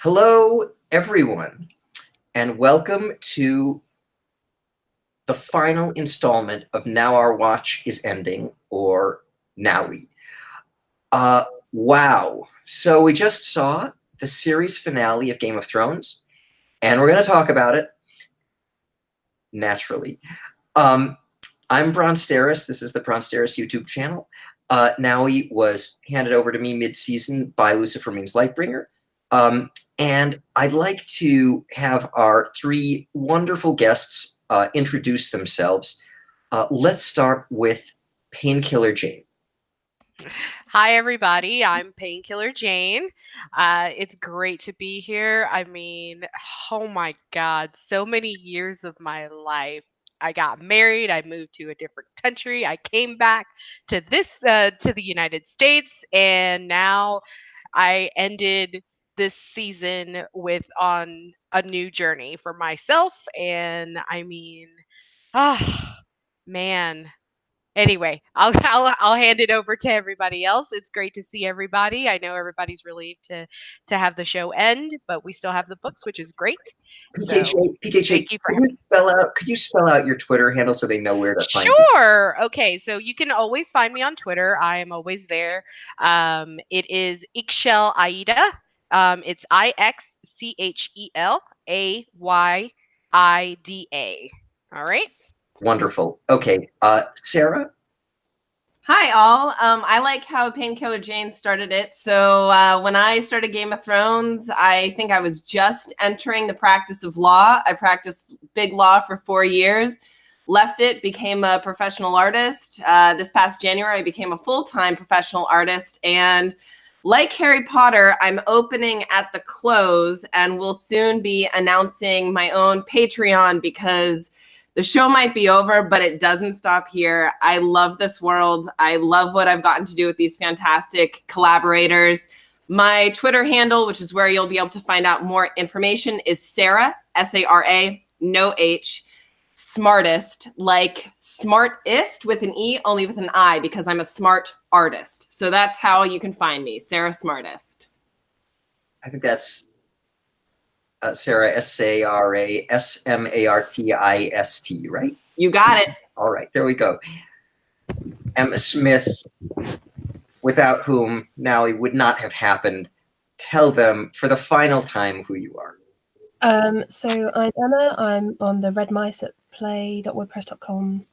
Hello, everyone, and welcome to the final installment of Now Our Watch is Ending, or NOWIE. Wow. So we just saw the series finale of Game of Thrones, and we're going to talk about it, naturally. I'm Bronsteris. This is the Bronsteris YouTube channel. NOWIE was handed over to me mid-season by Lucifer Means Lightbringer. And I'd like to have our three wonderful guests introduce themselves. Let's start with Painkiller Jane. Hi, everybody. I'm Painkiller Jane. It's great to be here. I mean, oh my God, so many years of my life. I got married. I moved to a different country. I came back to to the United States, and now I ended this season on a new journey for myself. And I mean, ah, man. Anyway, I'll hand it over to everybody else. It's great to see everybody. I know everybody's relieved to have the show end, but we still have the books, which is great. PKJ, Thank you for having me. could you spell out your Twitter handle so they know where to find you? Sure. Okay, so you can always find me on Twitter. I am always there. It is Ixchel Aida. It's IXCHELAYIDA. All right. Wonderful. Okay, Sarah? Hi, all. I like how Painkiller Jane started it. So when I started Game of Thrones, I think I was just entering the practice of law. I practiced big law for 4 years, left it, became a professional artist. This past January, I became a full-time professional artist. And like Harry Potter, I'm opening at the close and will soon be announcing my own Patreon because the show might be over, but it doesn't stop here. I love this world. I love what I've gotten to do with these fantastic collaborators. My Twitter handle, which is where you'll be able to find out more information, is Sarah, S-A-R-A, no H, Smartest, like smartest with an E, only with an I, because I'm a smart artist. So that's how you can find me, Sarah Smartest. I think that's Sarah, S-A-R-A, S-M-A-R-T-I-S-T, right? You got it. All right, there we go. Emma Smith, without whom NOWIE would not have happened. Tell them for the final time who you are. So I'm Emma. I'm on the Red Mice at play.wordpress.com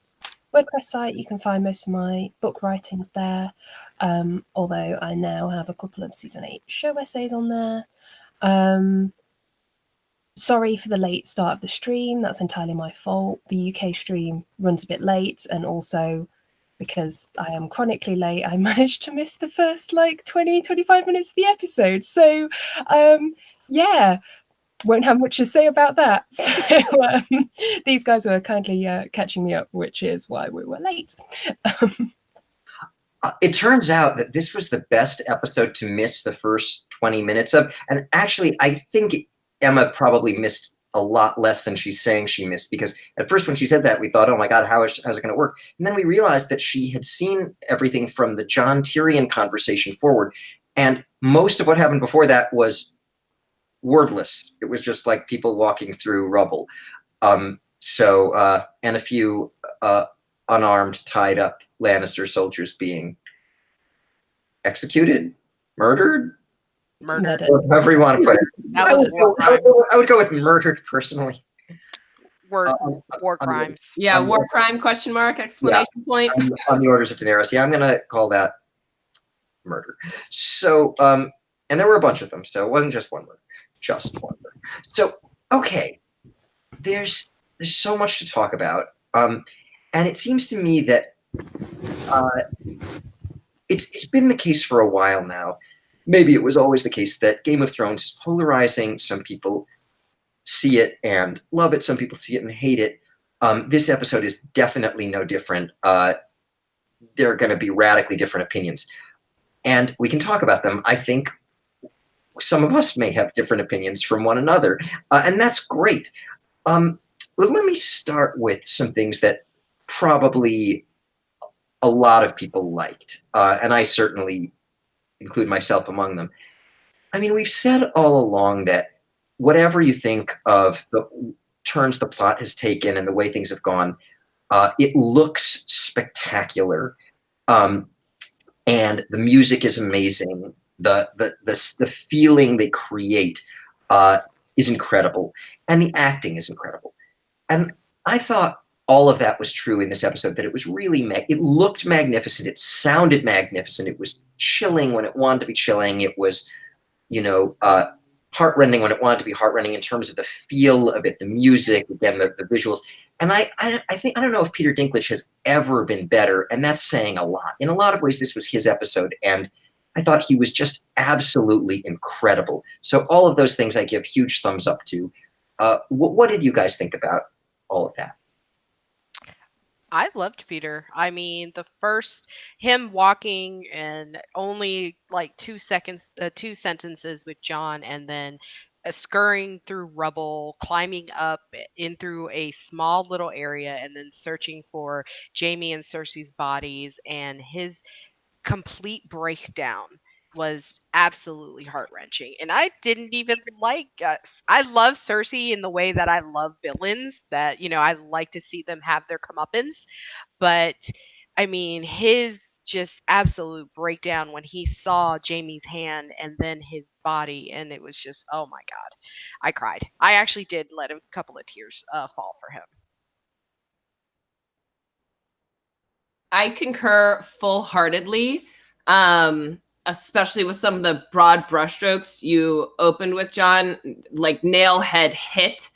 WordPress site. You can find most of my book writings there, although I now have a couple of Season 8 show essays on there. Sorry for the late start of the stream. That's entirely my fault. The UK stream runs a bit late, and also because I am chronically late, I managed to miss the first 20-25 minutes of the episode. So yeah, won't have much to say about that. So these guys were kindly catching me up, which is why we were late. It turns out that this was the best episode to miss the first 20 minutes of, and actually I think Emma probably missed a lot less than she's saying she missed, because at first when she said that, we thought, oh my God, how's it going to work? And then we realized that she had seen everything from the Jon Tyrion conversation forward, and most of what happened before that was wordless. It was just like people walking through rubble. And a few unarmed, tied up Lannister soldiers being executed, murdered, however you want to put it. That was war crime. I would go with murdered personally. War crimes. Yeah, war crime, question mark, exclamation point. On the orders of Daenerys. Yeah, I'm going to call that murder. So, and there were a bunch of them, so it wasn't just one murder. Just one murder. So, okay, there's so much to talk about. And it seems to me that it's been the case for a while now. Maybe it was always the case that Game of Thrones is polarizing. Some people see it and love it. Some people see it and hate it. This episode is definitely no different. There are going to be radically different opinions. And we can talk about them. I think some of us may have different opinions from one another. And that's great. But let me start with some things that probably a lot of people liked. And I certainly include myself among them. I mean, we've said all along that whatever you think of the turns the plot has taken and the way things have gone, it looks spectacular. And the music is amazing. The feeling they create is incredible. And the acting is incredible. And I thought all of that was true in this episode, that it was really, it looked magnificent. It sounded magnificent. It was chilling when it wanted to be chilling. It was, you know, heartrending when it wanted to be heartrending in terms of the feel of it, the music, again, the visuals. And I think, I don't know if Peter Dinklage has ever been better, and that's saying a lot. In a lot of ways, this was his episode, and I thought he was just absolutely incredible. So all of those things I give huge thumbs up to. What did you guys think about all of that? I loved Peter. I mean, him walking and only like 2 seconds, 2 sentences with Jon, and then scurrying through rubble, climbing up in through a small little area, and then searching for Jaime and Cersei's bodies, and his complete breakdown was absolutely heart-wrenching. And I didn't even like I love Cersei in the way that I love villains, that, you know, I like to see them have their comeuppance. But I mean, his just absolute breakdown when he saw Jaime's hand and then his body, and it was just, oh my God, I cried. I actually did let a couple of tears fall for him. I concur full-heartedly, especially with some of the broad brushstrokes you opened with, Jon, like nail-head hit.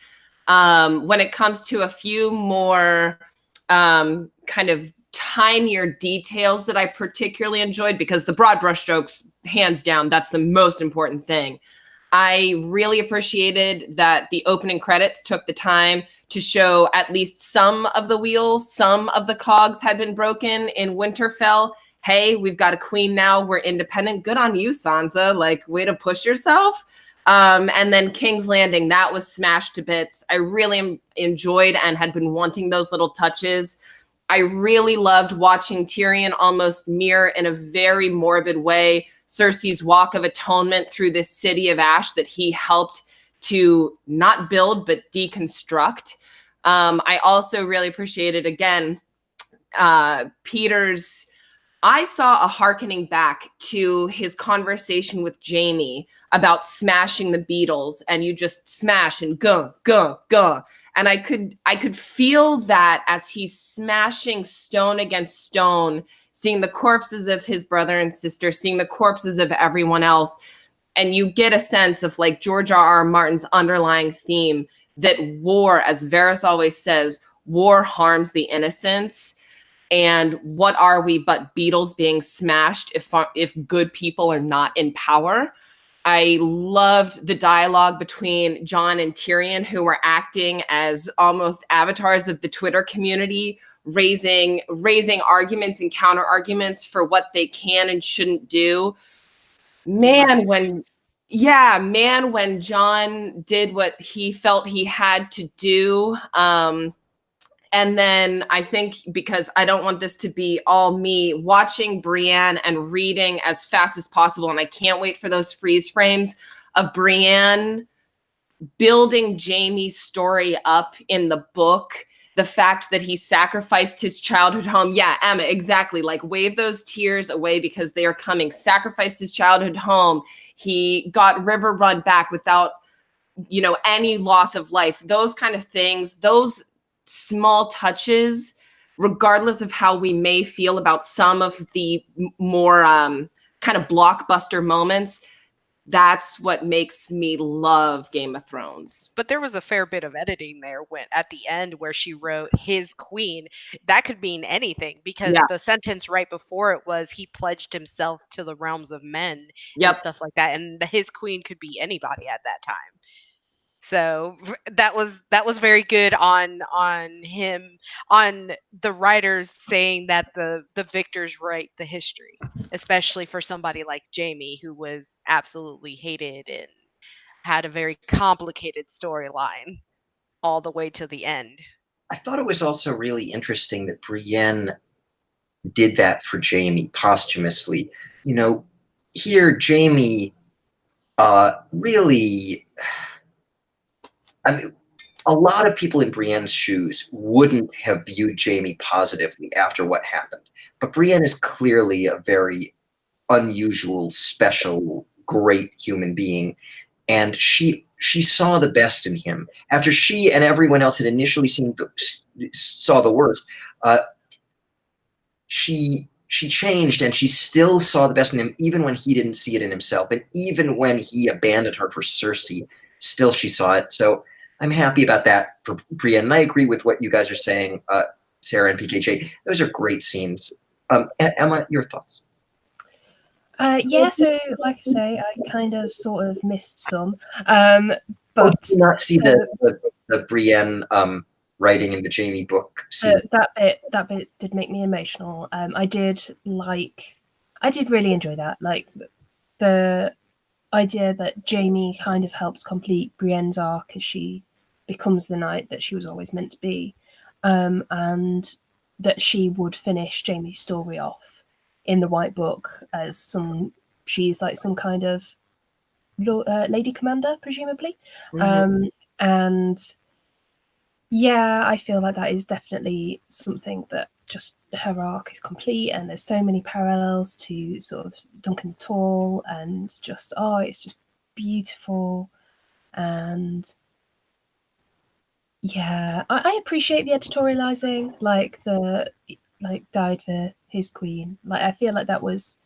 When it comes to a few more kind of tinier details that I particularly enjoyed, because the broad brushstrokes, hands down, that's the most important thing. I really appreciated that the opening credits took the time to show at least some of the wheels, some of the cogs had been broken in Winterfell. Hey, we've got a queen now. We're independent. Good on you, Sansa. Like, way to push yourself. And then King's Landing, that was smashed to bits. I really enjoyed and had been wanting those little touches. I really loved watching Tyrion almost mirror in a very morbid way Cersei's walk of atonement through this city of ash that he helped to not build, but deconstruct. I also really appreciated, again, Peter's, I saw a hearkening back to his conversation with Jaime about smashing the beetles, and you just smash and go. And I could feel that as he's smashing stone against stone, seeing the corpses of his brother and sister, seeing the corpses of everyone else. And you get a sense of, like, George R.R. Martin's underlying theme that war, as Varys always says, war harms the innocents. And what are we but beetles being smashed if good people are not in power? I loved the dialogue between Jon and Tyrion, who were acting as almost avatars of the Twitter community, raising arguments and counter arguments for what they can and shouldn't do. Man, when Jon did what he felt he had to do, and then I think, because I don't want this to be all me, watching Brienne and reading as fast as possible, and I can't wait for those freeze frames of Brienne building Jaime's story up in the book. The fact that he sacrificed his childhood home. Yeah, Emma, exactly. Like, wave those tears away because they are coming. Sacrificed his childhood home. He got River Run back without, you know, any loss of life. Those kind of things, those small touches, regardless of how we may feel about some of the more kind of blockbuster moments, that's what makes me love Game of Thrones. But there was a fair bit of editing there when at the end where she wrote his queen. That could mean anything, because the sentence right before it was he pledged himself to the realms of men and stuff like that. And his queen could be anybody at that time. So that was very good on him, on the writers saying that the victors write the history, especially for somebody like Jaime, who was absolutely hated and had a very complicated storyline all the way to the end. I thought it was also really interesting that Brienne did that for Jaime posthumously. You know, here Jaime really, I mean, a lot of people in Brienne's shoes wouldn't have viewed Jaime positively after what happened. But Brienne is clearly a very unusual, special, great human being. And she saw the best in him. After she and everyone else had initially saw the worst, she changed, and she still saw the best in him, even when he didn't see it in himself. And even when he abandoned her for Cersei, still she saw it. So I'm happy about that for Brienne. And I agree with what you guys are saying, Sarah and PKJ. Those are great scenes. Emma, your thoughts? Yeah, so like I say, I kind of sort of missed some. But did you not see the Brienne writing in the Jaime book scene? That bit did make me emotional. I did really enjoy that. Like the idea that Jaime kind of helps complete Brienne's arc as she becomes the knight that she was always meant to be, and that she would finish Jaime's story off in the White Book as she's like some kind of lady commander, presumably. Mm-hmm. And yeah, I feel like that is definitely something that just her arc is complete, and there's so many parallels to sort of Duncan the Tall, and just it's just beautiful. And yeah, I appreciate the editorializing, like died for his queen. Like I feel like that was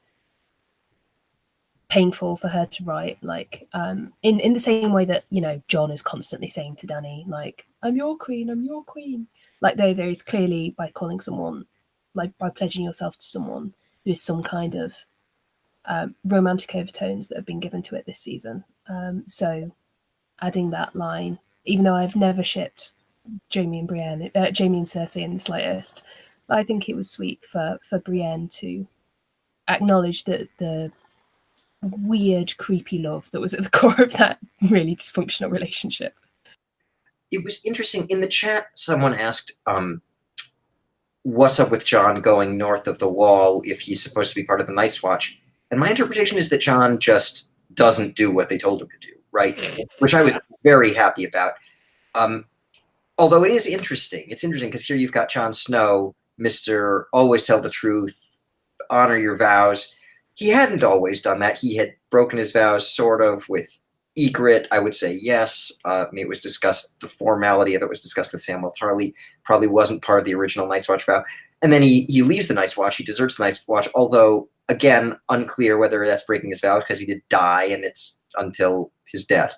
painful for her to write, like in the same way that, you know, Jon is constantly saying to Dany, like, I'm your queen. Like there is clearly, by calling someone, like by pledging yourself to someone, there's some kind of romantic overtones that have been given to it this season. So adding that line, even though I've never shipped Jaime and Cersei in the slightest, I think it was sweet for Brienne to acknowledge that the weird, creepy love that was at the core of that really dysfunctional relationship. It was interesting. In the chat, someone asked, what's up with Jon going north of the wall if he's supposed to be part of the Night's Watch? And my interpretation is that Jon just doesn't do what they told him to do, right? Which I was very happy about. Although it is interesting. It's interesting because here you've got Jon Snow, Mr. Always Tell the Truth, honor your vows. He hadn't always done that. He had broken his vows sort of with Ygritte. I would say yes. It was discussed, the formality of it was discussed with Samwell Tarly. Probably wasn't part of the original Night's Watch vow. And then he leaves the Night's Watch. He deserts the Night's Watch, although, again, unclear whether that's breaking his vow because he did die, and it's until his death.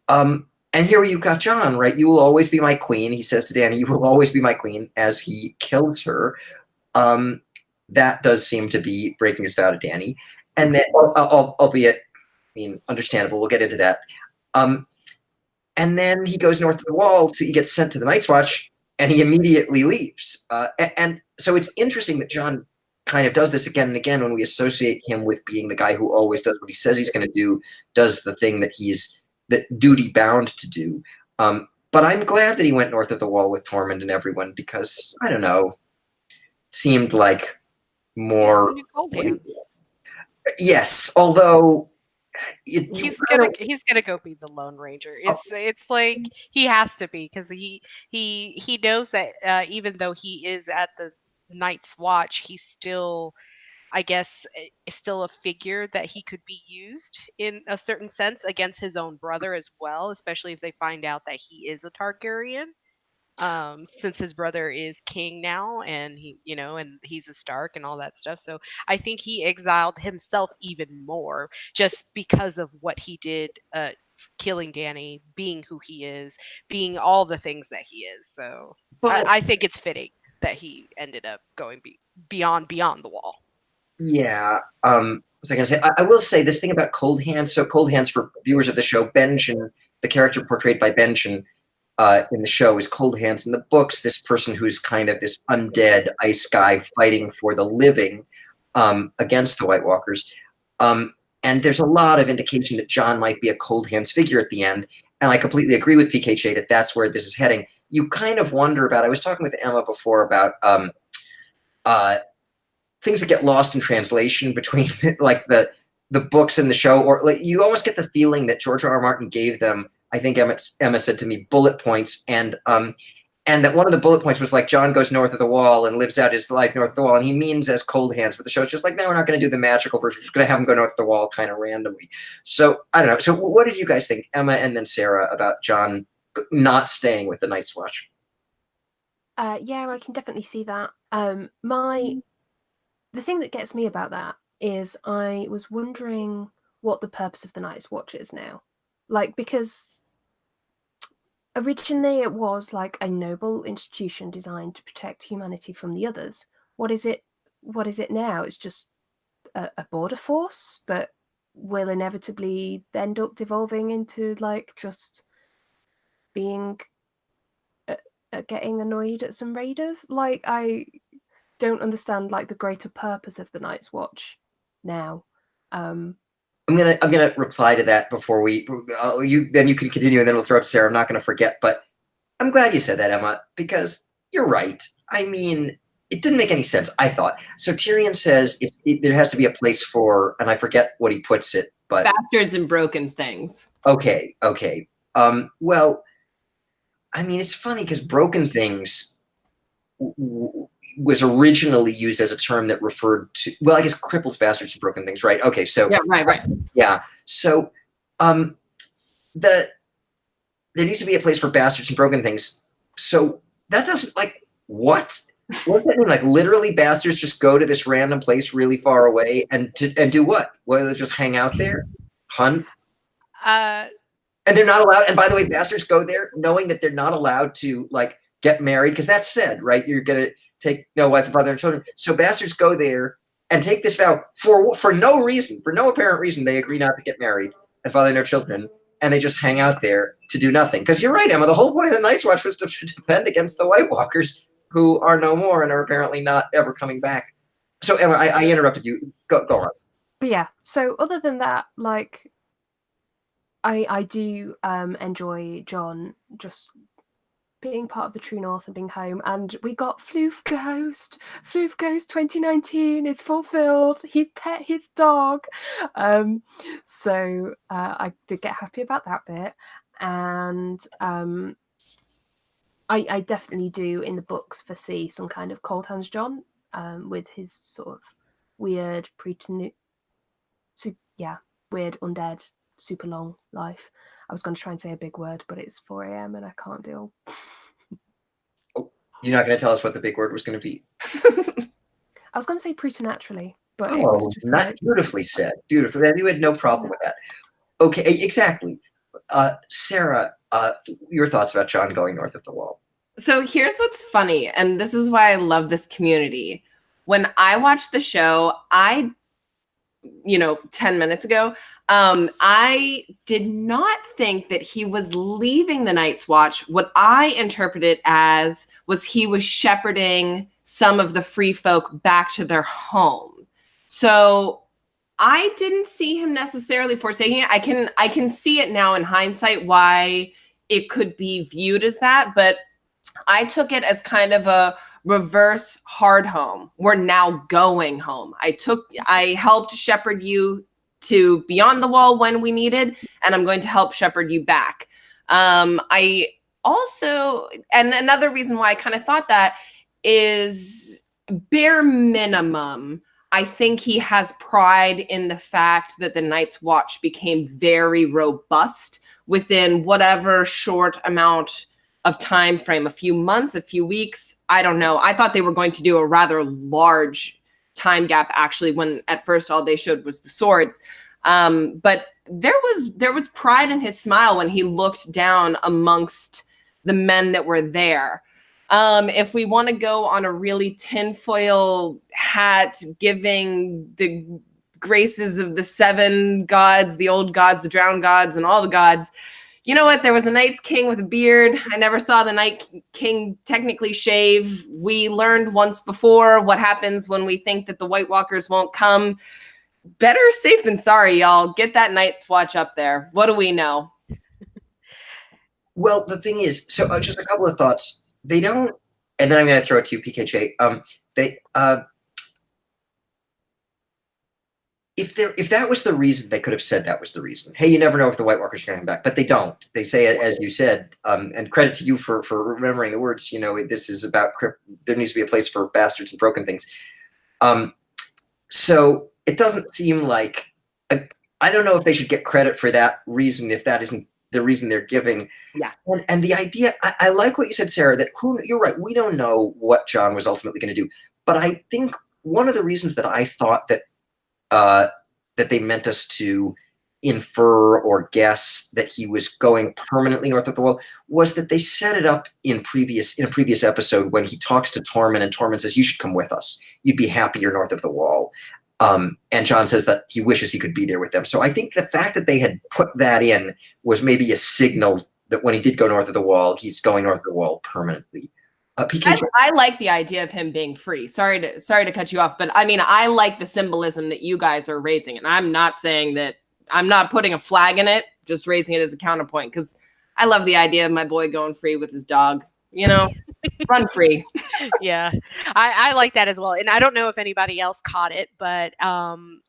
And here you've got Jon, right? You will always be my queen. He says to Dany, you will always be my queen, as he kills her. That does seem to be breaking his vow to Dany. And then, albeit, I mean, understandable, we'll get into that. And then he goes north of the wall, he gets sent to the Night's Watch, and he immediately leaves. And so it's interesting that Jon kind of does this again and again when we associate him with being the guy who always does what he says he's going to do, does the thing that duty bound to do. But I'm glad that he went north of the wall with Tormund and everyone, because, I don't know, it seemed like more... Yes, although... he's gonna go be the Lone Ranger. It's like he has to be, because he knows that even though he is at the Night's Watch, he's still, I guess, is still a figure that he could be used in a certain sense against his own brother as well, especially if they find out that he is a Targaryen. Since his brother is king now, and and he's a Stark and all that stuff. So I think he exiled himself even more just because of what he did, killing Dany, being who he is, being all the things that he is. So I think it's fitting that he ended up going beyond the wall. Yeah. What was I going to say? I will say this thing about Cold Hands. So Cold Hands, for viewers of the show, Benjen, the character portrayed by Benjen in the show, is Cold Hands in the books, this person who's kind of this undead ice guy fighting for the living against the White Walkers. And there's a lot of indication that Jon might be a Cold Hands figure at the end. And I completely agree with PKJ that that's where this is heading. You kind of wonder about, I was talking with Emma before about things that get lost in translation between like the the books and the show, or like you almost get the feeling that George R. R. Martin gave them, I think Emma said to me, bullet points, and that one of the bullet points was like Jon goes north of the wall and lives out his life north of the wall, and he means as cold hands, but the show's just like, no, we're not going to do the magical version. We're just going to have him go north of the wall kind of randomly. So I don't know. So what did you guys think, Emma and then Sarah, about Jon not staying with the Night's Watch? Yeah, I can definitely see that. The thing that gets me about that is I was wondering what the purpose of the Night's Watch is now. Like, because originally it was like a noble institution designed to protect humanity from the others. What is it now? It's just a border force that will inevitably end up devolving into like just being getting annoyed at some raiders. Like, I don't understand like the greater purpose of the Night's Watch now. I'm gonna reply to that before you can continue, and then we'll throw it to Sarah. I'm not gonna forget, but I'm glad you said that, Emma, because you're right. I mean, it didn't make any sense, I thought. So Tyrion says there has to be a place for, and I forget what he puts it, but bastards and broken things. Okay. Well, I mean, it's funny because broken things was originally used as a term that referred to, well, I guess cripples, bastards, and broken things, right? Okay, so yeah, right. Yeah, so there needs to be a place for bastards and broken things. So that doesn't, like, what? What does that mean? Like, literally, bastards just go to this random place really far away and do what? Well, they just hang out there, hunt, and they're not allowed. And by the way, bastards go there knowing that they're not allowed to like get married, because that's said, right? You're gonna take no wife and father and children. So bastards go there and take this vow for no reason, for no apparent reason. They agree not to get married and father no children, and they just hang out there to do nothing. Because you're right, Emma. The whole point of the Night's Watch was to defend against the White Walkers, who are no more and are apparently not ever coming back. So Emma, I interrupted you. Go on. But yeah, so other than that, like, I do enjoy Jon just being part of the True North and being home. And we got Floof Ghost 2019 is fulfilled. He pet his dog. So I did get happy about that bit. And I definitely do in the books foresee some kind of Cold Hands Jon with his sort of weird weird undead super long life. I was going to try and say a big word, but it's 4 a.m. and I can't deal. Oh, you're not going to tell us what the big word was going to be? I was going to say preternaturally, but it was just not beautifully said. Beautifully. You had no problem with that. Okay, exactly. Sarah, your thoughts about Jon going north of the wall? So here's what's funny, and this is why I love this community. When I watched the show, 10 minutes ago, I did not think that he was leaving the Night's Watch. What I interpreted as was he was shepherding some of the free folk back to their home. So I didn't see him necessarily forsaking it. I can see it now in hindsight why it could be viewed as that, but I took it as kind of a reverse hard home. We're now going home. I helped shepherd you to beyond the wall when we needed, and I'm going to help shepherd you back. I also, and another reason why I kind of thought that is bare minimum, I think he has pride in the fact that the Night's Watch became very robust within whatever short amount of time frame, a few months, a few weeks. I don't know. I thought they were going to do a rather large time gap, actually, when at first all they showed was the swords. But there was pride in his smile when he looked down amongst the men that were there. If we want to go on a really tinfoil hat, giving the graces of the 7 gods, the old gods, the drowned gods, and all the gods, you know what? There was a Night's King with a beard. I never saw the Night King technically shave. We learned once before what happens when we think that the White Walkers won't come. Better safe than sorry, y'all. Get that Night's Watch up there. What do we know? Well, the thing is, so just a couple of thoughts. They don't, and then I'm going to throw it to you, PKJ. if that was the reason, they could have said that was the reason. Hey, you never know if the White Walkers are going to come back, but they don't. They say, as you said, and credit to you for remembering the words. This is about there needs to be a place for bastards and broken things. So it doesn't seem like I don't know if they should get credit for that reason if that isn't the reason they're giving. Yeah. And the idea, I like what you said, Sarah. That you're right. We don't know what Jon was ultimately going to do, but I think one of the reasons that I thought that they meant us to infer or guess that he was going permanently north of the wall was that they set it up in a previous episode when he talks to Tormund, and Tormund says, "You should come with us. You'd be happier north of the wall." And Jon says that he wishes he could be there with them. So I think the fact that they had put that in was maybe a signal that when he did go north of the wall, he's going north of the wall permanently. I like the idea of him being free. Sorry to cut you off, but I mean, I like the symbolism that you guys are raising, and I'm not saying that I'm not putting a flag in it, just raising it as a counterpoint, because I love the idea of my boy going free with his dog. Run free. Yeah, I like that as well. And I don't know if anybody else caught it, but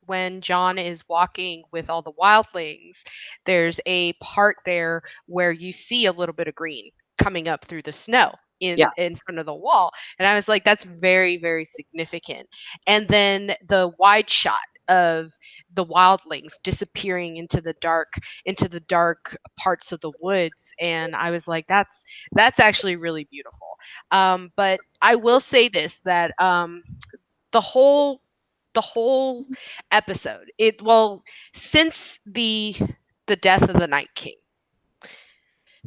when Jon is walking with all the wildlings, there's a part there where you see a little bit of green coming up through the snow in front of the wall. And I was like, that's very, very significant. And then the wide shot of the wildlings disappearing into the dark parts of the woods, and I was like, that's actually really beautiful. But I will say this, that the whole episode, since the death of the Night King,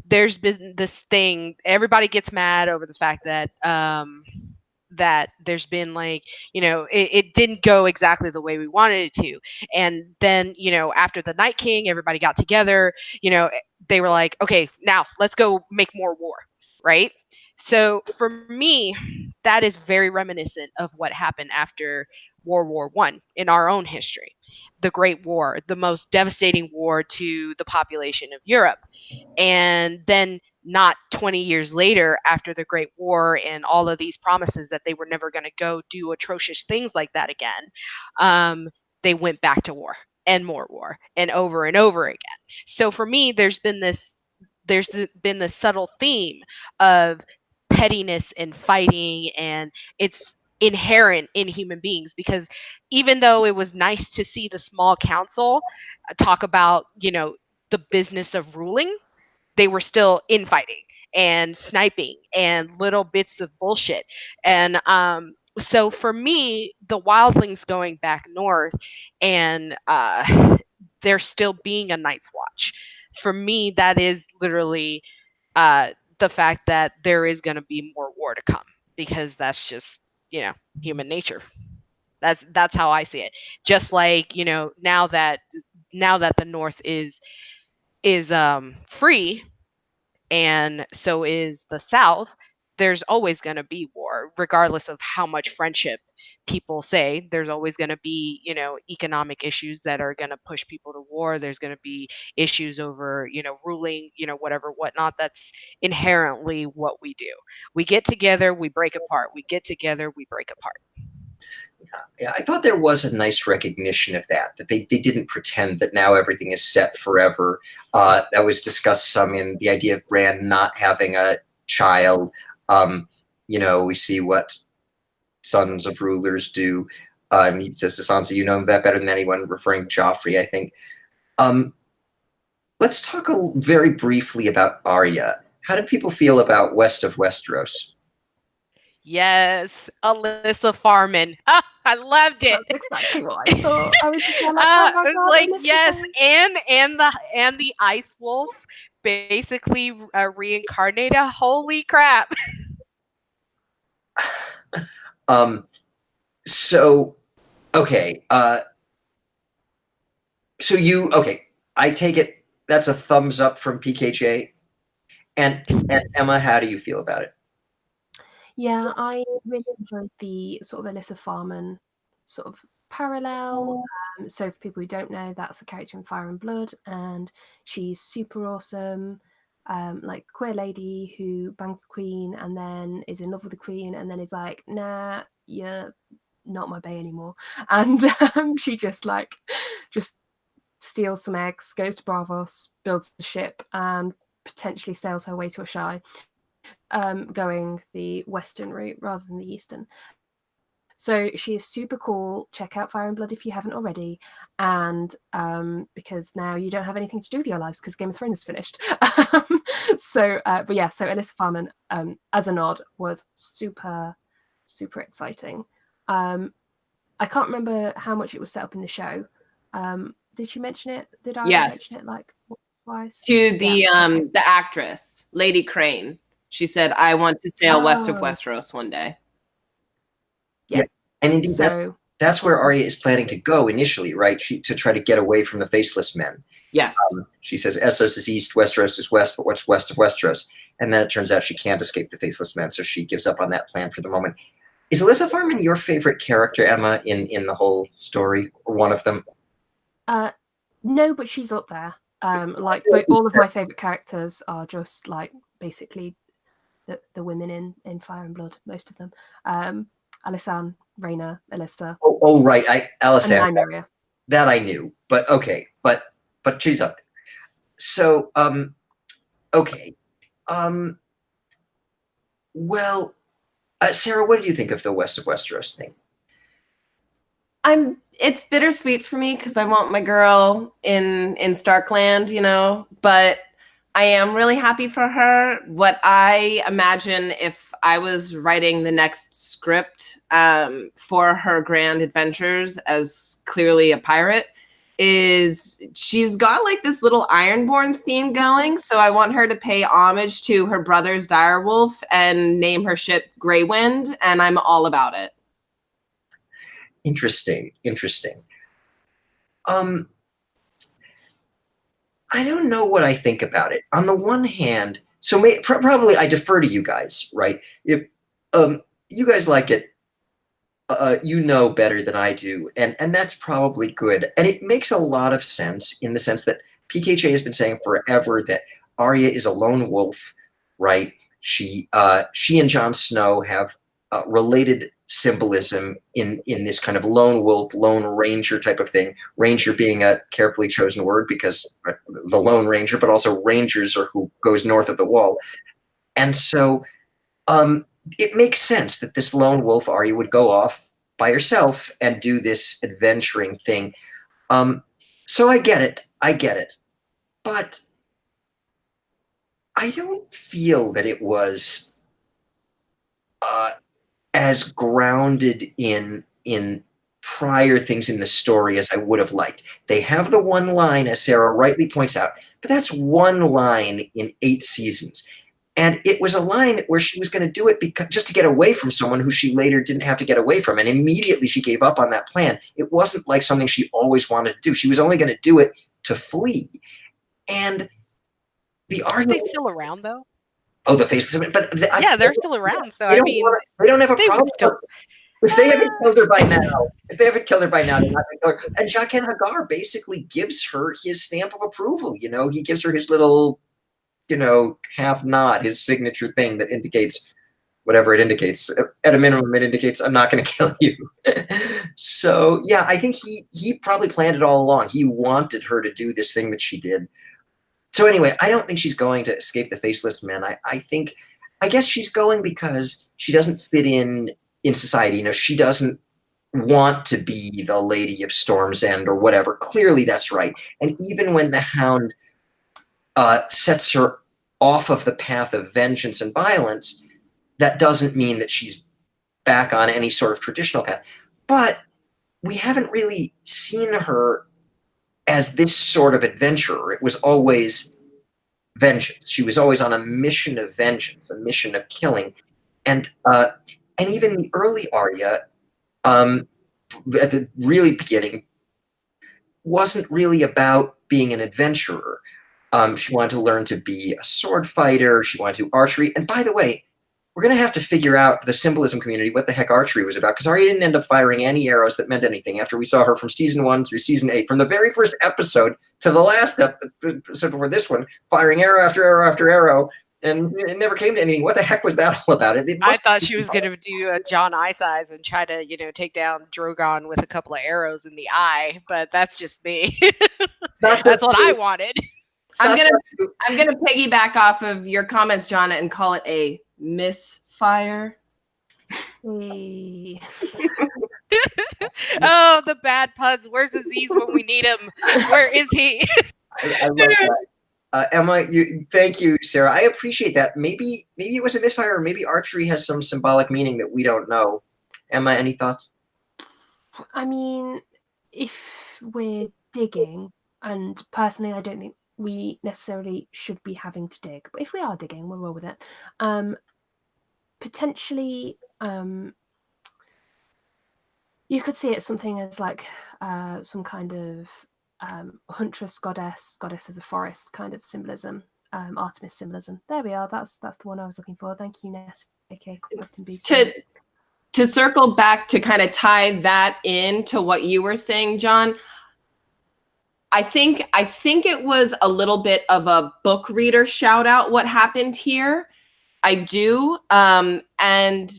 there's been this thing, everybody gets mad over the fact that that there's been it didn't go exactly the way we wanted it to. And then, after the Night King, everybody got together, they were like, okay, now let's go make more war, right? So for me, that is very reminiscent of what happened after World War I in our own history. The Great War, the most devastating war to the population of Europe. And then not 20 years later, after the Great War and all of these promises that they were never going to go do atrocious things like that again, they went back to war and more war and over again. So for me, there's been this subtle theme of pettiness and fighting, and it's inherent in human beings, because even though it was nice to see the small council talk about, the business of ruling, they were still infighting and sniping and little bits of bullshit. And so for me, the wildlings going back north and there still being a Night's Watch, for me, that is literally the fact that there is going to be more war to come, because that's just, human nature. That's how I see it. Just like, now that the North is free, and so is the South, there's always going to be war, regardless of how much friendship people say. There's always going to be, economic issues that are going to push people to war. There's going to be issues over, ruling, whatever, whatnot. That's inherently what we do. We get together, we break apart. We get together, we break apart. Yeah, I thought there was a nice recognition of that they didn't pretend that now everything is set forever. That was discussed some in the idea of Bran not having a child. We see what sons of rulers do. He says to Sansa, "You know that better than anyone," referring to Joffrey, I think. Let's talk very briefly about Arya. How did people feel about West of Westeros? Yes, Alyssa Farman. I loved it. That's exactly what I thought. I was just like, I was like, yes, and the Ice Wolf basically reincarnated. Holy crap! So, okay. I take it that's a thumbs up from PKJ. And Emma, how do you feel about it? Yeah, I really enjoyed the sort of Alyssa Farman sort of parallel. So for people who don't know, that's a character in Fire and Blood, and she's super awesome. Like queer lady who bangs the queen and then is in love with the queen and then is like, nah, you're not my bae anymore. And she just steals some eggs, goes to Bravos, builds the ship, and potentially sails her way to Ashai, going the western route rather than the eastern. So she is super cool. Check out Fire and Blood if you haven't already. And because now you don't have anything to do with your lives because Game of Thrones is finished. So Alyssa Farman, as a nod, was super, super exciting. I can't remember how much it was set up in the show. Did she mention it? Did I mention it like twice? To the actress, Lady Crane. She said, I want to sail west of Westeros one day. Yeah. And indeed, that's where Arya is planning to go initially, right? To try to get away from the Faceless Men. Yes. She says Essos is east, Westeros is west, but what's west of Westeros? And then it turns out she can't escape the Faceless Men, so she gives up on that plan for the moment. Is Alyssa Farman your favorite character, Emma, in the whole story, or one of them? No, but she's up there. But all of my favorite characters are just like basically the women in Fire and Blood, most of them. Alysanne, Rhaena, Alyssa. Oh right, Alysanne. And Nymeria. That I knew, but okay, but she's up there. So okay, well, Sarah, what did you think of the West of Westeros thing? It's bittersweet for me because I want my girl in Starkland, you know, but I am really happy for her. What I imagine if I was writing the next script for her grand adventures as clearly a pirate is she's got like this little Ironborn theme going. So I want her to pay homage to her brother's direwolf and name her ship Grey Wind, and I'm all about it. Interesting. I don't know what I think about it. On the one hand, so probably I defer to you guys, right? If you guys like it, you know better than I do, and that's probably good. And it makes a lot of sense in the sense that PKJ has been saying forever that Arya is a lone wolf, right? She and Jon Snow have related symbolism in this kind of lone wolf, lone ranger type of thing. Ranger being a carefully chosen word because the Lone Ranger, but also rangers are who goes north of the wall. And so it makes sense that this lone wolf Arya would go off by herself and do this adventuring thing. So I get it. But I don't feel that it was as grounded in prior things in the story as I would have liked. They have the one line, as Sarah rightly points out, but that's one line in 8 seasons. And it was a line where she was going to do it just to get away from someone who she later didn't have to get away from. And immediately she gave up on that plan. It wasn't like something she always wanted to do. She was only going to do it to flee. And the argument... Are they still around, though? Oh, the Faceless Men, but they're still around. So I mean, they don't have a problem. If they haven't killed her by now, they're not going to kill her. And Jaqen Hagar basically gives her his stamp of approval. You know, he gives her his little, half nod, his signature thing that indicates whatever it indicates. At a minimum, it indicates I'm not going to kill you. So yeah, I think he probably planned it all along. He wanted her to do this thing that she did. So anyway, I don't think she's going to escape the Faceless Men. I guess she's going because she doesn't fit in society. She doesn't want to be the Lady of Storm's End or whatever. Clearly that's right. And even when the Hound sets her off of the path of vengeance and violence, that doesn't mean that she's back on any sort of traditional path. But we haven't really seen her as this sort of adventurer. It was always vengeance. She was always on a mission of vengeance, a mission of killing. And even the early Arya, at the really beginning, wasn't really about being an adventurer. She wanted to learn to be a sword fighter. She wanted to do archery. And by the way, we're going to have to figure out, the symbolism community, what the heck archery was about, because Arya didn't end up firing any arrows that meant anything after we saw her from season 1 through season 8, from the very first episode to the last episode before this one, firing arrow after arrow after arrow and it never came to anything. What the heck was that all about? I thought she was going to do a John Ice Eyes and try to, take down Drogon with a couple of arrows in the eye, but that's just me. That's what I wanted. I'm gonna piggyback off of your comments, John, and call it a misfire. Hey. Oh, the bad puns. Where's Aziz when we need him? Where is he? I love that. Emma, thank you, Sarah. I appreciate that. Maybe it was a misfire, or maybe archery has some symbolic meaning that we don't know. Emma, any thoughts? I mean, if we're digging, and personally, I don't think we necessarily should be having to dig, but if we are digging, we'll roll with it. Potentially, you could see it something as like some kind of huntress goddess of the forest kind of symbolism, Artemis symbolism. There we are. That's the one I was looking for. Thank you, Ness. Okay, question B. To circle back to kind of tie that into what you were saying, John. I think it was a little bit of a book reader shout out what happened here. I do. And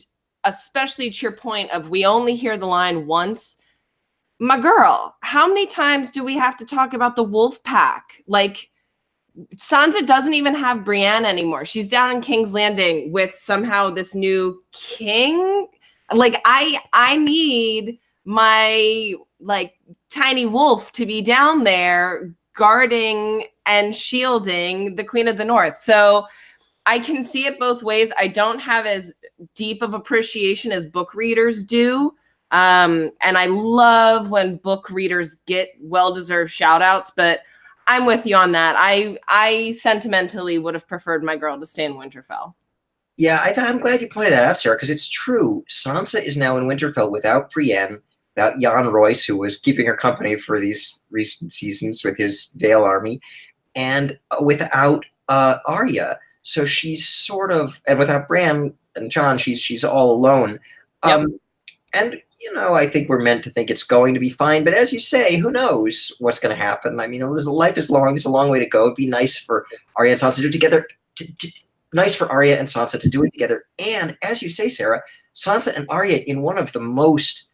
especially to your point of we only hear the line once. My girl, how many times do we have to talk about the wolf pack? Like, Sansa doesn't even have Brienne anymore. She's down in King's Landing with somehow this new king. Like, I need my tiny wolf to be down there guarding and shielding the Queen of the North. So I can see it both ways. I don't have as deep of appreciation as book readers do. And I love when book readers get well-deserved shout outs, but I'm with you on that. I sentimentally would have preferred my girl to stay in Winterfell. Yeah, I'm glad you pointed that out, Sarah, because it's true. Sansa is now in Winterfell without Brienne, without Jan Royce, who was keeping her company for these recent seasons with his Vale army, and without Arya. So she's sort of, and without Bran and Jon, she's all alone. Yep. And, I think we're meant to think it's going to be fine. But as you say, who knows what's going to happen? I mean, life is long. There's a long way to go. It'd be nice for Arya and Sansa to do it together. Nice for Arya and Sansa to do it together. And as you say, Sarah, Sansa and Arya in one of the most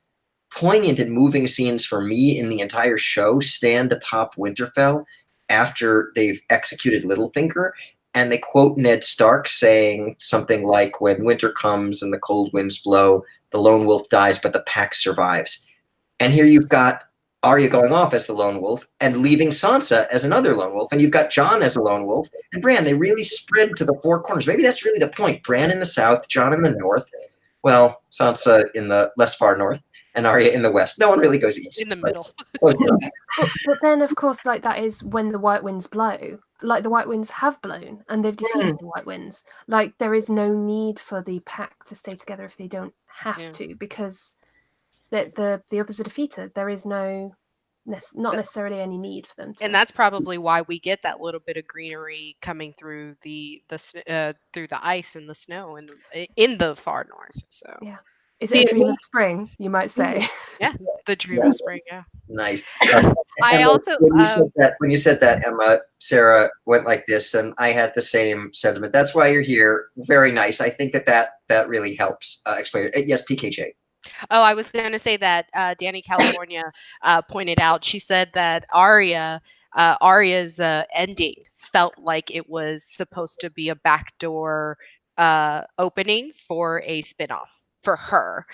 poignant and moving scenes for me in the entire show stand atop Winterfell after they've executed Littlefinger. And they quote Ned Stark saying something like, when winter comes and the cold winds blow, the lone wolf dies, but the pack survives. And here you've got Arya going off as the lone wolf and leaving Sansa as another lone wolf. And you've got Jon as a lone wolf. And Bran, they really spread to the four corners. Maybe that's really the point. Bran in the south, Jon in the north. Well, Sansa in the less far north, and Arya in the west. No one really goes east. In the middle. But then, of course, that is when the white winds blow. Like, the white winds have blown, and they've defeated the white winds. Like, there is no need for the pack to stay together if they don't have to, because the others are defeated. There is not necessarily any need for them to. And that's probably why we get that little bit of greenery coming through the ice and the snow and in the far north. So yeah. Is it a dream of spring, you might say? Yeah, the dream of spring, yeah. Nice. I Emma, also when you said that, Emma, Sarah went like this, and I had the same sentiment. That's why you're here. Very nice. I think that really helps explain it. Yes, PKJ. Oh, I was going to say that Dany California pointed out. She said that Arya's ending felt like it was supposed to be a backdoor opening for a spinoff for her,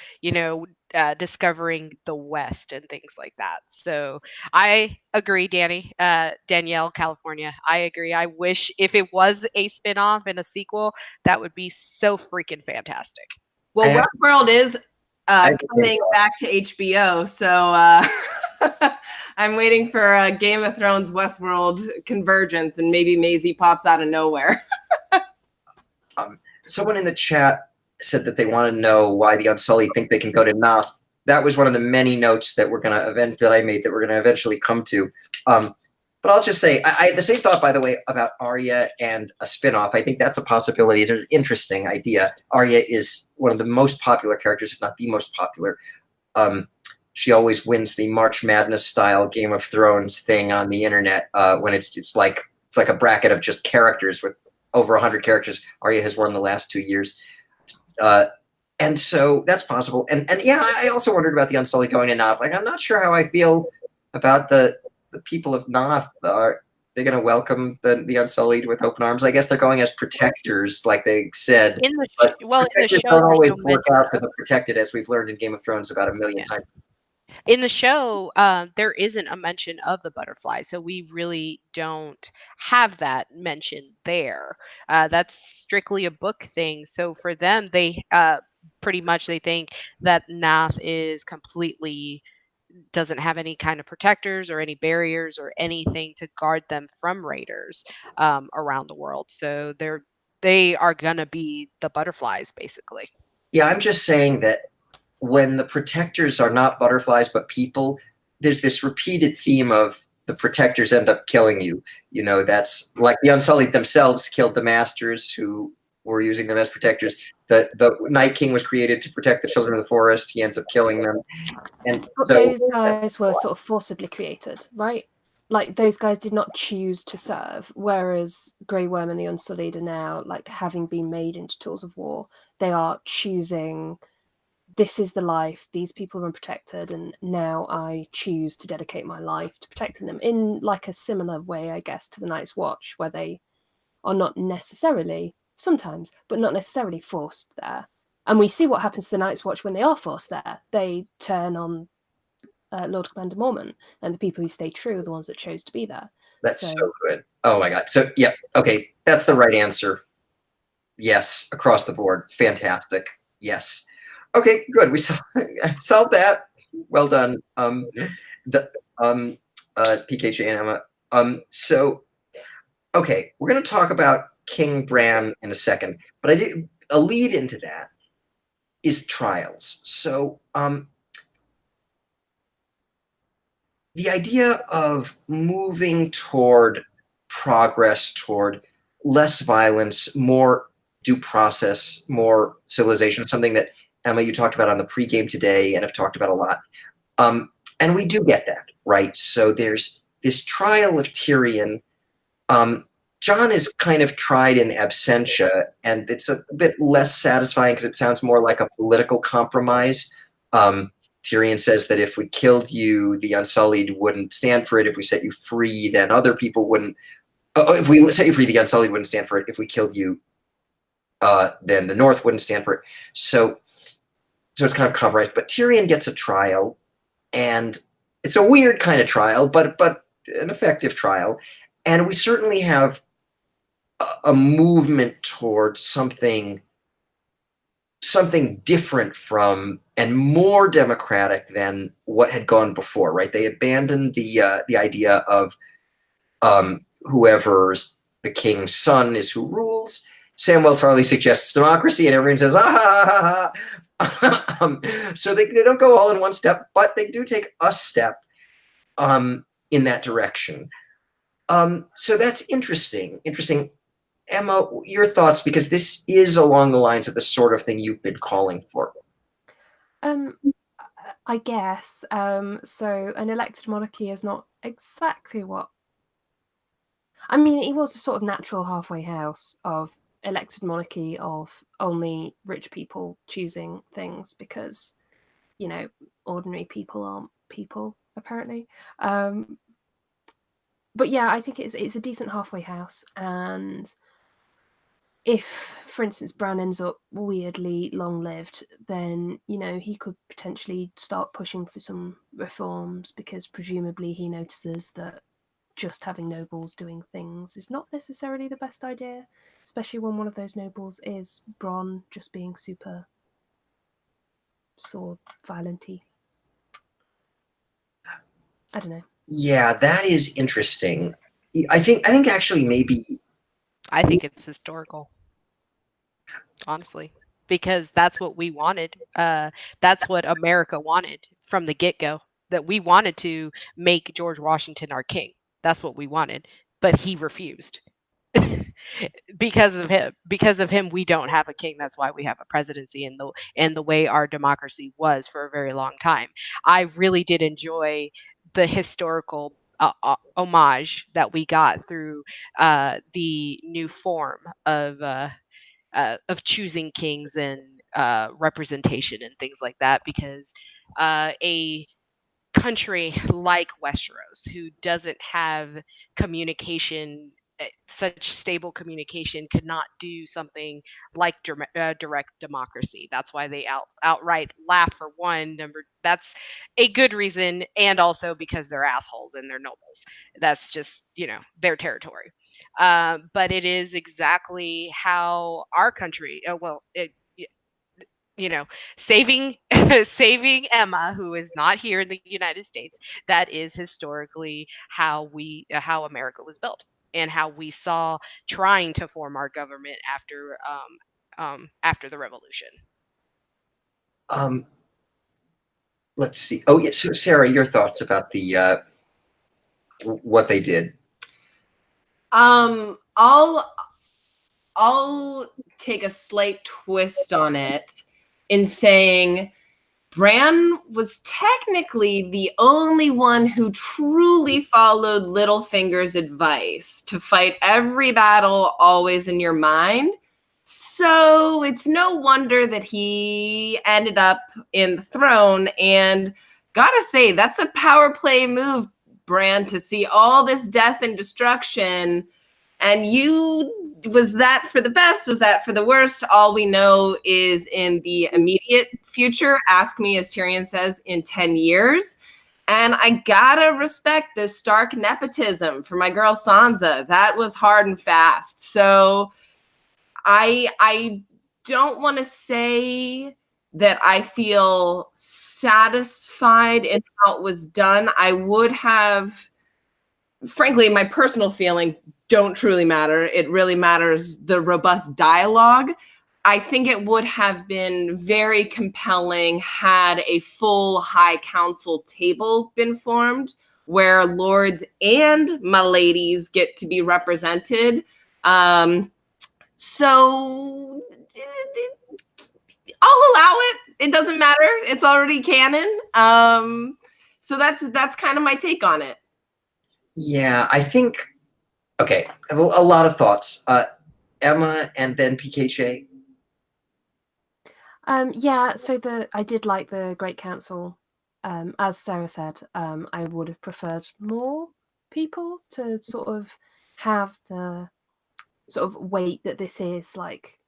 discovering the West and things like that. So I agree, Danielle, California. I agree. I wish if it was a spinoff and a sequel, that would be so freaking fantastic. Well, Westworld is coming back to HBO, so I'm waiting for Game of Thrones Westworld convergence, and maybe Maisie pops out of nowhere. Someone in the chat said that they want to know why the Unsullied think they can go to Noth. That was one of the many notes that I made that we're going to eventually come to. But I'll just say, I had the same thought, by the way, about Arya and a spinoff. I think that's a possibility. It's an interesting idea. Arya is one of the most popular characters, if not the most popular. She always wins the March Madness style Game of Thrones thing on the internet when it's like a bracket of just characters with over 100 characters. Arya has won the last 2 years. And so that's possible. And yeah, I also wondered about the Unsullied going to Noth. Like, I'm not sure how I feel about the people of Noth. Are they going to welcome the Unsullied with open arms? I guess they're going as protectors, like they said. In the But in the protectors show, don't there's always no work mention. out for the protected, as we've learned in Game of Thrones about a million times. In the show, there isn't a mention of the butterfly, so we really don't have that mentioned there. That's strictly a book thing. So for them, they pretty much they think that Nath is completely doesn't have any kind of protectors or any barriers or anything to guard them from raiders around the world. So they are gonna be the butterflies, basically. Yeah, I'm just saying that when the protectors are not butterflies but people, there's this repeated theme of the protectors end up killing you. You know, that's like the Unsullied themselves killed the masters who were using them as protectors. The Night King was created to protect the children of the forest. He ends up killing them. And But so those guys were sort of forcibly created, right? Like those guys did not choose to serve, whereas Grey Worm and the Unsullied are now like having been made into tools of war. They are choosing, this is the life, these people are unprotected, and now I choose to dedicate my life to protecting them in like a similar way, I guess, to the Night's Watch, where they are not necessarily, sometimes, but not necessarily forced there. And we see what happens to the Night's Watch when they are forced there. They turn on Lord Commander Mormont, and the people who stay true are the ones that chose to be there. that's so good. Oh my God. So yeah, okay, that's the right answer. Yes, across the board. Fantastic. Yes. Okay, good. We solved that. Well done. PKJ and Emma. So okay, we're going to talk about King Bran in a second, but a lead into that is trials. So the idea of moving toward progress, toward less violence, more due process, more civilization, something that Emma, you talked about on the pregame today and have talked about a lot. And we do get that, right? So there's this trial of Tyrion. Jon is kind of tried in absentia, and it's a bit less satisfying because it sounds more like a political compromise. Tyrion says that if we killed you, the Unsullied wouldn't stand for it. If we set you free, then other people wouldn't. If we set you free, the Unsullied wouldn't stand for it. If we killed you, then the North wouldn't stand for it. So it's kind of compromised. But Tyrion gets a trial, and it's a weird kind of trial, but an effective trial. And we certainly have a movement towards something different from and more democratic than what had gone before, right? They abandoned the idea of whoever's the king's son is who rules. Samwell Tarly suggests democracy, and everyone says, ah, ha, ha, ha. So they don't go all in one step, but they do take a step in that direction. So that's interesting. Emma, your thoughts, because this is along the lines of the sort of thing you've been calling for. I guess. So an elected monarchy is not exactly what... I mean, it was a sort of natural halfway house of elected monarchy of only rich people choosing things because, you know, ordinary people aren't people, apparently. But yeah, I think it's a decent halfway house, and if, for instance, Bran ends up weirdly long-lived, then, you know, he could potentially start pushing for some reforms because presumably he notices that just having nobles doing things is not necessarily the best idea, especially when one of those nobles is Bronn just being super sword violent-y. I don't know. Yeah, that is interesting. I think actually maybe... I think it's historical, honestly, because that's what we wanted. That's what America wanted from the get-go, that we wanted to make George Washington our king. That's what we wanted, but he refused. Because of him, we don't have a king. That's why we have a presidency, and the way our democracy was for a very long time. I really did enjoy the historical homage that we got through the new form of choosing kings and representation and things like that, because a country like Westeros, who doesn't have communication, such stable communication, could not do something like direct democracy. That's why they outright laugh, for one. That's a good reason, and also because they're assholes and they're nobles. That's just, their territory. But it is exactly how our country, saving saving Emma, who is not here in the United States, that is historically how America was built, and how we saw trying to form our government after the revolution. Let's see. Oh, yeah. So, Sarah, your thoughts about the what they did? I'll take a slight twist on it in saying Bran was technically the only one who truly followed Littlefinger's advice to fight every battle always in your mind. So it's no wonder that he ended up in the throne. And gotta say, that's a power play move, Bran, to see all this death and destruction. And was that for the best? Was that for the worst? All we know is in the immediate future. Ask me, as Tyrion says, in 10 years. And I gotta respect this Stark nepotism for my girl Sansa. That was hard and fast. So I don't want to say that I feel satisfied in how it was done. I would have, frankly, my personal feelings don't truly matter. It really matters the robust dialogue. I think it would have been very compelling had a full High Council table been formed where lords and miladies get to be represented. So I'll allow it. It doesn't matter. It's already canon. So that's kind of my take on it. Yeah, I think. Okay, I have a lot of thoughts. Emma and then PKJ. Yeah, so I did like the Great Council. As Sarah said, I would have preferred more people to sort of have the sort of weight that this is, like,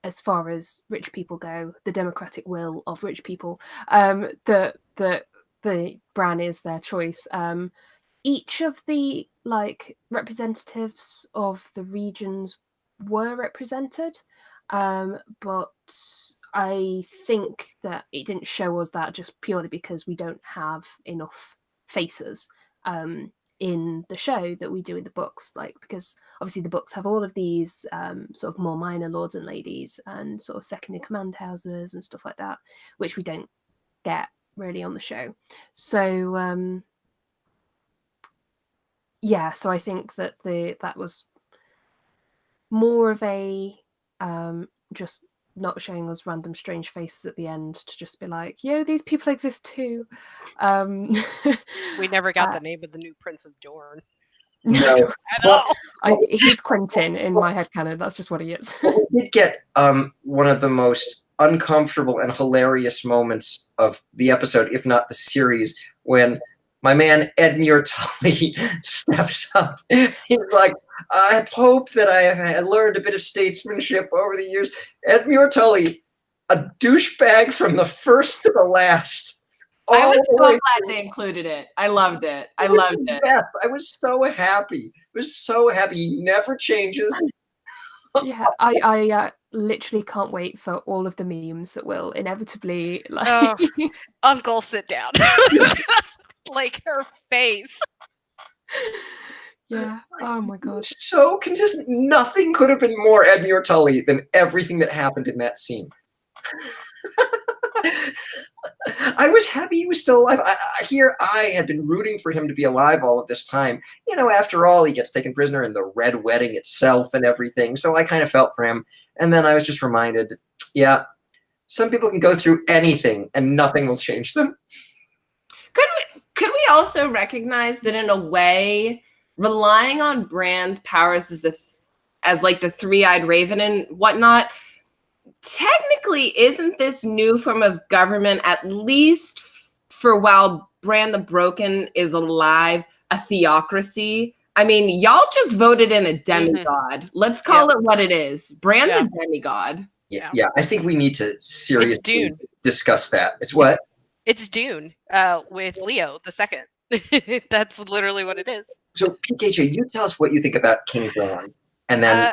as far as rich people go, the democratic will of rich people, that the Bran is their choice. Each of the, like, representatives of the regions were represented, but I think that it didn't show us that just purely because we don't have enough faces in the show that we do in the books, like, because obviously the books have all of these sort of more minor lords and ladies and sort of second in command houses and stuff like that, which we don't get really on the show. So yeah, so I think that that was more of a just not showing us random strange faces at the end to just be like, yo, these people exist too. We never got the name of the new Prince of Dorne. No, At all. He's Quentin in my headcanon. That's just what he is. We did get one of the most uncomfortable and hilarious moments of the episode, if not the series, when my man Edmure Tully steps up. He's like, I hope that I have learned a bit of statesmanship over the years. Edmure Tully, a douchebag from the first to the last. I was so glad they included it. I loved it. I loved it. Yes, I was so happy. I was so happy. He never changes. Yeah, I literally can't wait for all of the memes that will inevitably, like, Uncle, sit down. Like her face. Yeah. Oh my god. So consistent. Nothing could have been more Edmure Tully than everything that happened in that scene. I was happy he was still alive. I had been rooting for him to be alive all of this time. You know, after all, he gets taken prisoner in the Red Wedding itself and everything. So I kind of felt for him. And then I was just reminded, yeah, some people can go through anything and nothing will change them. Could we we also recognize that in a way, relying on Bran's powers as like the three-eyed raven and whatnot, technically isn't this new form of government, at least for while Bran the Broken is alive, a theocracy? I mean, y'all just voted in a demigod. Let's call it what it is. Bran's a demigod. Yeah, I think we need to seriously discuss that. It's what? It's Dune with Leo the Second. That's literally what it is. So, PKJ, you tell us what you think about King Bran, and then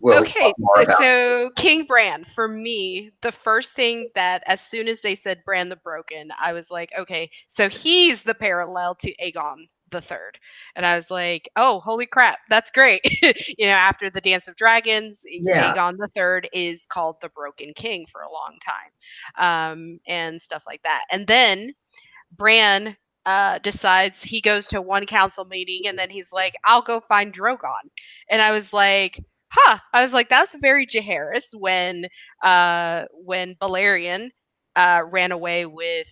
we'll talk more about so King Bran, for me, the first thing that as soon as they said Bran the Broken, I was like, okay, so he's the parallel to Aegon the Third. And I was like, oh, holy crap, that's great. After the Dance of Dragons, Aegon the Third is called the Broken King for a long time, and stuff like that. And then Bran decides he goes to one council meeting, and then he's like, I'll go find Drogon. And I was like, that's very Jaehaerys when Balerion ran away with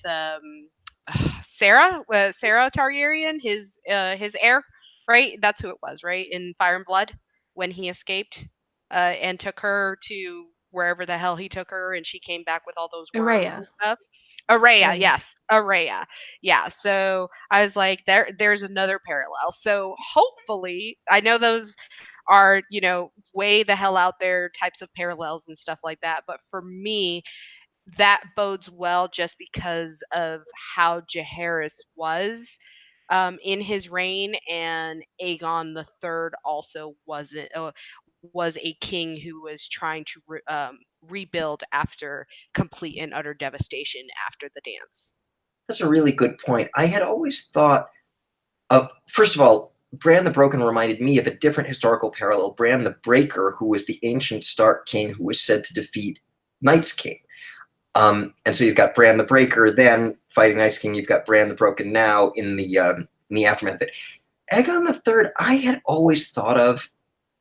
Sarah Targaryen, his heir, right? That's who it was, right? In Fire and Blood, when he escaped and took her to wherever the hell he took her, and she came back with all those worms and stuff. Arya, yes, Arya. Yeah, so I was like, there's another parallel. So hopefully, I know those are, way the hell out there types of parallels and stuff like that. But for me, that bodes well just because of how Jaehaerys was in his reign, and Aegon the Third also was a king who was trying to rebuild after complete and utter devastation after the dance. That's a really good point. I had always thought first of all, Bran the Broken reminded me of a different historical parallel, Bran the Breaker, who was the ancient Stark king who was said to defeat Night's King. And so you've got Bran the Breaker then fighting Night's King. You've got Bran the Broken now in the aftermath of it. Aegon the Third, I had always thought of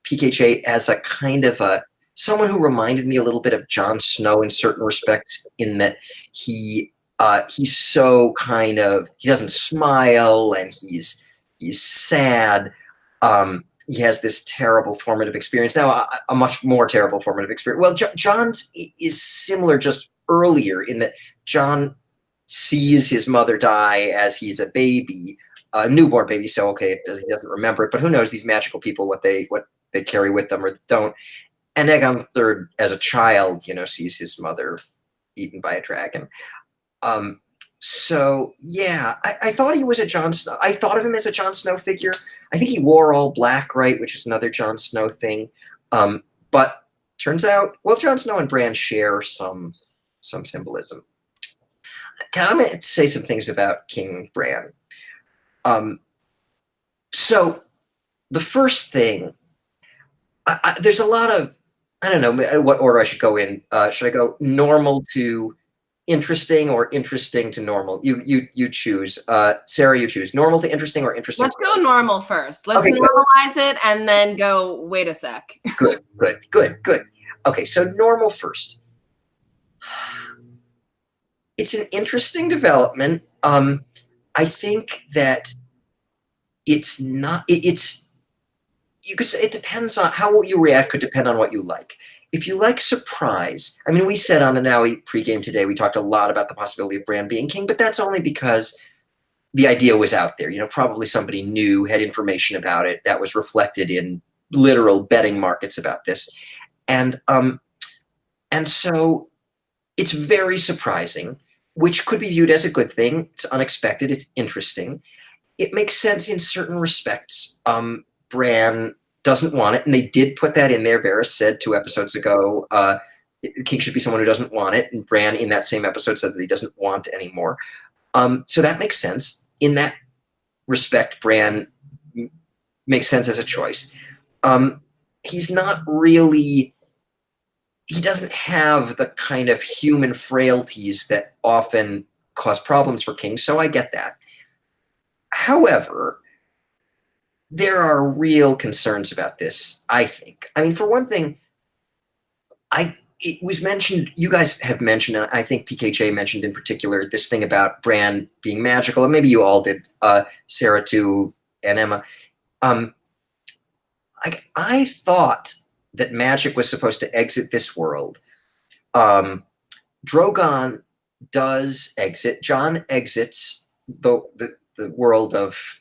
PKJ as a kind of someone who reminded me a little bit of Jon Snow in certain respects, in that he's so kind of, he doesn't smile, and he's sad. He has this terrible formative experience. Now, a much more terrible formative experience. Well, Jon's is similar, just earlier, in that Jon sees his mother die as he's a baby, a newborn baby. So, okay, he doesn't remember it, but who knows, these magical people, what they carry with them or don't. And Aegon III, as a child, sees his mother eaten by a dragon. So yeah, I thought he was a Jon Snow. I thought of him as a Jon Snow figure. I think he wore all black, right, which is another Jon Snow thing. But turns out, well, Jon Snow and Bran share some symbolism. I'm going to say some things about King Bran. So the first thing, there's a lot of, I don't know what order I should go in. Should I go normal to interesting or interesting to normal? You choose. Sarah, you choose. Normal to interesting or interesting? Let's go normal first. Let's normalize it and then go, wait a sec. Good. Okay, so normal first. It's an interesting development. I think that it's not, you could say it depends on how you react, could depend on what you like. If you like surprise, I mean, we said on the NOWIE pregame today, we talked a lot about the possibility of Bran being king, but that's only because the idea was out there. Probably somebody knew, had information about it, that was reflected in literal betting markets about this. And so it's very surprising, which could be viewed as a good thing. It's unexpected, it's interesting. It makes sense in certain respects. Bran doesn't want it, and they did put that in there. Varys said 2 episodes ago, king should be someone who doesn't want it, and Bran in that same episode said that he doesn't want it anymore. So that makes sense. In that respect, Bran makes sense as a choice. He's not really, he doesn't have the kind of human frailties that often cause problems for kings, so I get that. However, there are real concerns about this, I think. I mean, for one thing, I it was mentioned, you guys have mentioned, and I think PKJ mentioned in particular, this thing about Bran being magical, and maybe you all did, Sarah too, and Emma. I thought that magic was supposed to exit this world. Drogon does exit. Jon exits the world of,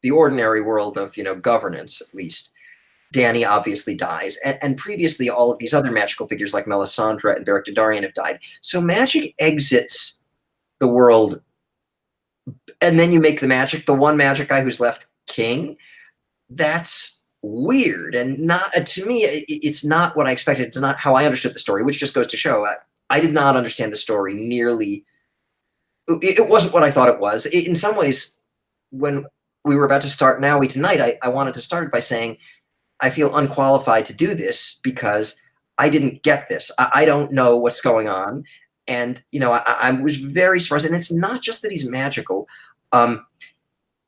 the ordinary world of, governance, at least. Dany obviously dies, and previously all of these other magical figures like Melisandre and Beric Dondarrion have died. So magic exits the world, and then you make the one magic guy who's left king. That's weird, and not, to me, it's not what I expected. It's not how I understood the story, which just goes to show I did not understand the story nearly. It wasn't what I thought it was. In some ways, when we were about to start NOWIE tonight, I wanted to start by saying, I feel unqualified to do this because I didn't get this. I don't know what's going on. And, I was very surprised. And it's not just that he's magical.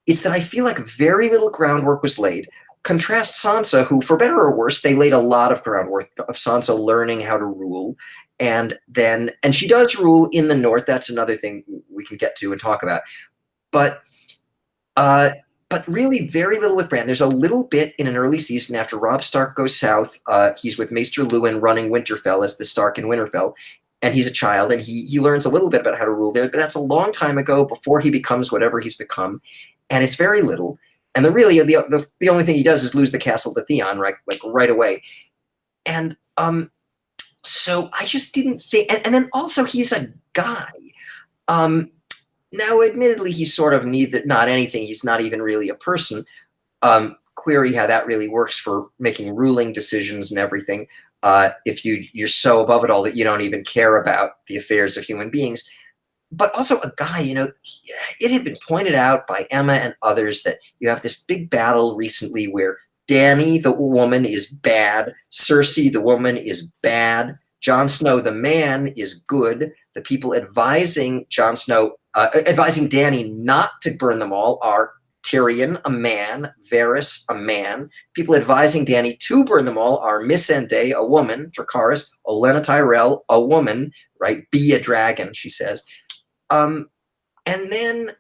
It's that I feel like very little groundwork was laid. Contrast Sansa, who, for better or worse, they laid a lot of groundwork of Sansa learning how to rule. And she does rule in the North. That's another thing we can get to and talk about. But really very little with Bran. There's a little bit in an early season after Robb Stark goes south. He's with Maester Luwin running Winterfell as the Stark in Winterfell, and he's a child, and he learns a little bit about how to rule there, but that's a long time ago before he becomes whatever he's become, and it's very little. And the only thing he does is lose the castle to Theon right away. And so I just didn't think, and then also he's a guy. Now, admittedly, he's sort of not anything. He's not even really a person. Query how that really works for making ruling decisions and everything. If you're so above it all that you don't even care about the affairs of human beings. But also a guy, it had been pointed out by Emma and others that you have this big battle recently where Dany, the woman, is bad. Cersei, the woman, is bad. Jon Snow, the man, is good. The people advising Jon Snow, advising Dany not to burn them all are Tyrion, a man, Varys, a man. People advising Dany to burn them all are Missandei, a woman, Dracarys, Olenna Tyrell, a woman, right? Be a dragon, she says. And then,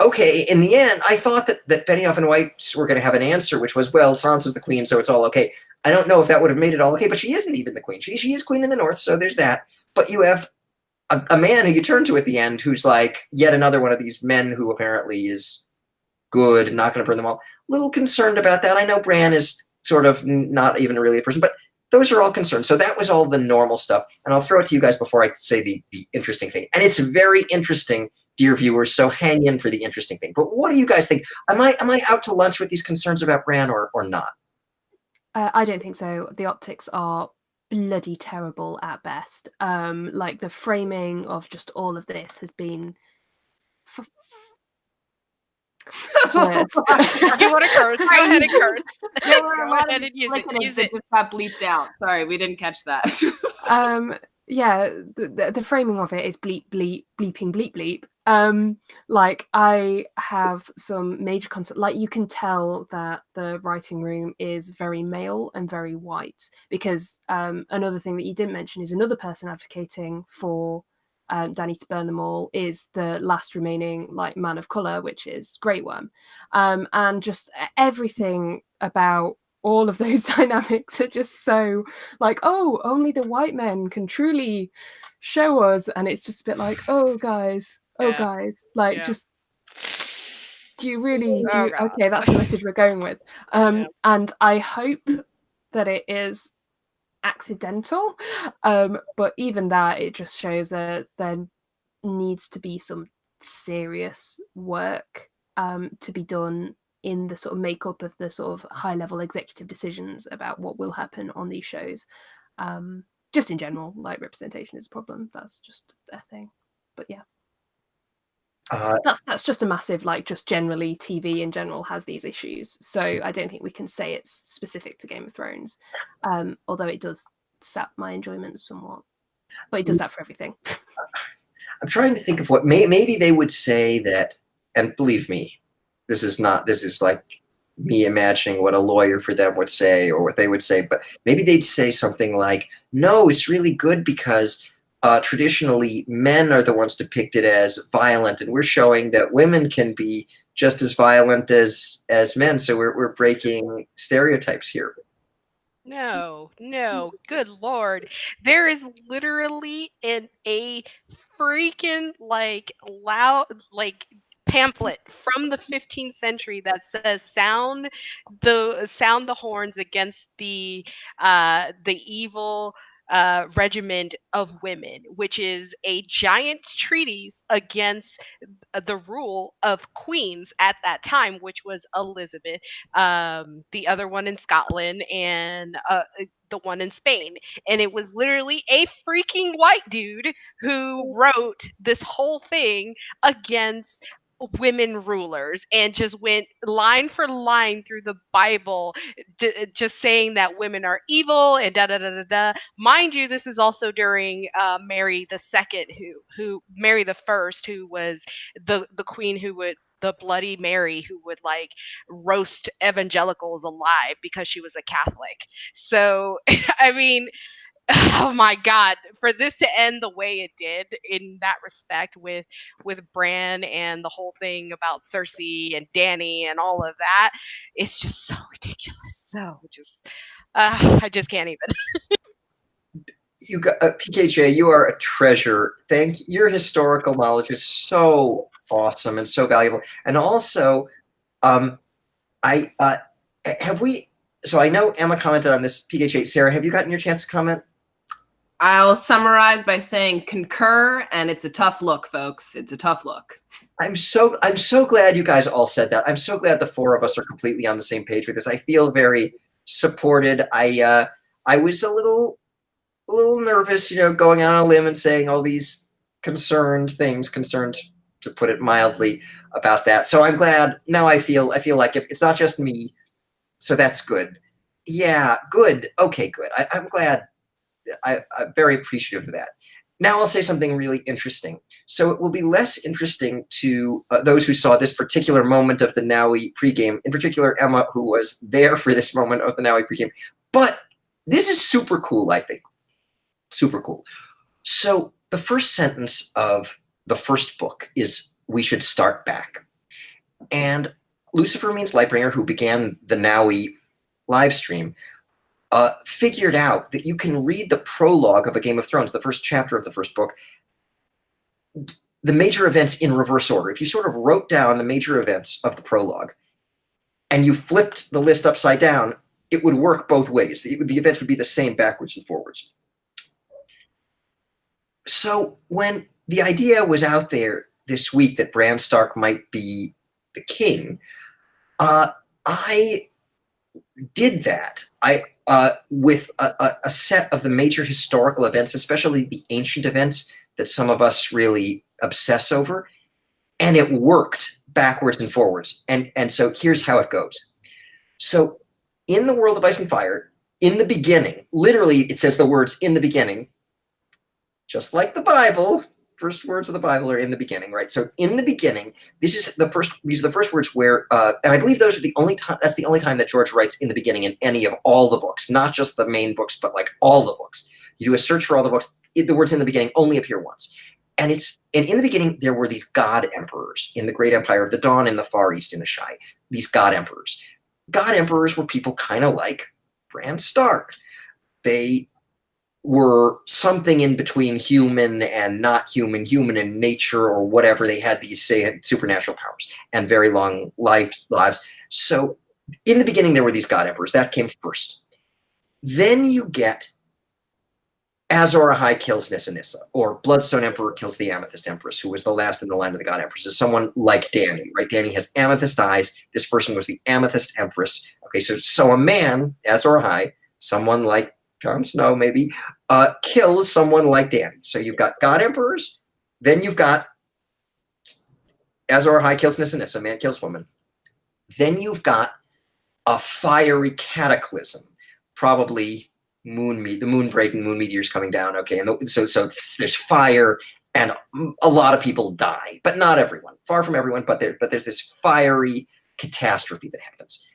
okay, in the end, I thought that Benioff and White were going to have an answer, which was, well, Sansa's the queen, so it's all okay. I don't know if that would have made it all okay, but she isn't even the queen. She is queen in the North, so there's that. But you have a man who you turn to at the end who's like yet another one of these men who apparently is good and not going to burn them all. A little concerned about that. I know Bran is sort of not even really a person, but those are all concerns. So that was all the normal stuff. And I'll throw it to you guys before I say the interesting thing. And it's very interesting, dear viewers, so hang in for the interesting thing. But what do you guys think? Am I out to lunch with these concerns about Bran or not? I don't think so. The optics are bloody terrible at best. Like the framing of just all of this has been. You want to curse? Go ahead and curse. Go ahead and use it. Just got bleeped out. Sorry, we didn't catch that. Yeah, the framing of it is bleep bleep bleeping bleep bleep. Like I have some major concept. Like you can tell that the writing room is very male and very white because another thing that you didn't mention is another person advocating for Dany to burn them all is the last remaining like man of color, which is Grey Worm, and just everything about all of those dynamics are just so like, oh, only the white men can truly show us, and it's just a bit like, oh guys, like just do you really do okay, that's the message we're going with. And I hope that it is accidental, but even that, it just shows that there needs to be some serious work to be done in the sort of makeup of the sort of high level executive decisions about what will happen on these shows. Just in general, like representation is a problem. That's just a thing. But yeah. That's just a massive, like, just generally TV in general has these issues. So I don't think we can say it's specific to Game of Thrones, although it does sap my enjoyment somewhat. But it does that for everything. I'm trying to think of what maybe they would say that, and believe me, this is like me imagining what a lawyer for them would say or what they would say, but maybe they'd say something like, no, it's really good because traditionally men are the ones depicted as violent, and we're showing that women can be just as violent as men, so we're breaking stereotypes here. No, good Lord. There is literally a freaking loud pamphlet from the 15th century that says sound the horns against the evil regiment of women, which is a giant treatise against the rule of queens at that time, which was Elizabeth, the other one in Scotland, and the one in Spain. And it was literally a freaking white dude who wrote this whole thing against women rulers and just went line for line through the Bible, just saying that women are evil and da da da da da. Mind you, this is also during Mary the Second, who Mary the First, who was the queen who would, the Bloody Mary, who would like roast evangelicals alive because she was a Catholic. So I mean, oh my God, for this to end the way it did in that respect with Bran and the whole thing about Cersei and Dany and all of that, it's just so ridiculous. So just I just can't even. You got PKJ, you are a treasure. Your historical knowledge is so awesome and so valuable. And also, I know Emma commented on this. PKJ, Sarah, have you gotten your chance to comment? I'll summarize by saying concur, and it's a tough look, folks. It's a tough look. I'm so glad you guys all said that. I'm so glad the four of us are completely on the same page with this. I feel very supported. I was a little nervous, going out on a limb and saying all these concerned to put it mildly, about that. So I'm glad now. I feel like it's not just me, so that's good. Yeah, good. Okay, good. I'm glad. I'm very appreciative of that. Now I'll say something really interesting. So it will be less interesting to those who saw this particular moment of the NOWIE pregame, in particular Emma, who was there for this moment of the NOWIE pregame. But this is super cool, I think. Super cool. So the first sentence of the first book is, "We should start back." And Lucifer Means Lightbringer, who began the NOWIE live stream, figured out that you can read the prologue of A Game of Thrones, the first chapter of the first book, the major events in reverse order. If you sort of wrote down the major events of the prologue and you flipped the list upside down, it would work both ways. The events would be the same backwards and forwards. So when the idea was out there this week that Bran Stark might be the king, I did that. With a set of the major historical events, especially the ancient events that some of us really obsess over, and it worked backwards and forwards. And so here's how it goes. So in the world of Ice and Fire, in the beginning, literally it says the words "in the beginning," just like the Bible. First words of the Bible are in the beginning, right? So in the beginning, these are the first words where, and I believe those are the only time, that's the only time that George writes "in the beginning" in any of all the books, not just the main books, but like all the books. You do a search for all the books, the words "in the beginning" only appear once. And in the beginning, there were these god emperors in the great empire of the Dawn in the Far East in the Shai, these god emperors. God emperors were people kind of like Bran Stark. They were something in between human and not human, human and nature or whatever. They had these, say, supernatural powers and very long lives. So in the beginning, there were these god emperors. That came first. Then you get Azor Ahai kills Nissa Nissa, or Bloodstone Emperor kills the Amethyst Empress, who was the last in the line of the god empresses. Someone like Dany, right? Dany has amethyst eyes. This person was the Amethyst Empress. Okay, so a man, Azor Ahai, someone like Jon Snow maybe, kills someone like Dany. So you've got god emperors, then you've got Azor Ahai kills Nissa Nissa, man kills woman. Then you've got a fiery cataclysm, probably the moon breaking, moon meteors coming down. Okay, and so there's fire, and a lot of people die, but not everyone. Far from everyone, but there's this fiery catastrophe that happens.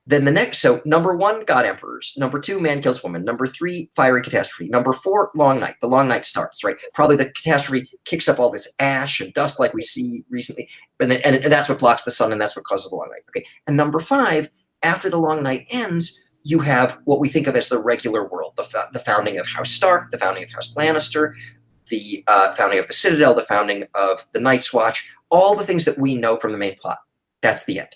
Then the next, so number 1, God Emperors. Number 2, Man Kills Woman. Number 3, Fiery Catastrophe. Number 4, Long Night. The Long Night starts, right? Probably the catastrophe kicks up all this ash and dust like we see recently, and that's what blocks the sun, and that's what causes the Long Night. Okay, and number 5, after the Long Night ends, you have what we think of as the regular world, the founding of House Stark, the founding of House Lannister, the founding of the Citadel, the founding of the Night's Watch, all the things that we know from the main plot. That's the end.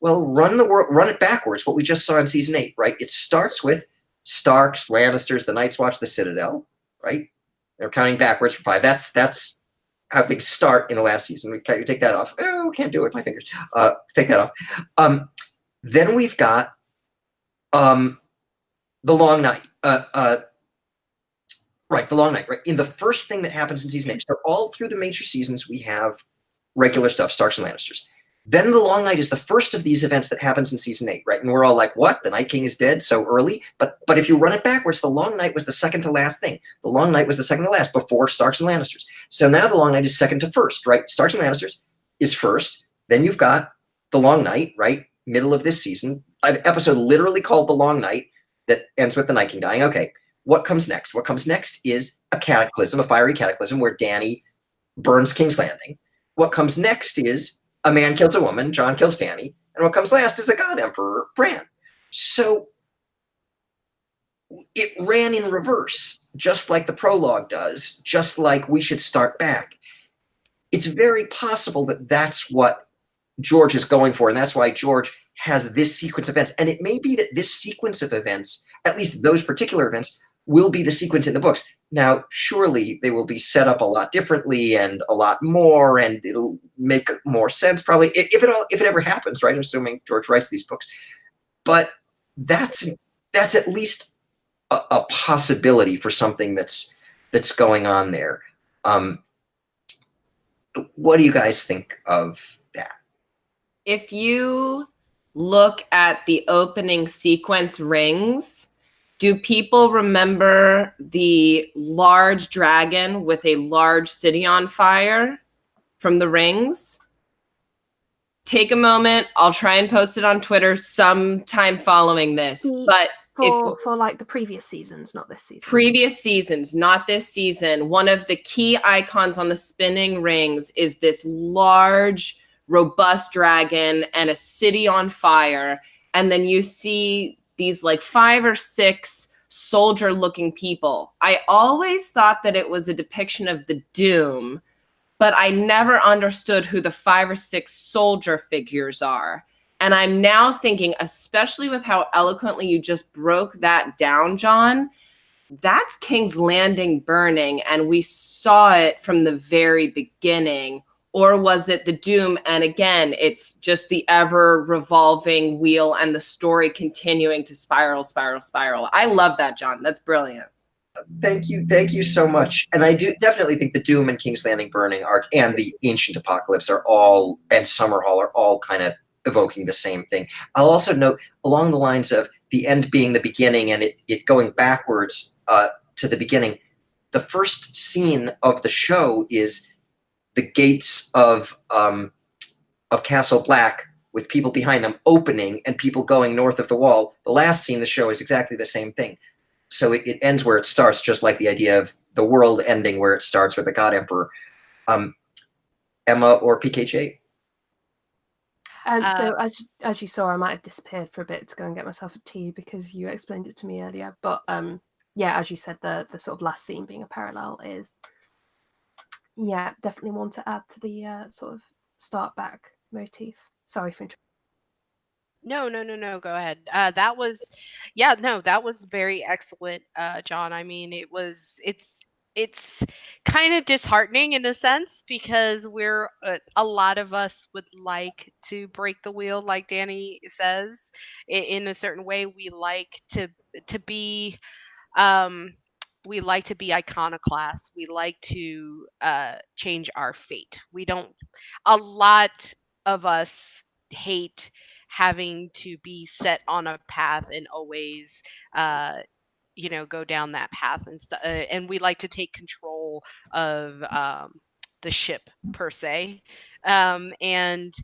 Well, run it backwards, what we just saw in season 8, right? It starts with Starks, Lannisters, the Night's Watch, the Citadel, right? They're counting backwards from 5. That's how things start in the last season. We take that off. Oh, can't do it with my fingers. Take that off. Then we've got the Long Night. Right, the Long Night, right? In the first thing that happens in season 8, so all through the major seasons, we have regular stuff, Starks and Lannisters. Then the Long Night is the first of these events that happens in season 8, right? And we're all like, what? The Night King is dead so early? But if you run it backwards, the Long Night was the second to last thing. The Long Night was the second to last before Starks and Lannisters. So now the Long Night is second to first, right? Starks and Lannisters is first. Then you've got the Long Night, right? Middle of this season. An episode literally called The Long Night that ends with the Night King dying. Okay, what comes next? What comes next is a cataclysm, a fiery cataclysm where Dany burns King's Landing. What comes next is a man kills a woman, Jon kills Dany, and what comes last is a God Emperor, Bran. So it ran in reverse, just like the prologue does, just like we should start back. It's very possible that that's what George is going for, and that's why George has this sequence of events. And it may be that this sequence of events, at least those particular events, will be the sequence in the books. Now, surely they will be set up a lot differently and a lot more, and it'll make more sense probably if it ever happens, right? Assuming George writes these books. But that's at least a possibility for something that's going on there. What do you guys think of that? If you look at the opening sequence rings, do people remember the large dragon with a large city on fire from the rings? Take a moment. I'll try and post it on Twitter sometime following this. But for like the previous seasons, not this season. Previous seasons, not this season. One of the key icons on the spinning rings is this large, robust dragon and a city on fire. And then you see these like 5 or 6 soldier looking people. I always thought that it was a depiction of the Doom, but I never understood who the 5 or 6 soldier figures are. And I'm now thinking, especially with how eloquently you just broke that down, Jon, that's King's Landing burning, and we saw it from the very beginning. Or was it the Doom? And again, it's just the ever revolving wheel and the story continuing to spiral. I love that, Jon. That's brilliant. Thank you so much. And I do definitely think the Doom and King's Landing burning and the Ancient Apocalypse are all, and Summerhall are all kind of evoking the same thing. I'll also note along the lines of the end being the beginning and it going backwards to the beginning. The first scene of the show is the gates of Castle Black with people behind them opening and people going north of the wall. The last scene of the show is exactly the same thing. So it ends where it starts, just like the idea of the world ending where it starts with the God Emperor. Emma or PKJ? So as you saw, I might have disappeared for a bit to go and get myself a tea because you explained it to me earlier. But yeah, as you said, the sort of last scene being a parallel is, yeah, definitely one to add to the sort of start back motif. Sorry for interrupting. No. Go ahead. That was very excellent, Jon. I mean, it's kind of disheartening in a sense because we're a lot of us would like to break the wheel, like Dany says, in a certain way. We like to be. We like to be iconoclasts. We like to change our fate. We don't. A lot of us hate having to be set on a path and always go down that path and and we like to take control of the ship per se, and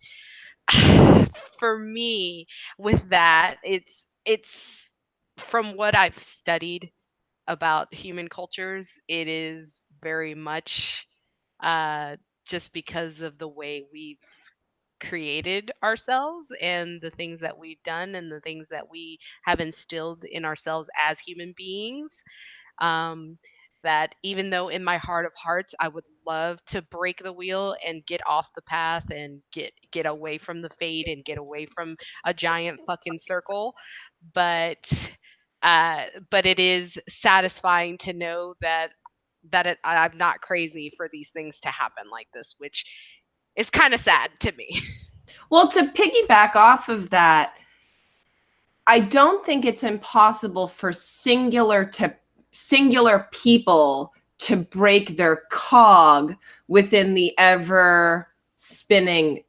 For me, with that, it's from what I've studied about human cultures, it is very much uh, just because of the way we've created ourselves and the things that we've done and the things that we have instilled in ourselves as human beings. Um, that even though in my heart of hearts I would love to break the wheel and get off the path and get away from the fate and get away from a giant fucking circle, but but it is satisfying to know that I'm not crazy for these things to happen like this, which is kind of sad to me. Well, to piggyback off of that, I don't think it's impossible for singular people to break their cog within the ever spinning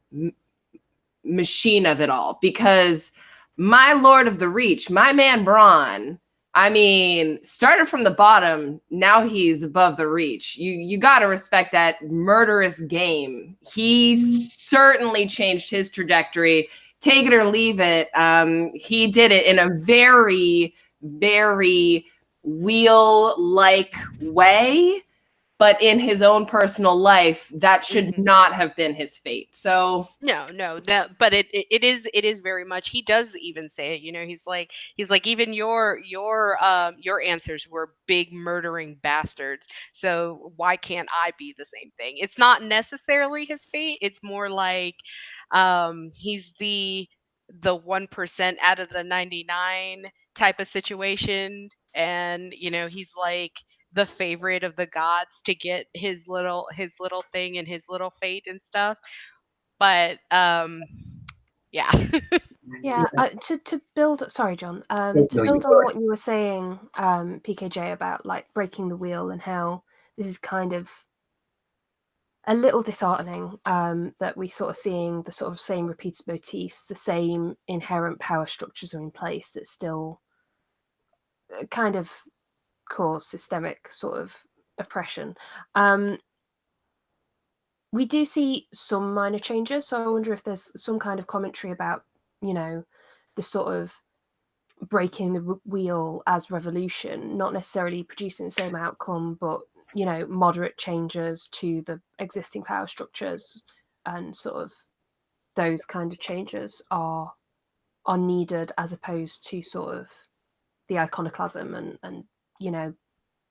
machine of it all. Because my Lord of the Reach, my man Bronn, I mean, started from the bottom, now he's above the Reach. You got to respect that murderous game. He certainly changed his trajectory. Take it or leave it. He did it in a very, very wheel-like way, but in his own personal life, that should not have been his fate. So no, but it is very much. He does even say it. You know, he's like even your answers were big murdering bastards. So why can't I be the same thing? It's not necessarily his fate. It's more like he's the 1% out of the 99 type of situation, and you know he's like the favorite of the gods to get his little thing and his little fate and stuff. But yeah. Yeah, to build, sorry, Jon, to build on what you were saying, PKJ, about like breaking the wheel and how this is kind of a little disheartening, that we sort of seeing the sort of same repeated motifs, the same inherent power structures are in place that still kind of cause systemic sort of oppression. We do see some minor changes, so I wonder if there's some kind of commentary about, you know, the sort of breaking the wheel as revolution, not necessarily producing the same outcome, but, you know, moderate changes to the existing power structures, and sort of those kind of changes are needed, as opposed to sort of the iconoclasm and you know,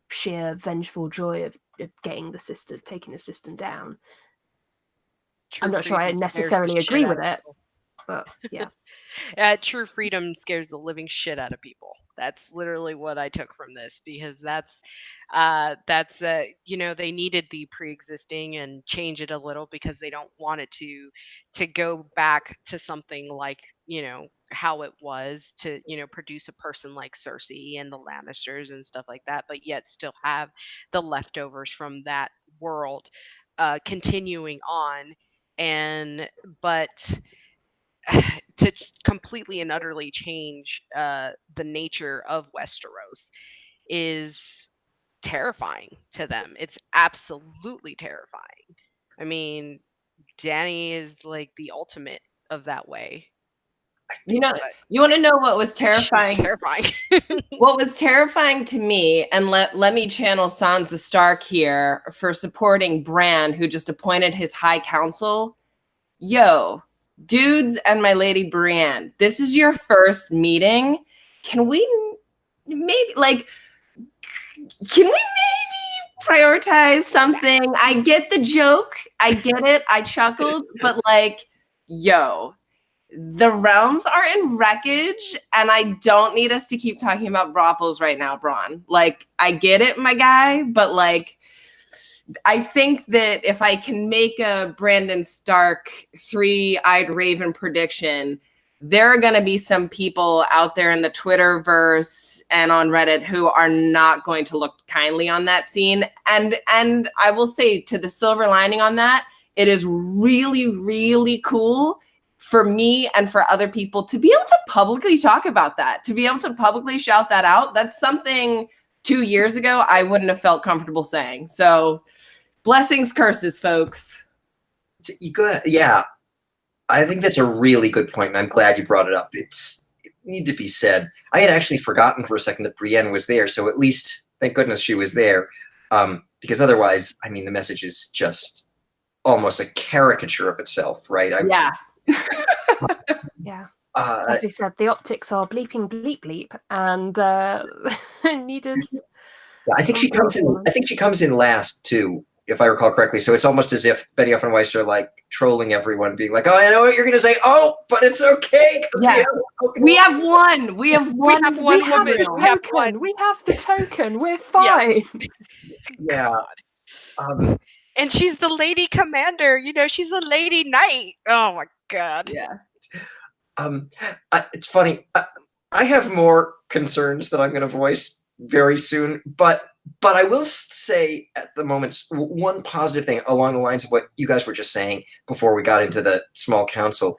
sheer vengeful joy of taking the system down. I'm not sure I necessarily agree with it, but yeah. True freedom scares the living shit out of people. That's literally what I took from this, because that's you know, they needed the pre-existing and change it a little because they don't want it to go back to something like, you know, how it was, to, you know, produce a person like Cersei and the Lannisters and stuff like that, but yet still have the leftovers from that world continuing on. And but to completely and utterly change the nature of Westeros is terrifying to them. It's absolutely terrifying. I mean, Dany is like the ultimate of that way. You know, you want to know what was terrifying? Terrifying. What was terrifying to me, and let me channel Sansa Stark here for supporting Bran, who just appointed his High Council. Yo, dudes and my lady Brienne, this is your first meeting. Can we maybe prioritize something? I get the joke. I get it. I chuckled, but like, yo, the realms are in wreckage, and I don't need us to keep talking about brothels right now, Bronn. Like, I get it, my guy, but like, I think that if I can make a Brandon Stark three-eyed raven prediction, there are going to be some people out there in the Twitterverse and on Reddit who are not going to look kindly on that scene. And I will say, to the silver lining on that, it is really, really cool for me and for other people to be able to publicly talk about that, to be able to publicly shout that out. That's something 2 years ago I wouldn't have felt comfortable saying. So blessings, curses, folks. Yeah. I think that's a really good point, and I'm glad you brought it up. It need to be said. I had actually forgotten for a second that Brienne was there, so at least, thank goodness she was there, because otherwise, I mean, the message is just almost a caricature of itself, right? Yeah. Yeah. Uh, As we said, the optics are bleeping bleep bleep, and needed. I think she comes in. I think she comes in last too, if I recall correctly. So it's almost as if Benioff and Weiss are like trolling everyone, being like, "Oh, I know what you're going to say. Oh, but it's okay. Yeah. We have one. We have one. have one We have woman. the We have token. one. We have the token. We're fine. Yeah. And she's the lady commander. You know, she's a lady knight. Oh my god. Yeah. It's funny. I have more concerns that I'm going to voice very soon, but I will say at the moment one positive thing along the lines of what you guys were just saying before we got into the small council.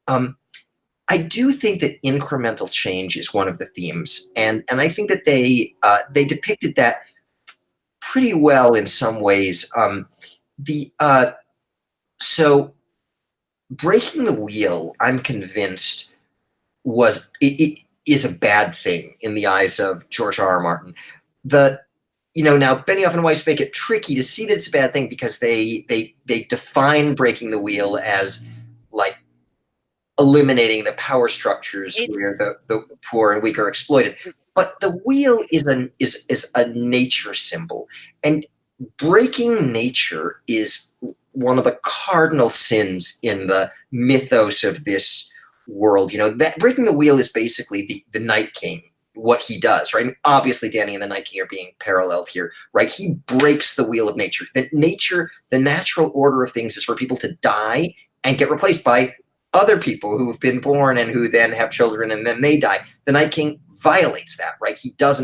I do think that incremental change is one of the themes, and I think that they depicted that pretty well in some ways. So breaking the wheel, I'm convinced, it is a bad thing in the eyes of George R.R. Martin. Now Benioff and Weiss make it tricky to see that it's a bad thing because they define breaking the wheel as like eliminating the power structures where the poor and weak are exploited. But the wheel is a nature symbol, and breaking nature is one of the cardinal sins in the mythos of this world. That breaking the wheel is basically the Night King, what he does, right? And obviously Dany and the Night King are being paralleled here, right? He breaks the wheel of nature. The natural order of things is for people to die and get replaced by other people who've been born and who then have children and then they die. The Night King violates that, right? He dies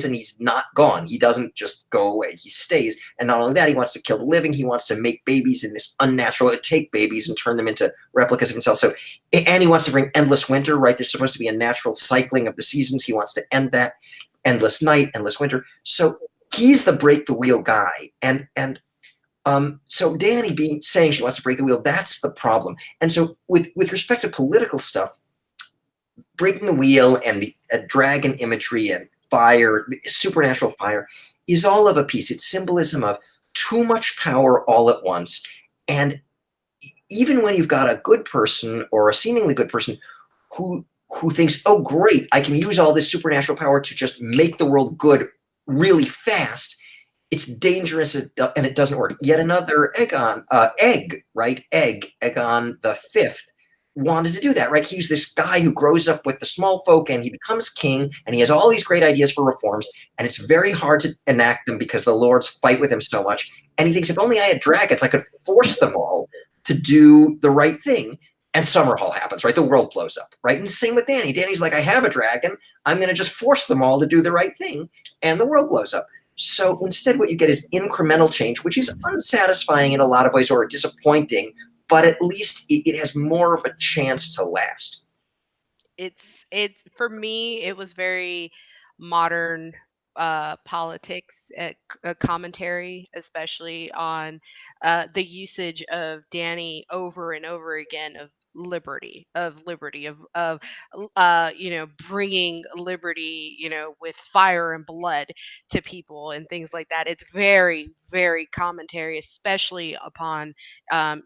and he's not gone. He doesn't just go away. He stays. And not only that, he wants to kill the living. He wants to make babies in this unnatural, take babies and turn them into replicas of himself. And he wants to bring endless winter, right? There's supposed to be a natural cycling of the seasons. He wants to end that. Endless night, endless winter. So he's the break the wheel guy. So Dany saying she wants to break the wheel, that's the problem. And so with respect to political stuff, breaking the wheel and the dragon imagery and fire, supernatural fire, is all of a piece. It's symbolism of too much power all at once. And even when you've got a good person or a seemingly good person who thinks, oh, great, I can use all this supernatural power to just make the world good really fast, it's dangerous and it doesn't work. Yet another Aegon the Fifth, wanted to do that, right? He's this guy who grows up with the small folk and he becomes king and he has all these great ideas for reforms and it's very hard to enact them because the lords fight with him so much. And he thinks, if only I had dragons, I could force them all to do the right thing. And Summerhall happens, right? The world blows up, right? And same with Dany. Dany's like, I have a dragon. I'm going to just force them all to do the right thing. And the world blows up. So instead what you get is incremental change, which is unsatisfying in a lot of ways or disappointing, but at least it has more of a chance to last. It's for me, it was very modern politics commentary, especially on the usage of Dany over and over again of liberty, bringing liberty, with fire and blood to people and things like that. It's very, very commentary, especially upon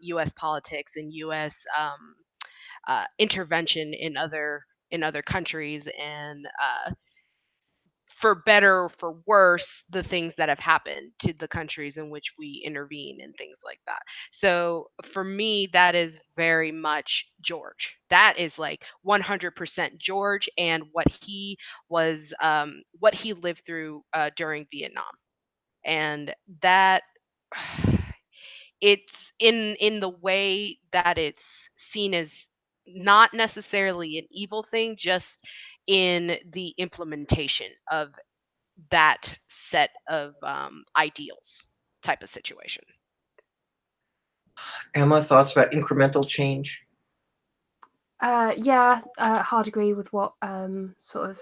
U.S. politics and U.S. Intervention in other countries, and for better or for worse, the things that have happened to the countries in which we intervene and things like that. So for me, that is very much George. That is like 100% George and what he was, what he lived through during Vietnam, and that. It's in the way that it's seen as not necessarily an evil thing, just in the implementation of that set of ideals type of situation. Emma, thoughts about incremental change? Hard agree with what sort of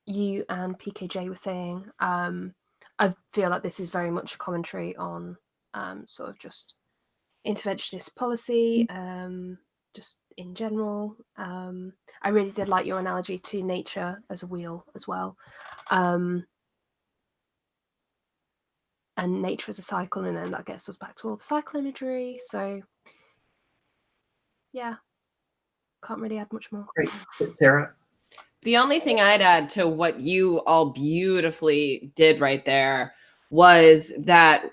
you and PKJ were saying. I feel like this is very much a commentary on sort of just interventionist policy, just in general. I really did like your analogy to nature as a wheel as well. And nature as a cycle, and then that gets us back to all the cycle imagery. So yeah, can't really add much more. Great. Sarah? The only thing I'd add to what you all beautifully did right there was that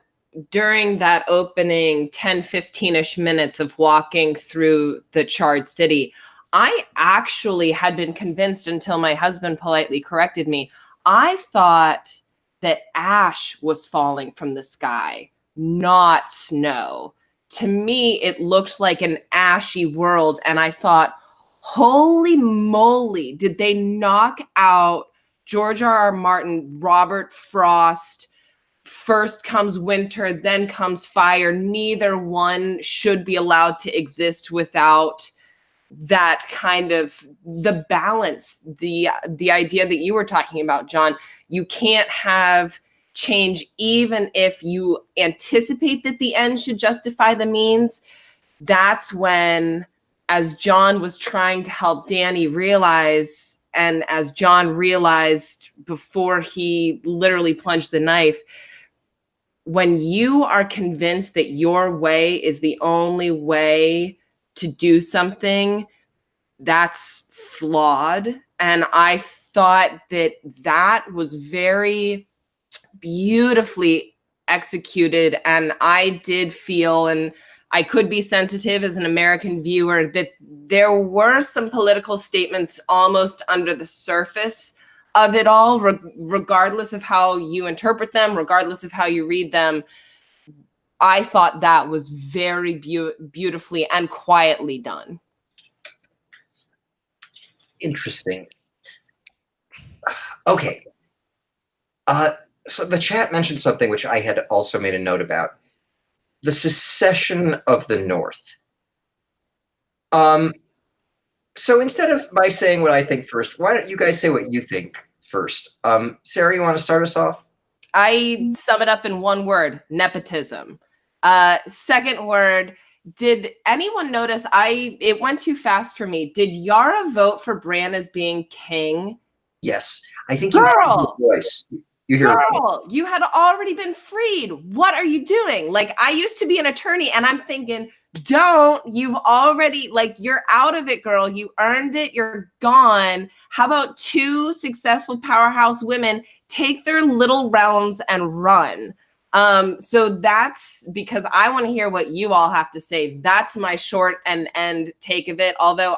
during that opening 10, 15-ish minutes of walking through the charred city, I actually had been convinced until my husband politely corrected me. I thought that ash was falling from the sky, not snow. To me, it looked like an ashy world, and I thought, holy moly, did they knock out George R.R. Martin, Robert Frost? First comes winter, then comes fire. Neither one should be allowed to exist without that kind of the balance, the idea that you were talking about, Jon. You can't have change even if you anticipate that the end should justify the means. That's when, as Jon was trying to help Dany realize, and as Jon realized before he literally plunged the knife, when you are convinced that your way is the only way to do something, that's flawed. And I thought that that was very beautifully executed. And I did feel, and I could be sensitive as an American viewer, that there were some political statements almost under the surface of it all, regardless of how you interpret them, regardless of how you read them. I thought that was very beautifully and quietly done. Interesting. Okay. So the chat mentioned something which I had also made a note about. The secession of the North. So instead of my saying what I think first, why don't you guys say what you think first? Sarah, you want to start us off? I sum it up in one word: nepotism. Second word, did anyone notice it went too fast for me? Did Yara vote for Bran as being king? Yes. I think you hear your voice. You hear Girl, you had already been freed. What are you doing? Like, I used to be an attorney, and I'm thinking, you've already, like, you're out of it, girl. You earned it. You're gone. How about 2 successful powerhouse women take their little realms and run? So that's because I want to hear what you all have to say. That's my short and end take of it. Although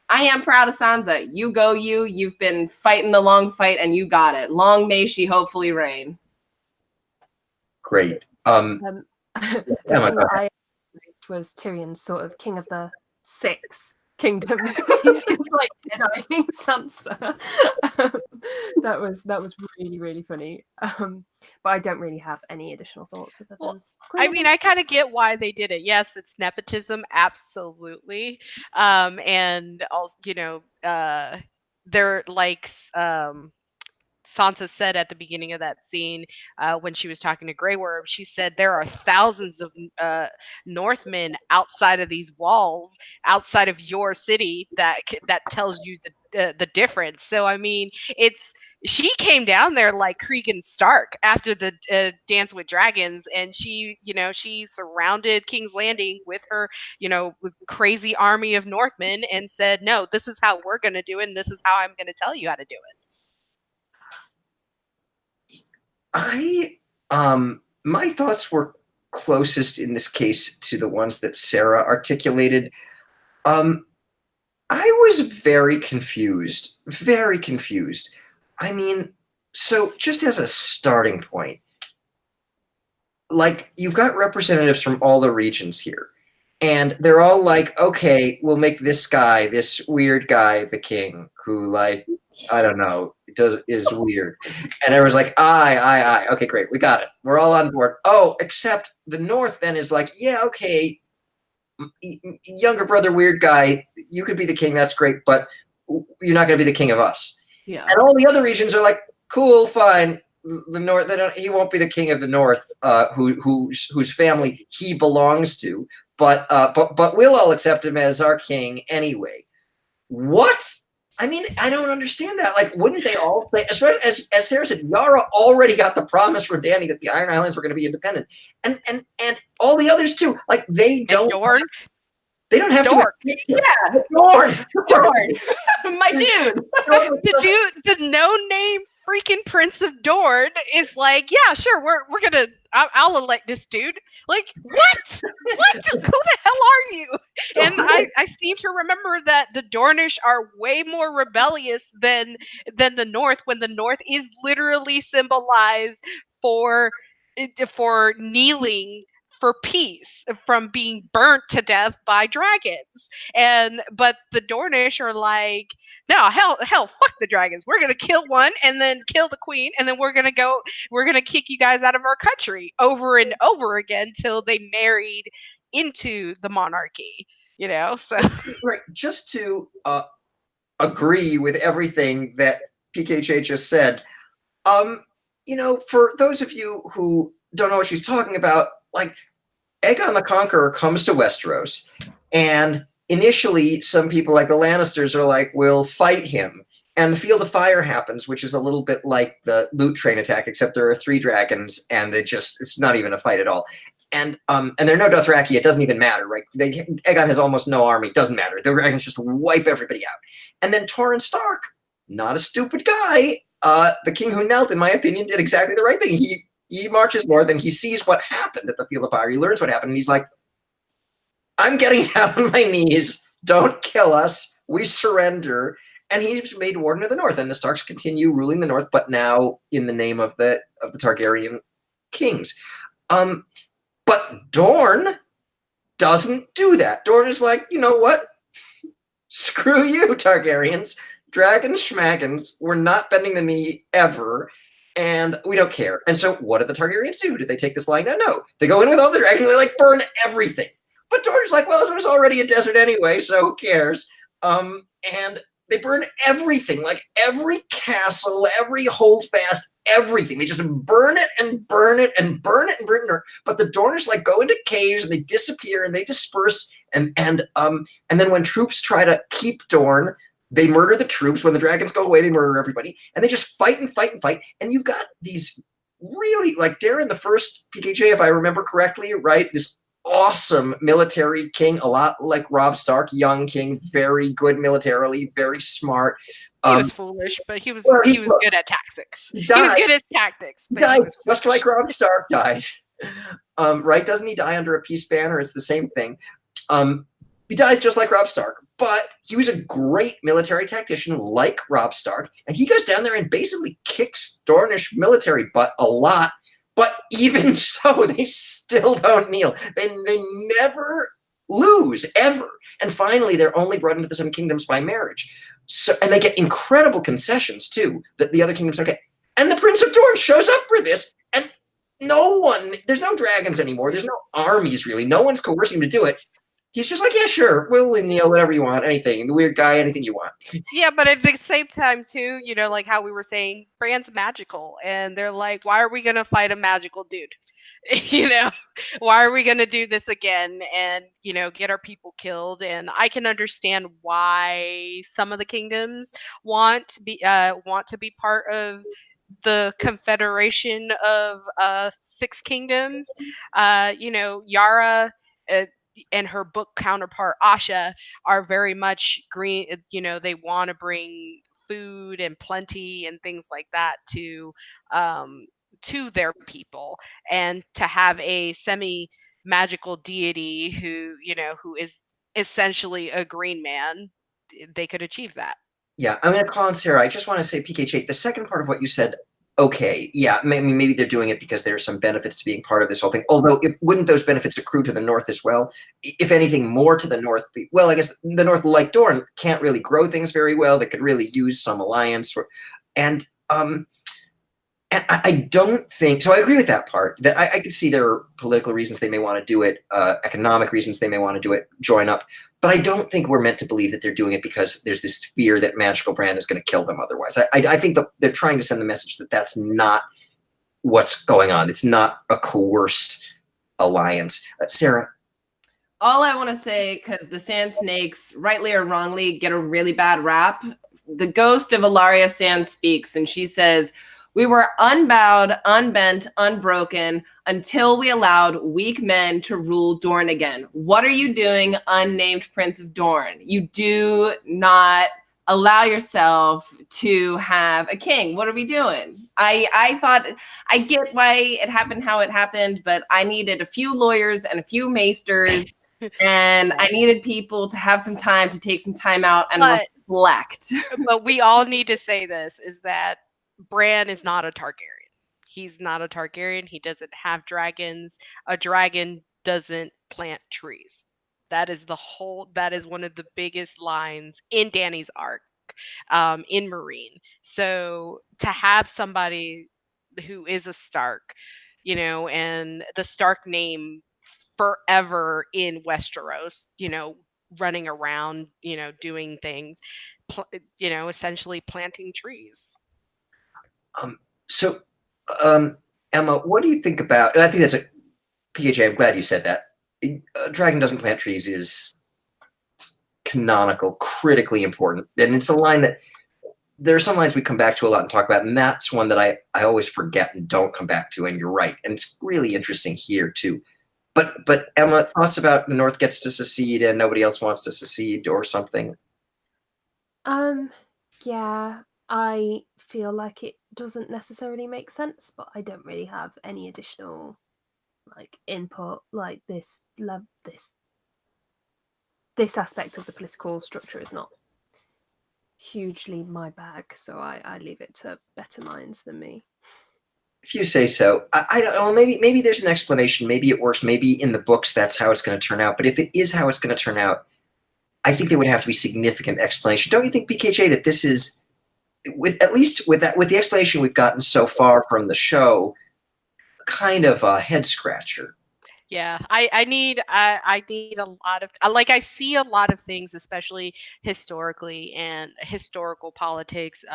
I am proud of Sansa. You go, you've been fighting the long fight and you got it. Long may she hopefully reign. Great. The Emma, thing that I noticed was Tyrion's sort of king of the 6 kingdoms. He's just like denying Sansa. That was really, really funny. But I don't really have any additional thoughts. I mean, I kind of get why they did it. Yes, it's nepotism, absolutely. And also, they're like Sansa said at the beginning of that scene, when she was talking to Grey Worm, she said there are thousands of Northmen outside of these walls, outside of your city, that tells you the difference. So I mean, she came down there like Cregan Stark after the Dance with Dragons, and she surrounded King's Landing with her, crazy army of Northmen, and said, "No, this is how we're going to do it, and this is how I'm going to tell you how to do it." My thoughts were closest in this case to the ones that Sarah articulated. I was very confused. I mean, so just as a starting point, like, you've got representatives from all the regions here, and they're all like, okay, we'll make this weird guy, the king, who, like, I don't know, is weird. And everyone's like, aye. Okay, great, we got it. We're all on board. Oh, except the North then is like, yeah, okay, younger brother, weird guy, you could be the king, that's great, but you're not going to be the king of us. Yeah. And all the other regions are like, cool, fine, the North. He won't be the king of the North, whose family he belongs to. But we'll all accept him as our king anyway. What? I mean, I don't understand that. Like, wouldn't they all say, as Sarah said, Yara already got the promise from Dany that the Iron Islands were going to be independent, and all the others too. Like, they don't. They don't have Dorn. to. Yeah, Dorn. My dude. The no-name freaking Prince of Dorn is like, yeah, sure, we're gonna. I'll elect this dude. Like, what? What? Who the hell are you? And I seem to remember that the Dornish are way more rebellious than the North, when the North is literally symbolized for kneeling for peace from being burnt to death by dragons. But the Dornish are like, no, hell, fuck the dragons. We're gonna kill one and then kill the queen, and then we're gonna kick you guys out of our country over and over again till they married into the monarchy. So right, just to agree with everything that PKJ just said. For those of you who don't know what she's talking about, like, Aegon the Conqueror comes to Westeros, and initially some people like the Lannisters are like, we'll fight him. And the Field of Fire happens, which is a little bit like the Loot Train attack, except there are 3 dragons, and it's not even a fight at all. And there are no Dothraki, it doesn't even matter, right? Aegon has almost no army, doesn't matter. The dragons just wipe everybody out. And then Torrhen Stark, not a stupid guy, the king who knelt, in my opinion, did exactly the right thing. He marches north and he sees what happened at the Field of Fire. He learns what happened, and he's like, I'm getting down on my knees. Don't kill us. We surrender. And he's made Warden of the North. And the Starks continue ruling the North, but now in the name of the Targaryen kings. But Dorne doesn't do that. Dorne is like, you know what? Screw you, Targaryens. Dragons schmagons. We're not bending the knee ever. And we don't care. And so what did the Targaryens do? Did they take this line? No. They go in with all the dragons, they like burn everything. But Dorne's like, well, it was already a desert anyway, so who cares? And they burn everything, like every castle, every holdfast, everything. They just burn it and burn it and burn it and burn it. But the Dornish like go into caves and they disappear and they disperse. And then when troops try to keep Dorne, they murder the troops. When the dragons go away, they murder everybody. And they just fight and fight and fight. And you've got these really, like Darren the First, PKJ, if I remember correctly, right? This awesome military king, a lot like Robb Stark, young king, very good militarily, very smart. He was foolish, but he was good at tactics. He was good at tactics. But dies, just like Robb Stark dies. Right? Doesn't he die under a peace banner? It's the same thing. He dies just like Robb Stark, but he was a great military tactician like Robb Stark, and he goes down there and basically kicks Dornish military butt a lot, but even so, they still don't kneel. They never lose, ever. And finally, they're only brought into the Seven Kingdoms by marriage. So, and they get incredible concessions, too, that the other kingdoms don't get. And the Prince of Dorne shows up for this, and there's no dragons anymore, there's no armies, really. No one's coercing him to do it. He's just like, yeah, sure, we'll kneel, whatever you want, anything. The weird guy, anything you want. Yeah, but at the same time, too, like how we were saying, Bran's magical. And they're like, why are we going to fight a magical dude? Why are we going to do this again and, get our people killed? And I can understand why some of the kingdoms want to be part of the confederation of 6 kingdoms. Yara and her book counterpart Asha are very much green. They want to bring food and plenty and things like that to their people, and to have a semi-magical deity who is essentially a green man, they could achieve that. Yeah, I'm going to call on Sarah. I just want to say, PKJ, the second part of what you said, okay, yeah, maybe they're doing it because there are some benefits to being part of this whole thing. Although, wouldn't those benefits accrue to the North as well? If anything, more to the North. Well, I guess the North, like Dorne, can't really grow things very well. They could really use some alliance. And I don't think, so I agree with that part, that I could see there are political reasons they may want to do it, economic reasons they may want to do it, join up. But I don't think we're meant to believe that they're doing it because there's this fear that magical Bran is going to kill them otherwise. I think that they're trying to send the message that that's not what's going on. It's not a coerced alliance. Sarah? All I want to say, because the Sand Snakes, rightly or wrongly, get a really bad rap. The ghost of Arya Sand speaks, and she says, "We were unbowed, unbent, unbroken until we allowed weak men to rule Dorne again." What are you doing, unnamed Prince of Dorne? You do not allow yourself to have a king. What are we doing? I thought, I get why it happened how it happened, but I needed a few lawyers and a few maesters, and I needed people to have some time to take some time out and reflect. But we all need to say this, is that Bran is not a Targaryen. He's not a Targaryen. He doesn't have dragons. A dragon doesn't plant trees. That is one of the biggest lines in Dany's arc, in Marine. So to have somebody who is a Stark, and the Stark name forever in Westeros, running around, doing things, essentially planting trees. So, Emma, what do you think about? I think that's a PJ. I'm glad you said that. A dragon doesn't plant trees is canonical, critically important, and it's a line that there are some lines we come back to a lot and talk about, and that's one that I always forget and don't come back to. And you're right, and it's really interesting here too. But Emma, thoughts about the North gets to secede and nobody else wants to secede or something? Yeah, I feel like it doesn't necessarily make sense, but I don't really have any additional input. Like this aspect of the political structure is not hugely my bag, so I leave it to better minds than me. If you say so. I don't know, maybe there's an explanation, maybe it works, maybe in the books that's how it's going to turn out, but if it is how it's going to turn out, I think there would have to be significant explanation. Don't you think, BKJ, that this is, with the explanation we've gotten so far from the show, kind of a head scratcher? Yeah, I need a lot of, I see a lot of things, especially historically and historical politics,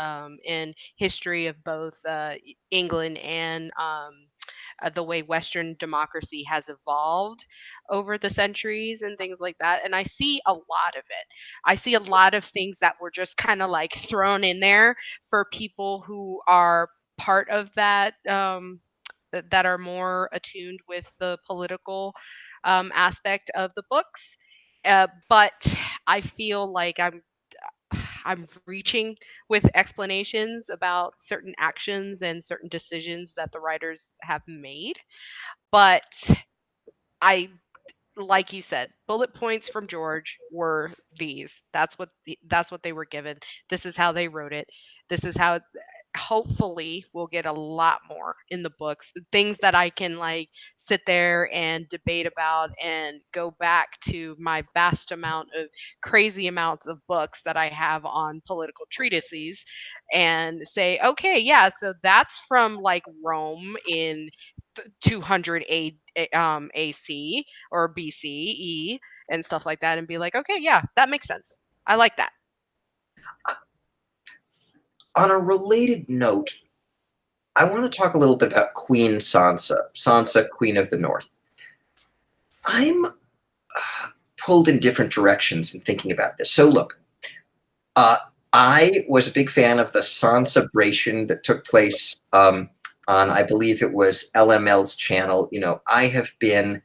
in history of both England and the way Western democracy has evolved over the centuries and things like that. And I see a lot of it. I see a lot of things that were just kind of thrown in there for people who are part of that. That are more attuned with the political aspect of the books, but I feel like I'm reaching with explanations about certain actions and certain decisions that the writers have made. But like you said, bullet points from George were these. That's what they were given. This is how they wrote it. This is how. Hopefully, we'll get a lot more in the books. Things that I can sit there and debate about and go back to my vast amount of crazy amounts of books that I have on political treatises and say, okay, yeah, so that's from Rome in 200 AC or BCE and stuff like that, and be like, okay, yeah, that makes sense. I like that. On a related note, I want to talk a little bit about Queen Sansa, Queen of the North. I'm pulled in different directions in thinking about this. So look, I was a big fan of the Sansa-bration that took place on, I believe it was LML's channel. I have been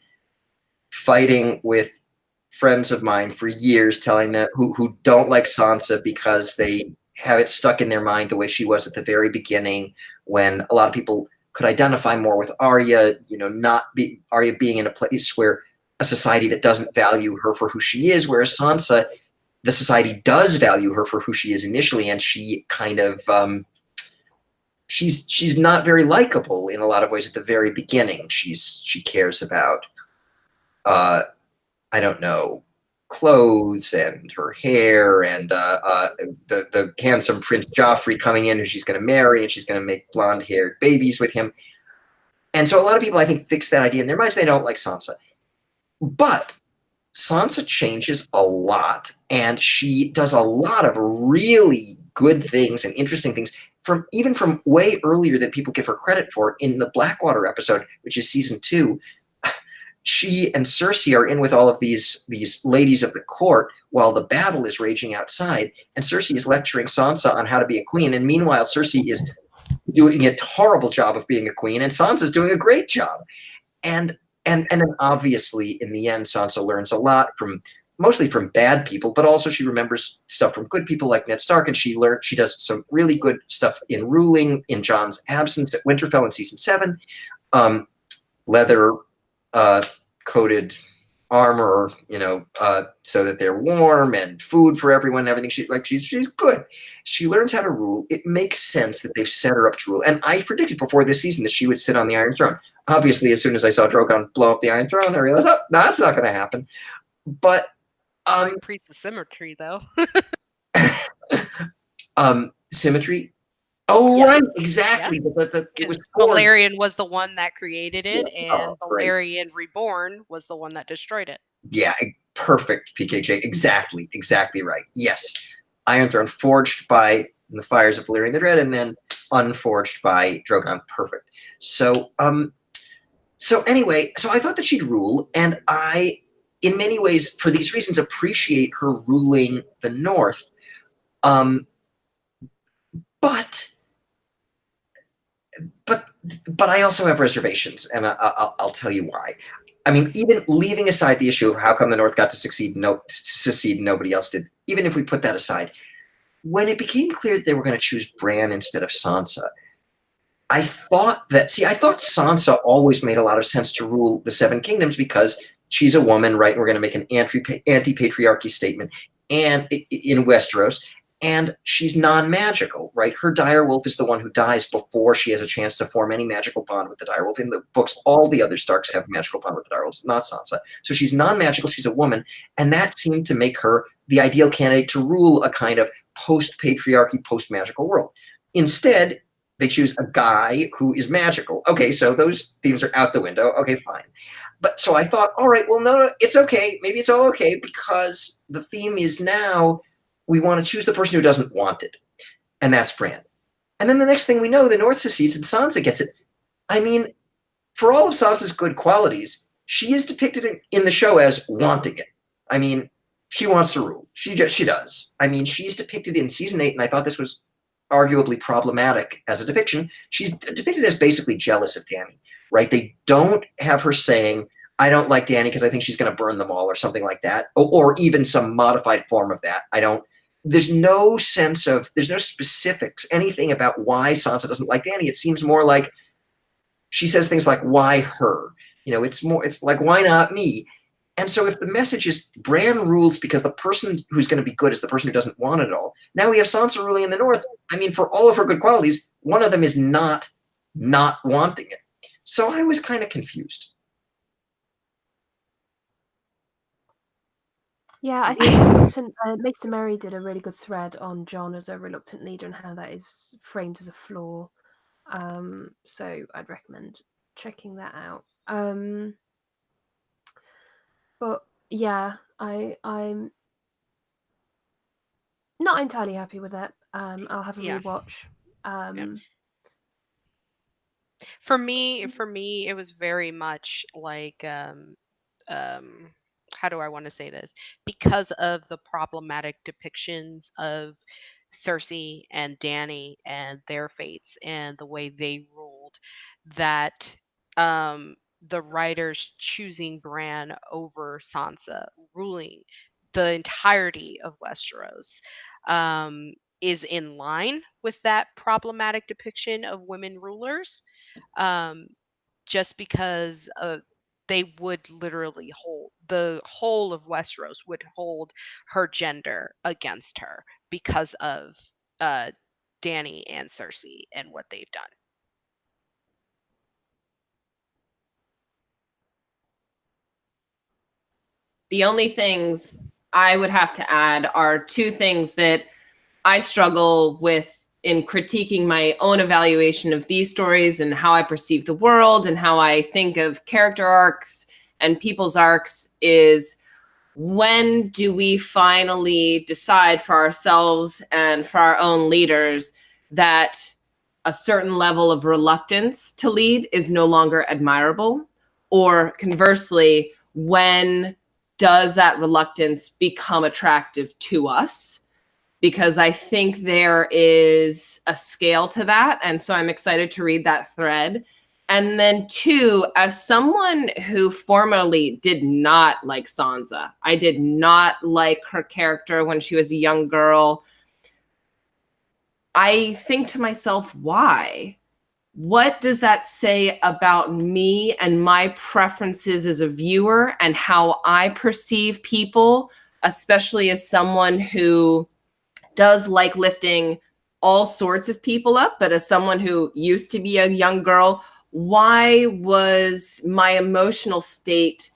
fighting with friends of mine for years, telling them who don't like Sansa because they have it stuck in their mind the way she was at the very beginning, when a lot of people could identify more with Arya, Arya being in a place where a society that doesn't value her for who she is, whereas Sansa, the society does value her for who she is initially, and she kind of she's not very likable in a lot of ways at the very beginning. She cares about I don't know, clothes and her hair and the handsome Prince Joffrey coming in, who she's going to marry, and she's going to make blonde-haired babies with him. And so a lot of people, I think, fix that idea in their minds. They don't like Sansa. But Sansa changes a lot, and she does a lot of really good things and interesting things even from way earlier than people give her credit for, in the Blackwater episode, which is season 2, she and Cersei are in with all of these ladies of the court while the battle is raging outside, and Cersei is lecturing Sansa on how to be a queen, and meanwhile Cersei is doing a horrible job of being a queen, and Sansa's doing a great job. And then obviously in the end, Sansa learns a lot mostly from bad people, but also she remembers stuff from good people like Ned Stark, and she does some really good stuff in ruling in Jon's absence at Winterfell in season 7. Leather coated armor, so that they're warm, and food for everyone and everything. She's good. She learns how to rule. It makes sense that they've set her up to rule. And I predicted before this season that she would sit on the Iron Throne. Obviously, as soon as I saw Drogon blow up the Iron Throne, I realized, oh, no, that's not going to happen. But Priest of Symmetry, though. Symmetry. Oh, Yes. right, exactly. Yeah. It was Valerian was the one that created it, Yeah. and Valerian Reborn was the one that destroyed it. Yeah, perfect, PKJ. Exactly right. Yes. Iron Throne forged by the fires of Valerian the Dread, and then unforged by Drogon. Perfect. So anyway, so I thought that she'd rule, and I, in many ways, for these reasons, appreciate her ruling the North. But I also have reservations, and I'll tell you why. I mean, even leaving aside the issue of how come the North got to secede and nobody else did, even if we put that aside, when it became clear that they were going to choose Bran instead of Sansa, I thought Sansa always made a lot of sense to rule the Seven Kingdoms because she's a woman, right? And we're going to make an anti-patriarchy statement and in Westeros. And she's non-magical, right? Her direwolf is the one who dies before she has a chance to form any magical bond with the direwolf. In the books, all the other Starks have a magical bond with the direwolves, not Sansa. So she's non-magical, she's a woman, and that seemed to make her the ideal candidate to rule a kind of post-patriarchy, post-magical world. Instead, they choose a guy who is magical. Okay, so those themes are out the window. Okay, fine. But so I thought, all right, well, no, it's okay. Maybe it's all okay because the theme is now we want to choose the person who doesn't want it. And that's Bran. And then the next thing we know, the North secedes and Sansa gets it. I mean, for all of Sansa's good qualities, she is depicted in the show as wanting it. I mean, she wants to rule. She does. I mean, she's depicted in season 8, and I thought this was arguably problematic as a depiction. She's depicted as basically jealous of Dany, right? They don't have her saying, I don't like Dany because I think she's going to burn them all or something like that, or even some modified form of that. There's no specifics, anything about why Sansa doesn't like Dany. It seems more like she says things like, why her? It's like, why not me? And so if the message is Bran rules because the person who's going to be good is the person who doesn't want it all, now we have Sansa ruling in the North. I mean, for all of her good qualities, one of them is not wanting it. So I was kind of confused. Yeah, I think Maester Mary did a really good thread on Jon as a reluctant leader and how that is framed as a flaw. So I'd recommend checking that out. But yeah, I'm not entirely happy with it. I'll have a rewatch. For me, it was very much like how do I want to say this? Because of the problematic depictions of Cersei and Dany and their fates and the way they ruled, that the writers choosing Bran over Sansa, ruling the entirety of Westeros, is in line with that problematic depiction of women rulers. Just because they would literally hold the whole of Westeros would hold her gender against her because of Dany and Cersei and what they've done. The only things I would have to add are two things that I struggle with in critiquing my own evaluation of these stories and how I perceive the world and how I think of character arcs and people's arcs is, when do we finally decide for ourselves and for our own leaders that a certain level of reluctance to lead is no longer admirable? Or conversely, when does that reluctance become attractive to us? Because I think there is a scale to that. And so I'm excited to read that thread. And then two, as someone who formerly did not like Sansa, I did not like her character when she was a young girl. I think to myself, why? What does that say about me and my preferences as a viewer and how I perceive people, especially as someone who does like lifting all sorts of people up, but as someone who used to be a young girl, why was my emotional state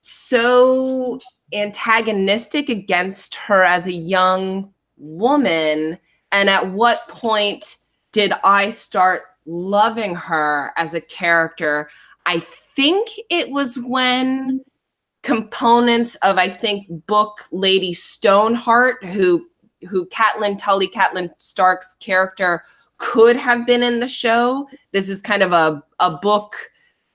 so antagonistic against her as a young woman? And at what point did I start loving her as a character? I think it was when components of, I think, book Lady Stoneheart, who Tully Catelyn Stark's character could have been in the show. This is kind of a book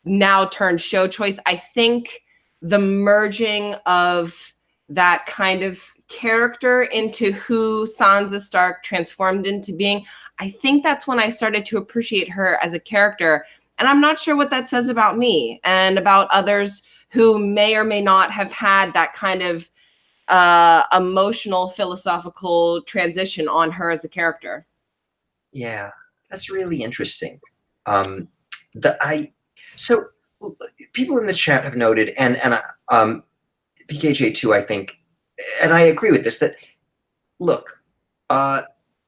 now turned show choice. I think the merging of that kind of character into who Sansa Stark transformed into being, I think that's when I started to appreciate her as a character. And I'm not sure what that says about me and about others who may or may not have had that kind of emotional, philosophical transition on her as a character. Yeah, that's really interesting. So people in the chat have noted, and PKJ too, I think, and I agree with this, that look,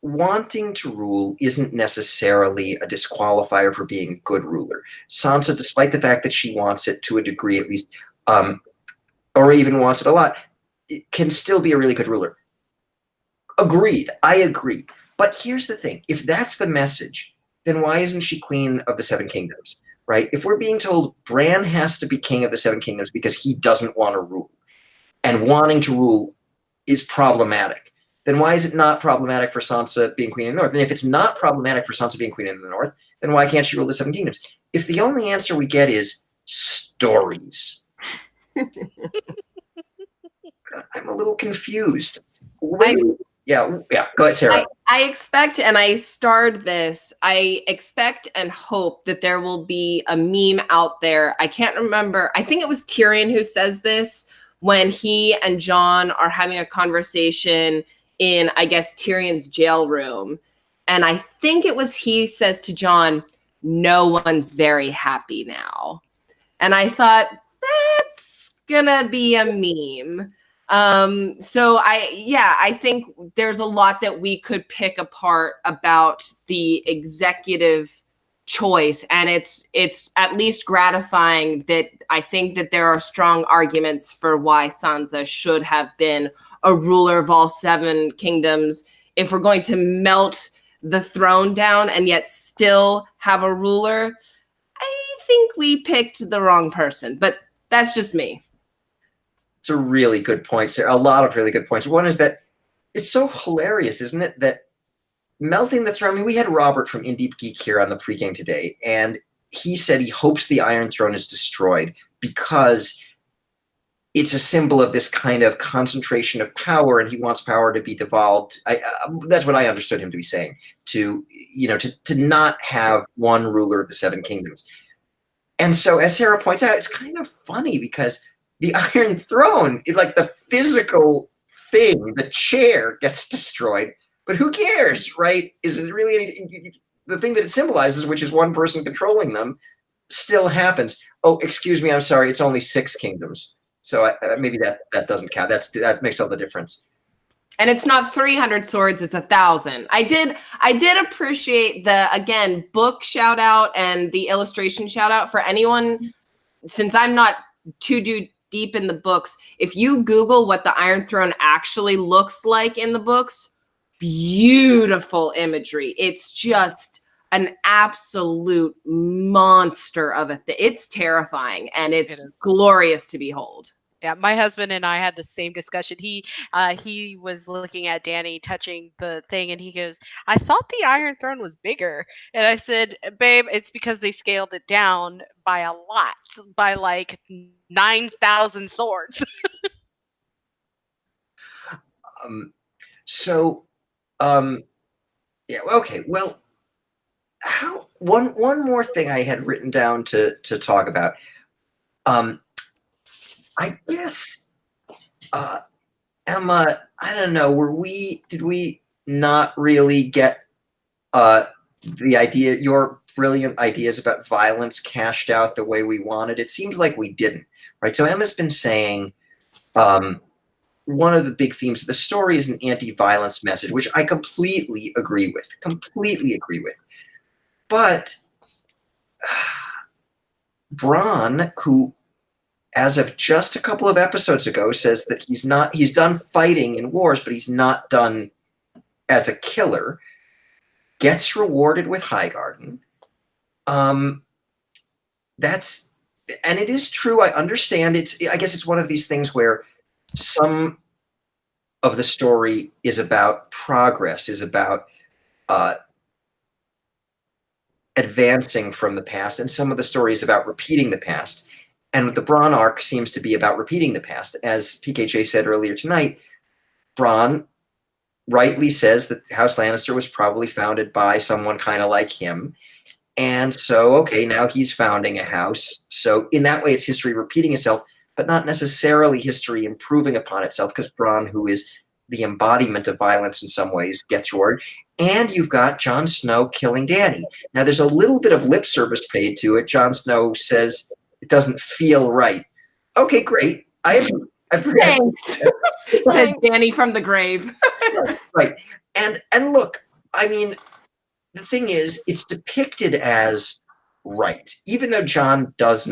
wanting to rule isn't necessarily a disqualifier for being a good ruler. Sansa, despite the fact that she wants it to a degree at least, or even wants it a lot, it can still be a really good ruler. Agreed. I agree. But here's the thing. If that's the message, then why isn't she Queen of the Seven Kingdoms, right? If we're being told Bran has to be King of the Seven Kingdoms because he doesn't want to rule, and wanting to rule is problematic, then why is it not problematic for Sansa being Queen of the North? And if it's not problematic for Sansa being Queen of the North, then why can't she rule the Seven Kingdoms? If the only answer we get is stories, I'm a little confused. Yeah, go ahead, Sarah. I expect, and I starred this, I expect and hope that there will be a meme out there. I can't remember. I think it was Tyrion who says this when he and Jon are having a conversation in, I guess, Tyrion's jail room. And I think it was he says to Jon, "No one's very happy now." And I thought, that's gonna be a meme. So I think there's a lot that we could pick apart about the executive choice, and it's at least gratifying that I think that there are strong arguments for why Sansa should have been a ruler of all seven kingdoms. If we're going to melt the throne down and yet still have a ruler, I think we picked the wrong person, but that's just me. It's a really good point, Sarah. A lot of really good points. One is that it's so hilarious, isn't it, that melting the throne. I mean, we had Robert from Indie Geek here on the pregame today, and he said he hopes the Iron Throne is destroyed because it's a symbol of this kind of concentration of power, and he wants power to be devolved. That's what I understood him to be saying, to not have one ruler of the seven kingdoms. And so, as Sarah points out, it's kind of funny because the Iron Throne, like the physical thing, the chair gets destroyed, but who cares, right? Is it really the thing that it symbolizes, which is one person controlling them, still happens? Oh, excuse me, I'm sorry, it's only 6 kingdoms. So maybe that doesn't count. That makes all the difference. And it's not 300 swords, it's 1,000. I did appreciate the, again, book shout out and the illustration shout out for anyone, since I'm not too deep in the books. If you Google what the Iron Throne actually looks like in the books, beautiful imagery. It's just an absolute monster of a thing. It's terrifying and it's glorious to behold. Yeah, my husband and I had the same discussion. He was looking at Dany touching the thing, and he goes, "I thought the Iron Throne was bigger." And I said, "Babe, it's because they scaled it down by a lot, by like 9,000 swords." So, yeah, okay. Well, one more thing I had written down to talk about. I guess, Emma, I don't know. Did we not really get the idea, your brilliant ideas about violence cashed out the way we wanted? It seems like we didn't, right? So Emma's been saying, one of the big themes of the story is an anti-violence message, which I completely agree with. Completely agree with. But Bronn, who, as of just a couple of episodes ago, says that he's done fighting in wars, but he's not done as a killer, gets rewarded with Highgarden. That's, and it is true. I understand. I guess it's one of these things where some of the story is about progress, is about advancing from the past, and some of the story is about repeating the past. And the Bronn arc seems to be about repeating the past. As PKJ said earlier tonight, Bronn rightly says that House Lannister was probably founded by someone kind of like him. And so, okay, now he's founding a house. So in that way, it's history repeating itself, but not necessarily history improving upon itself, because Bronn, who is the embodiment of violence in some ways, gets rewarded. And you've got Jon Snow killing Dany. Now, there's a little bit of lip service paid to it. Jon Snow says it doesn't feel right. Okay, great. Thanks. Said Dany from the grave. Right. And look, I mean, the thing is, it's depicted as right. Even though Jon says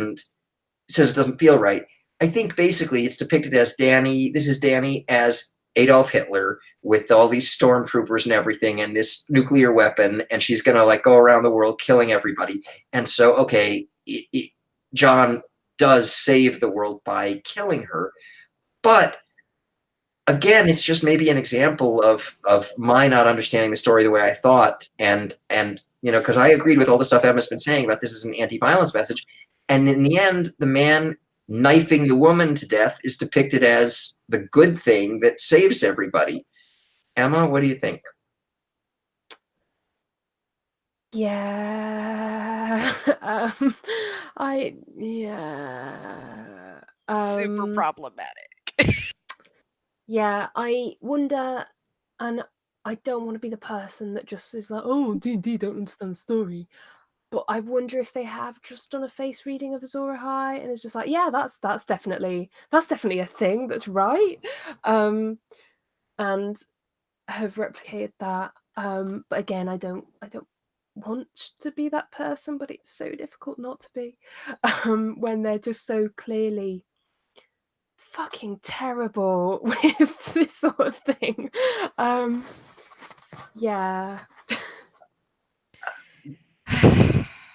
it doesn't feel right, I think basically it's depicted as this is Dany as Adolf Hitler with all these stormtroopers and everything and this nuclear weapon, and she's going to like go around the world killing everybody. And so, okay, Jon does save the world by killing her. But again, it's just maybe an example of my not understanding the story the way I thought, and because I agreed with all the stuff Emma's been saying about this is an anti-violence message, and in the end, the man knifing the woman to death is depicted as the good thing that saves everybody. Emma, what do you think? Yeah. Super problematic. Yeah, I wonder, and I don't want to be the person that just is like, oh, D&D don't understand the story. But I wonder if they have just done a face reading of Azor Ahai and it's just like, yeah, that's definitely a thing that's right. And have replicated that. But again, I don't want to be that person, but it's so difficult not to be when they're just so clearly fucking terrible with this sort of thing. Yeah.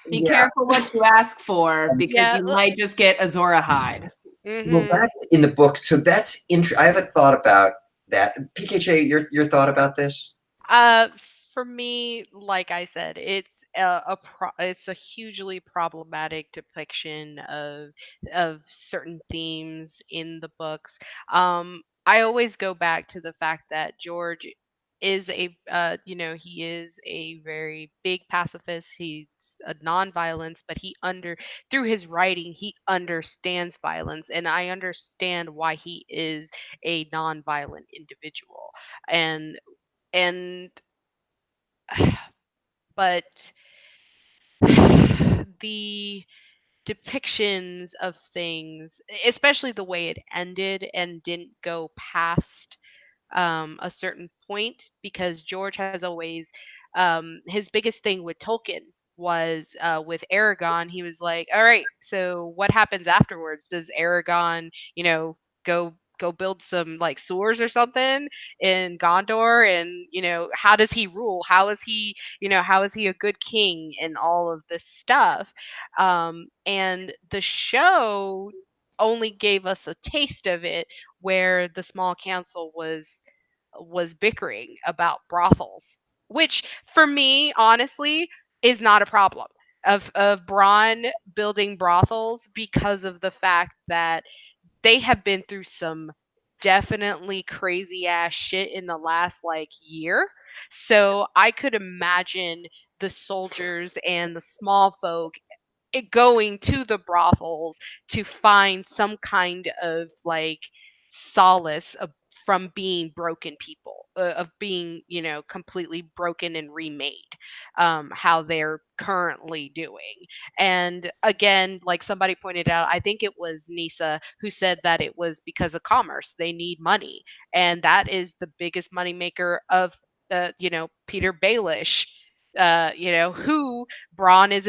Be careful what you ask for, because you might just get Azor Ahai. Well, that's in the book, so that's I haven't thought about that. PKJ, your thought about this? For me, like I said, it's a hugely problematic depiction of certain themes in the books. I always go back to the fact that George is he is a very big pacifist. He's a non-violence, but through his writing he understands violence, and I understand why he is a non-violent individual. And but the depictions of things, especially the way it ended and didn't go past a certain point, because George has always his biggest thing with Tolkien was with Aragon. He was like, all right, so what happens afterwards? Does Aragon, go build some like sewers or something in Gondor? And how does he rule? How is he a good king and all of this stuff? And the show only gave us a taste of it, where the small council was bickering about brothels, which for me, honestly, is not a problem of Bronn building brothels, because of the fact that they have been through some definitely crazy ass shit in the last like year. So I could imagine the soldiers and the small folk going to the brothels to find some kind of like solace from being broken people, of being, you know, completely broken and remade, how they're currently doing. And again, like somebody pointed out, I think it was Nisa who said that it was because of commerce. They need money, and that is the biggest moneymaker of you know, Peter Baelish, you know, who Bronn is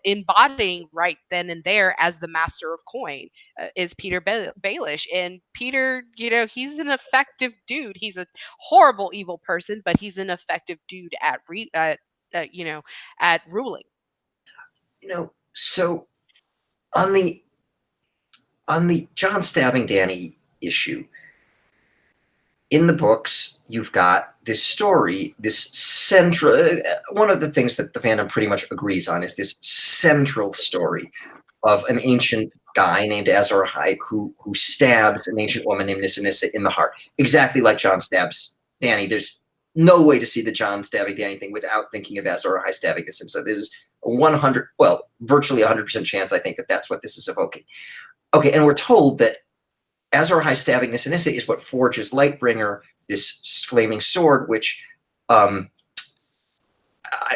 embodying right then and there as the master of coin, is Peter Baelish. And Peter, you know, he's an effective dude. He's a horrible evil person, but he's an effective dude at you know, at ruling. You know, so on the Jon stabbing Dany issue, in the books, you've got this story, this central, one of the things that the fandom pretty much agrees on is this central story of an ancient guy named Azor Ahai who stabs an ancient woman named Nissa in the heart, exactly like Jon stabs Dany. There's no way to see the Jon stabbing Dany thing without thinking of Azor Ahai stabbing Nissa. So there's a 100, well, virtually 100% chance, I think, that that's what this is evoking. Okay, and we're told that Azor Ahai stabbing Nissa is what forges Lightbringer, this flaming sword, which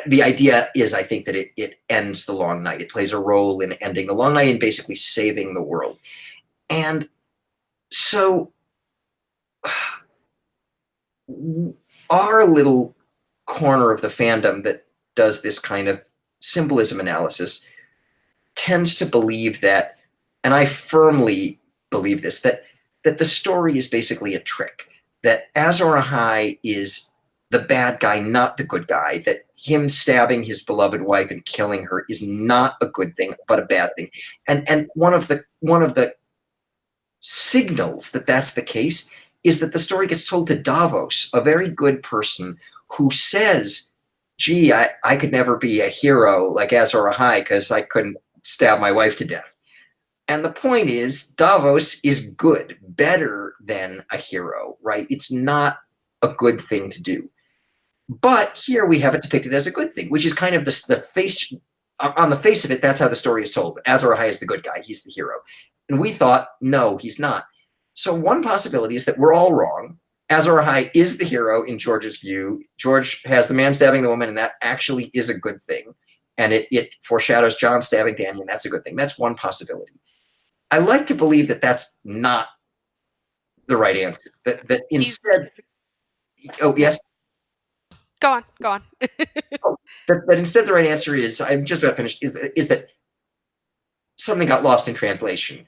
the idea is, I think, that it ends the Long Night. It plays a role in ending the Long Night and basically saving the world. And so our little corner of the fandom that does this kind of symbolism analysis tends to believe that, and I firmly believe this, that the story is basically a trick, that Azor Ahai is the bad guy, not the good guy, that him stabbing his beloved wife and killing her is not a good thing, but a bad thing. And one of the signals that that's the case is that the story gets told to Davos, a very good person who says, gee, I could never be a hero like Azor Ahai because I couldn't stab my wife to death. And the point is, Davos is good, better than a hero, right? It's not a good thing to do. But here we have it depicted as a good thing, which is kind of the face, on the face of it, that's how the story is told. Azor Ahai is the good guy, he's the hero. And we thought, no, he's not. So one possibility is that we're all wrong. Azor Ahai is the hero in George's view. George has the man stabbing the woman, and that actually is a good thing. And it foreshadows Jon stabbing Dany, and that's a good thing. That's one possibility. I like to believe that that's not the right answer. That instead, oh yes, go on. that instead the right answer is, I'm just about finished, is that something got lost in translation,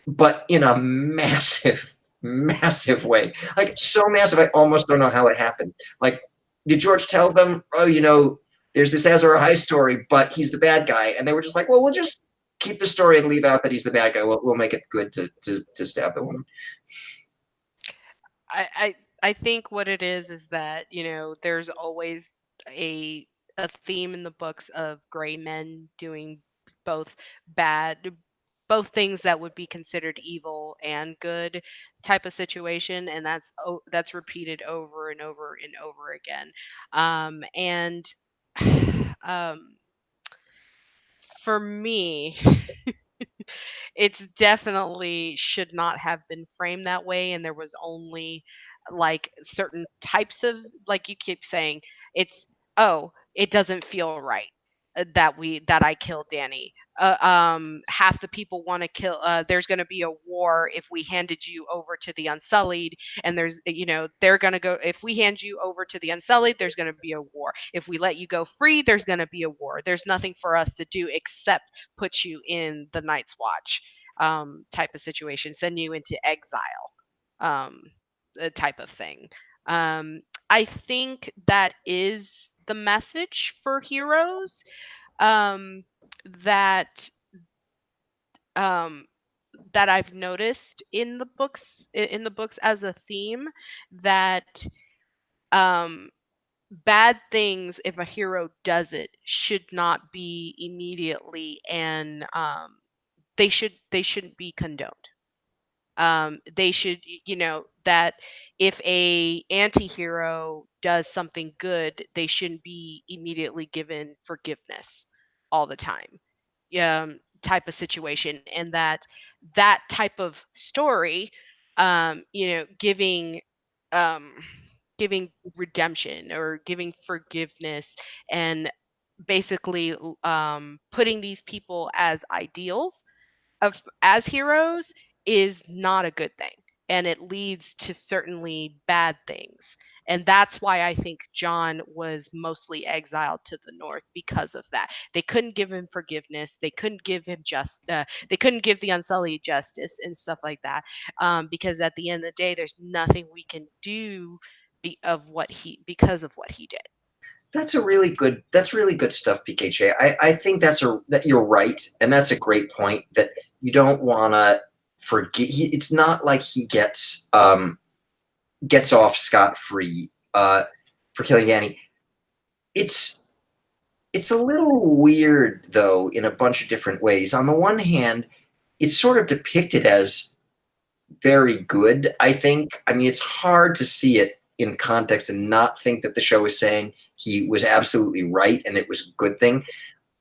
but in a massive, massive way. Like so massive, I almost don't know how it happened. Like, did George tell them, oh, you know, there's this Azor Ahai story, but he's the bad guy, and they were just like, well, we'll just keep the story and leave out that he's the bad guy. We'll make it good to stab the woman. I think what it is that, you know, there's always a theme in the books of gray men doing both things that would be considered evil and good type of situation, and that's repeated over and over and over again. And for me, it's definitely should not have been framed that way, and there was only like certain types of, like you keep saying, it's, oh, it doesn't feel right that I killed Dany. Half the people want to kill. There's going to be a war if we handed you over to the Unsullied, and there's, you know, they're going to go. If we hand you over to the Unsullied, there's going to be a war. If we let you go free, there's going to be a war. There's nothing for us to do except put you in the Night's Watch type of situation, send you into exile type of thing. I think that is the message for heroes, that that I've noticed in the books as a theme, that bad things, if a hero does it, should not be immediately, and they shouldn't be condoned. They should, that if a anti-hero does something good, they shouldn't be immediately given forgiveness all the time. Type of situation, and that type of story, giving um giving redemption or giving forgiveness, and basically putting these people as ideals as heroes, is not a good thing, and it leads to certainly bad things. And that's why I think Jon was mostly exiled to the north, because of that. They couldn't give him forgiveness, they couldn't give him they couldn't give the Unsullied justice and stuff like that, because at the end of the day, there's nothing we can do because of what he did. That's really good stuff, PKJ. I think that you're right, and that's a great point, that you don't want to forget. It's not like he gets off scot-free for killing Dany. It's a little weird, though, in a bunch of different ways. On the one hand, it's sort of depicted as very good, I think. I mean, it's hard to see it in context and not think that the show is saying he was absolutely right and it was a good thing.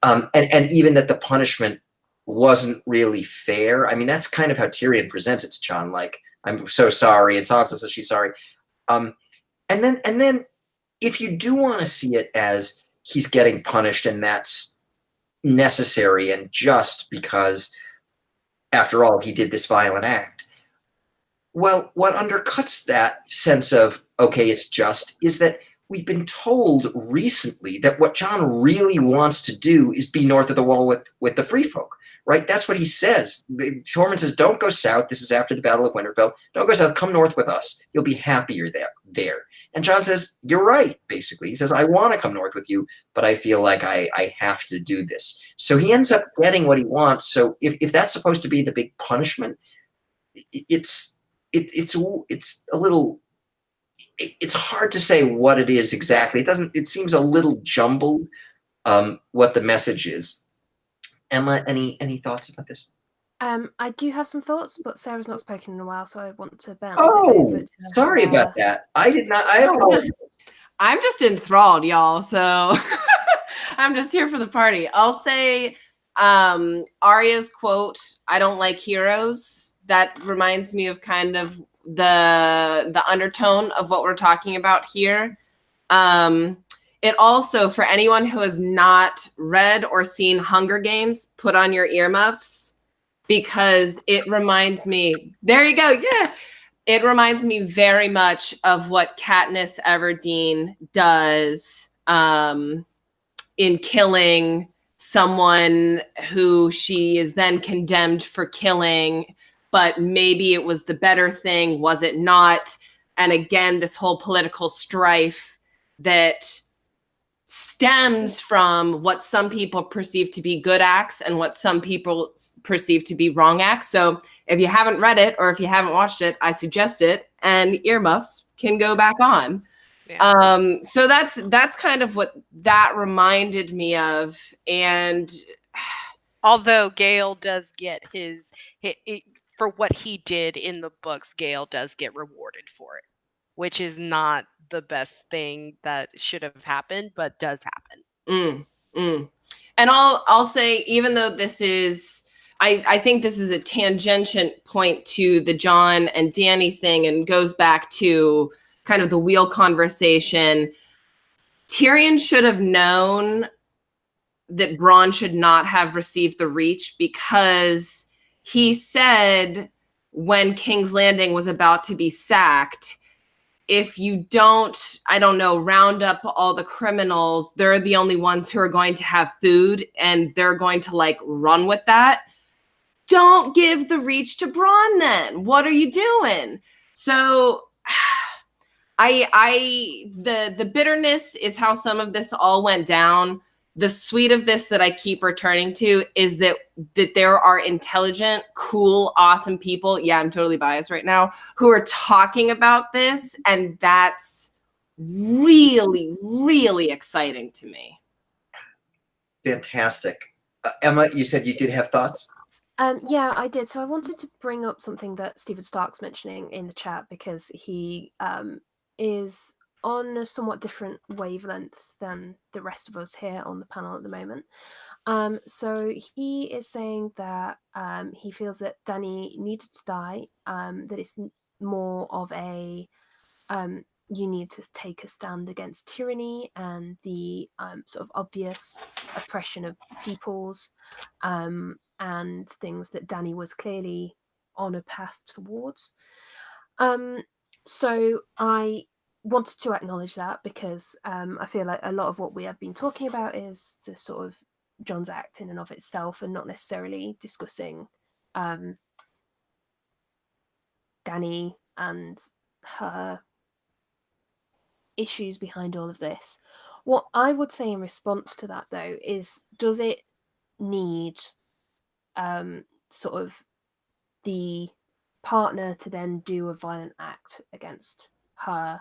And even that the punishment wasn't really fair. I mean, that's kind of how Tyrion presents it to Jon, like, I'm so sorry, and Sansa says she's sorry. And then if you do want to see it as he's getting punished and that's necessary and just because, after all, he did this violent act, well, what undercuts that sense of, okay, it's just, is that we've been told recently that what Jon really wants to do is be north of the wall with the free folk, right? That's what he says. Tormund says, don't go south. This is after the Battle of Winterfell. Don't go south. Come north with us. You'll be happier there. And Jon says, you're right, basically. He says, I want to come north with you, but I feel like I have to do this. So he ends up getting what he wants. So if that's supposed to be the big punishment, it's a little... It's hard to say what it is exactly. It seems a little jumbled, what the message is. Emma, any thoughts about this? I do have some thoughts, but Sarah's not spoken in a while, so I want to bounce it over to sorry about that. I did not. I apologize. I'm just enthralled, y'all. So I'm just here for the party. I'll say Arya's quote, "I don't like heroes." That reminds me of kind of the undertone of what we're talking about here. It also, for anyone who has not read or seen Hunger Games, put on your earmuffs, because it reminds me, there you go, yeah. It reminds me very much of what Katniss Everdeen does in killing someone who she is then condemned for killing, but maybe it was the better thing, was it not? And again, this whole political strife that stems from what some people perceive to be good acts and what some people perceive to be wrong acts. So if you haven't read it or if you haven't watched it, I suggest it, and earmuffs can go back on. Yeah. So that's kind of what that reminded me of. And although Gale does get his for what he did in the books, Gale does get rewarded for it, which is not the best thing that should have happened, but does happen. And I'll say, even though this is, I think this is a tangent point to the Jon and Dany thing and goes back to kind of the wheel conversation. Tyrion should have known that Bronn should not have received the Reach, because he said when King's Landing was about to be sacked, if you don't, I don't know, round up all the criminals, they're the only ones who are going to have food and they're going to like run with that. Don't give the Reach to Bronn then. What are you doing? So the bitterness is how some of this all went down. the sweet of this that I keep returning to is that there are intelligent, cool, awesome people. Yeah, I'm totally biased right now, who are talking about this, and that's really, really exciting to me. Fantastic. Emma, you said you did have thoughts? Yeah, I did. So I wanted to bring up something that Stephen Stark's mentioning in the chat, because he is on a somewhat different wavelength than the rest of us here on the panel at the moment. So he is saying that he feels that Dany needed to die, that it's more of a you need to take a stand against tyranny and the sort of obvious oppression of peoples, and things that Dany was clearly on a path towards. So I wanted to acknowledge that, because I feel like a lot of what we have been talking about is the sort of Jon's act in and of itself, and not necessarily discussing Dany and her issues behind all of this. What I would say in response to that, though, is, does it need sort of the partner to then do a violent act against her?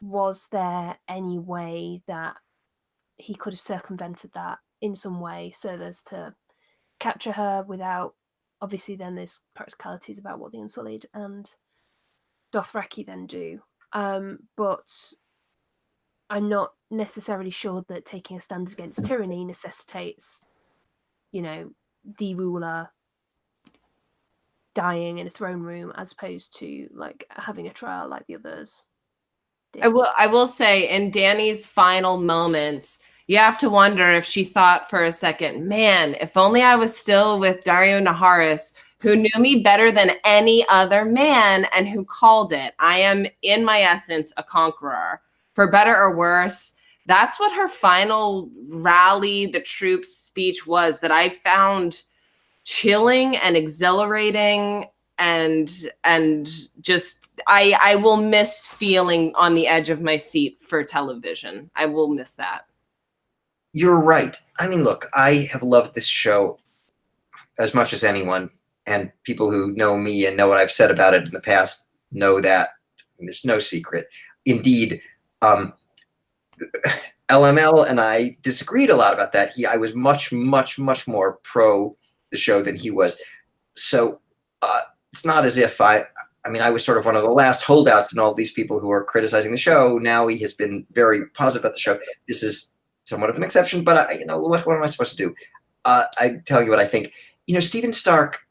Was there any way that he could have circumvented that in some way, so as to capture her without, obviously then there's practicalities about what the Unsullied and Dothraki then do, but I'm not necessarily sure that taking a stand against tyranny necessitates, the ruler dying in a throne room, as opposed to like having a trial like the others did. I will say, in Dany's final moments, you have to wonder if she thought for a second, man, if only I was still with Dario Naharis, who knew me better than any other man and who called it. I am, in my essence, a conqueror. For better or worse, that's what her final rally the troops speech was, that I found chilling and exhilarating, and just I will miss feeling on the edge of my seat for television. I will miss that. You're right. I mean, look, I have loved this show as much as anyone, and people who know me and know what I've said about it in the past know that. There's no secret. Indeed, LML and I disagreed a lot about that. I was much, much, much more pro the show than he was. So it's not as if I was sort of one of the last holdouts in all these people who are criticizing the show. Now he has been very positive about the show. This is somewhat of an exception, but what am I supposed to do? I'm telling you what I think. Stephen Stark,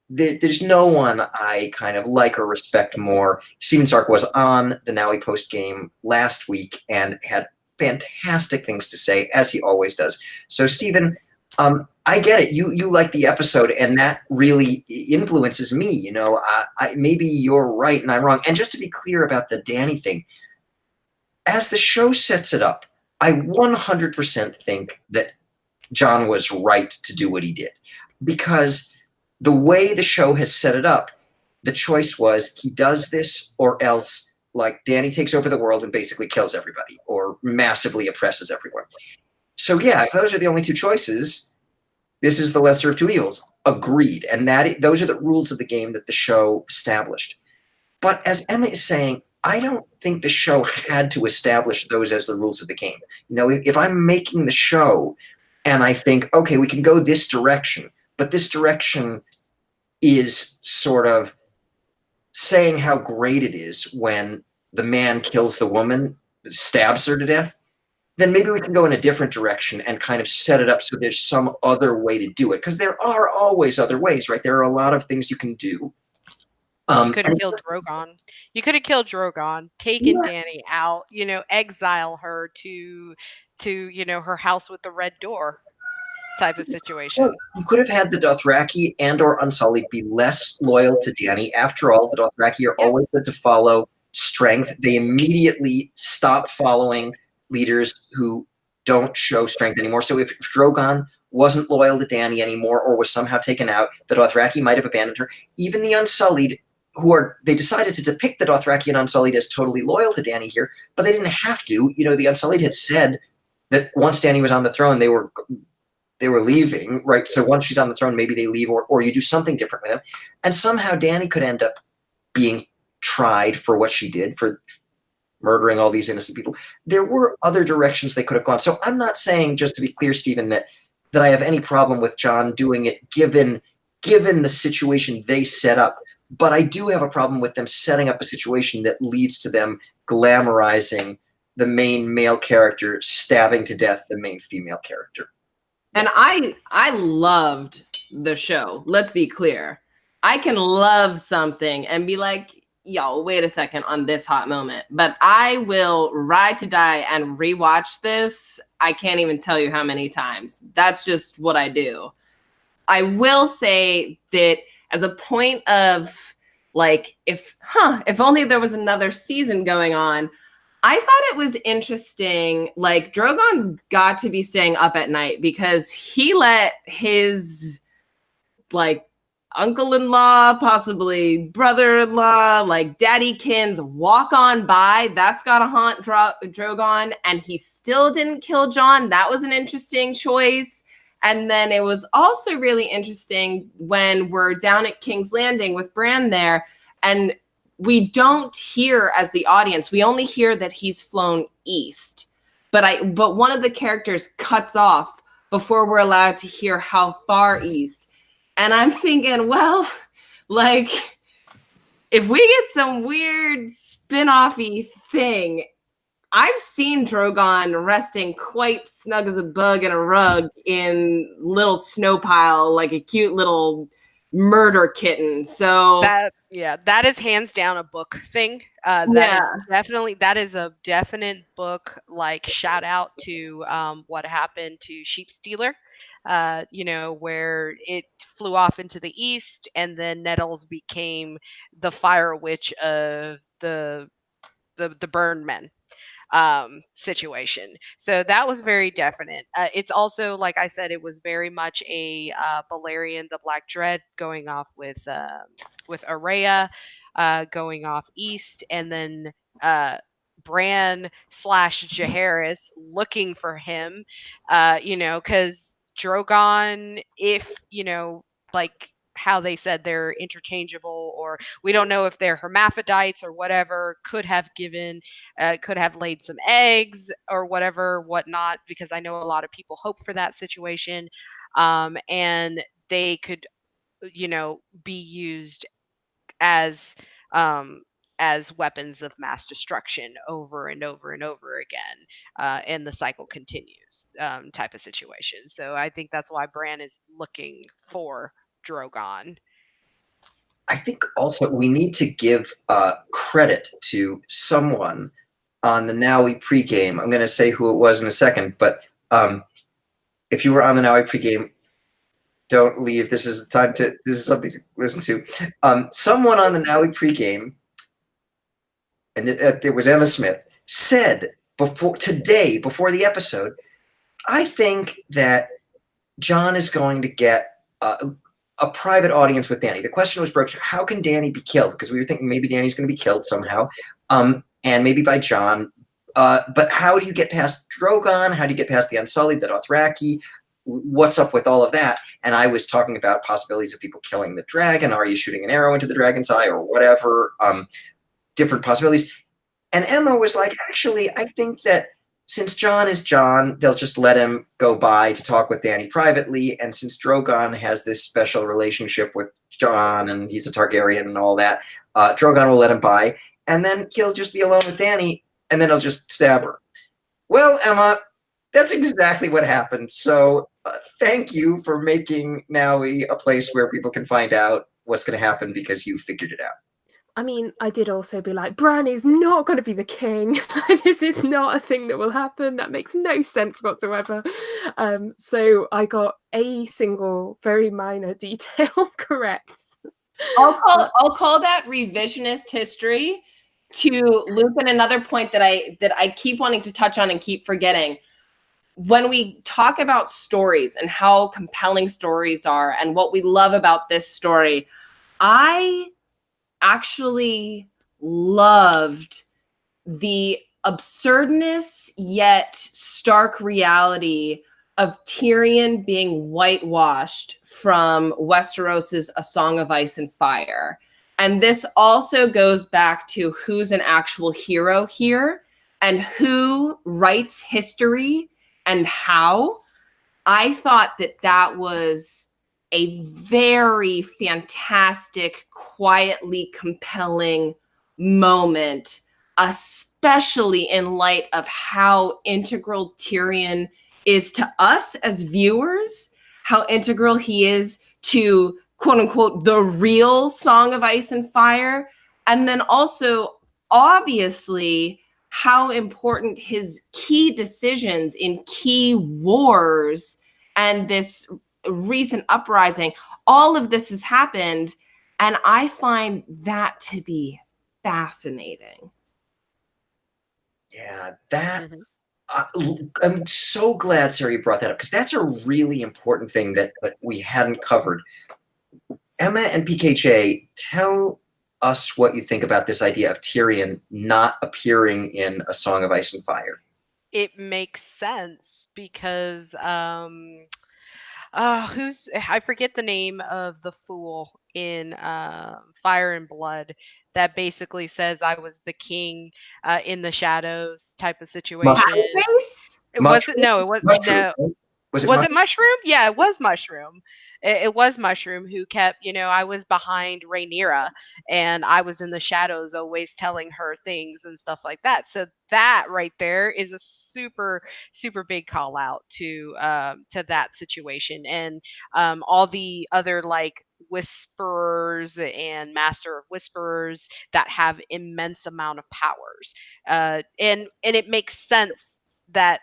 there's no one I kind of like or respect more. Stephen Stark was on the NOWIE Postgame last week and had fantastic things to say, as he always does. So, Stephen, I get it. You like the episode, and that really influences me. Maybe you're right and I'm wrong. And just to be clear about the Dany thing, as the show sets it up, I 100% think that Jon was right to do what he did, because the way the show has set it up, the choice was he does this or else, like, Dany takes over the world and basically kills everybody or massively oppresses everyone. So yeah, if those are the only two choices, this is the lesser of two evils. Agreed. And those are the rules of the game that the show established. But as Emma is saying, I don't think the show had to establish those as the rules of the game. If I'm making the show and I think, okay, we can go this direction, but this direction is sort of saying how great it is when the man kills the woman, stabs her to death, then maybe we can go in a different direction and kind of set it up so there's some other way to do it. Because there are always other ways, right? There are a lot of things you can do. You could have killed Drogon. You could have killed Drogon, taken Dany out, exile her to her house with the red door type of situation. Well, you could have had the Dothraki and or Unsullied be less loyal to Dany. After all, the Dothraki are always good to follow strength. They immediately stop following leaders who don't show strength anymore. So if Drogon wasn't loyal to Dany anymore or was somehow taken out, the Dothraki might have abandoned her. Even the Unsullied, they decided to depict the Dothraki and Unsullied as totally loyal to Dany here, but they didn't have to. The Unsullied had said that once Dany was on the throne, they were leaving, right? So once she's on the throne, maybe they leave, or you do something different with them. And somehow Dany could end up being tried for what she did, for murdering all these innocent people. There were other directions they could have gone. So I'm not saying, just to be clear, Stephen, that I have any problem with Jon doing it, given the situation they set up. But I do have a problem with them setting up a situation that leads to them glamorizing the main male character stabbing to death the main female character. And I loved the show. Let's be clear. I can love something and be like, yo, wait a second on this hot moment. But I will ride to die and rewatch this. I can't even tell you how many times. That's just what I do. I will say that as a point of like, if only there was another season going on, I thought it was interesting. Like, Drogon's got to be staying up at night because he let his like uncle-in-law, possibly brother-in-law, like daddykins walk on by. That's got to haunt Drogon, and he still didn't kill Jon. That was an interesting choice. And then it was also really interesting when we're down at King's Landing with Bran there, and we don't hear, as the audience, we only hear that he's flown east. But one of the characters cuts off before we're allowed to hear how far east. And I'm thinking, well, like, if we get some weird spin-off-y thing, I've seen Drogon resting quite snug as a bug in a rug in little snow pile, like a cute little murder kitten. So that is hands down a book thing. That is a definite book, like, shout out to what happened to Sheep Stealer. Where it flew off into the east, and then Nettles became the Fire Witch of the Burn Men situation. So that was very definite. It's also, like I said, it was very much a Balerion the Black Dread going off with Arya going off east, and then Bran / Jaehaerys looking for him, because Drogon, if, like how they said they're interchangeable, or we don't know if they're hermaphrodites or whatever, could have laid some eggs or whatnot, because I know a lot of people hope for that situation. And they could, be used as weapons of mass destruction over and over and over again, and the cycle continues, type of situation. So I think that's why Bran is looking for Drogon. I think also we need to give credit to someone on the NOWIE pregame. I'm going to say who it was in a second, but if you were on the NOWIE pregame, don't leave. This is something to listen to. Someone on the NOWIE pregame, and it was Emma Smith, said before the episode, I think that Jon is going to get a private audience with Dany. The question was broached, how can Dany be killed? Because we were thinking maybe Dany's going to be killed somehow, and maybe by Jon. But how do you get past Drogon? How do you get past the Unsullied, the Dothraki? What's up with all of that? And I was talking about possibilities of people killing the dragon. Are you shooting an arrow into the dragon's eye or whatever? Different possibilities. And Emma was like, actually, I think that since Jon is Jon, they'll just let him go by to talk with Dany privately. And since Drogon has this special relationship with Jon, and he's a Targaryen and all that, Drogon will let him by. And then he'll just be alone with Dany, and then he'll just stab her. Well, Emma, that's exactly what happened. So thank you for making NOWIE a place where people can find out what's going to happen because you figured it out. I mean, I did also be like, Bran is not going to be the king. This is not a thing that will happen. That makes no sense whatsoever. So I got a single, very minor detail correct. I'll call that revisionist history to loop in another point that I keep wanting to touch on and keep forgetting. When we talk about stories and how compelling stories are and what we love about this story, I actually loved the absurdness yet stark reality of Tyrion being whitewashed from Westeros's A Song of Ice and Fire. And this also goes back to who's an actual hero here and who writes history and how. I thought that that was a very fantastic, quietly compelling moment, especially in light of how integral Tyrion is to us as viewers, how integral he is to, quote unquote, the real Song of Ice and Fire. And then also, obviously, how important his key decisions in key wars and this recent uprising, all of this has happened. And I find that to be fascinating. Yeah, that I'm so glad, Sarah, you brought that up, because that's a really important thing that we hadn't covered. Emma and PKJ, tell us what you think about this idea of Tyrion not appearing in A Song of Ice and Fire. It makes sense because I forget the name of the fool in Fire and Blood that basically says I was the king in the shadows type of situation. It wasn't. No, it was no. Was it Mushroom? Yeah, it was Mushroom. It was Mushroom who kept, I was behind Rhaenyra and I was in the shadows always telling her things and stuff like that. So that right there is a super, super big call out to that situation. And all the other like whisperers and master of whisperers that have immense amount of powers. And it makes sense that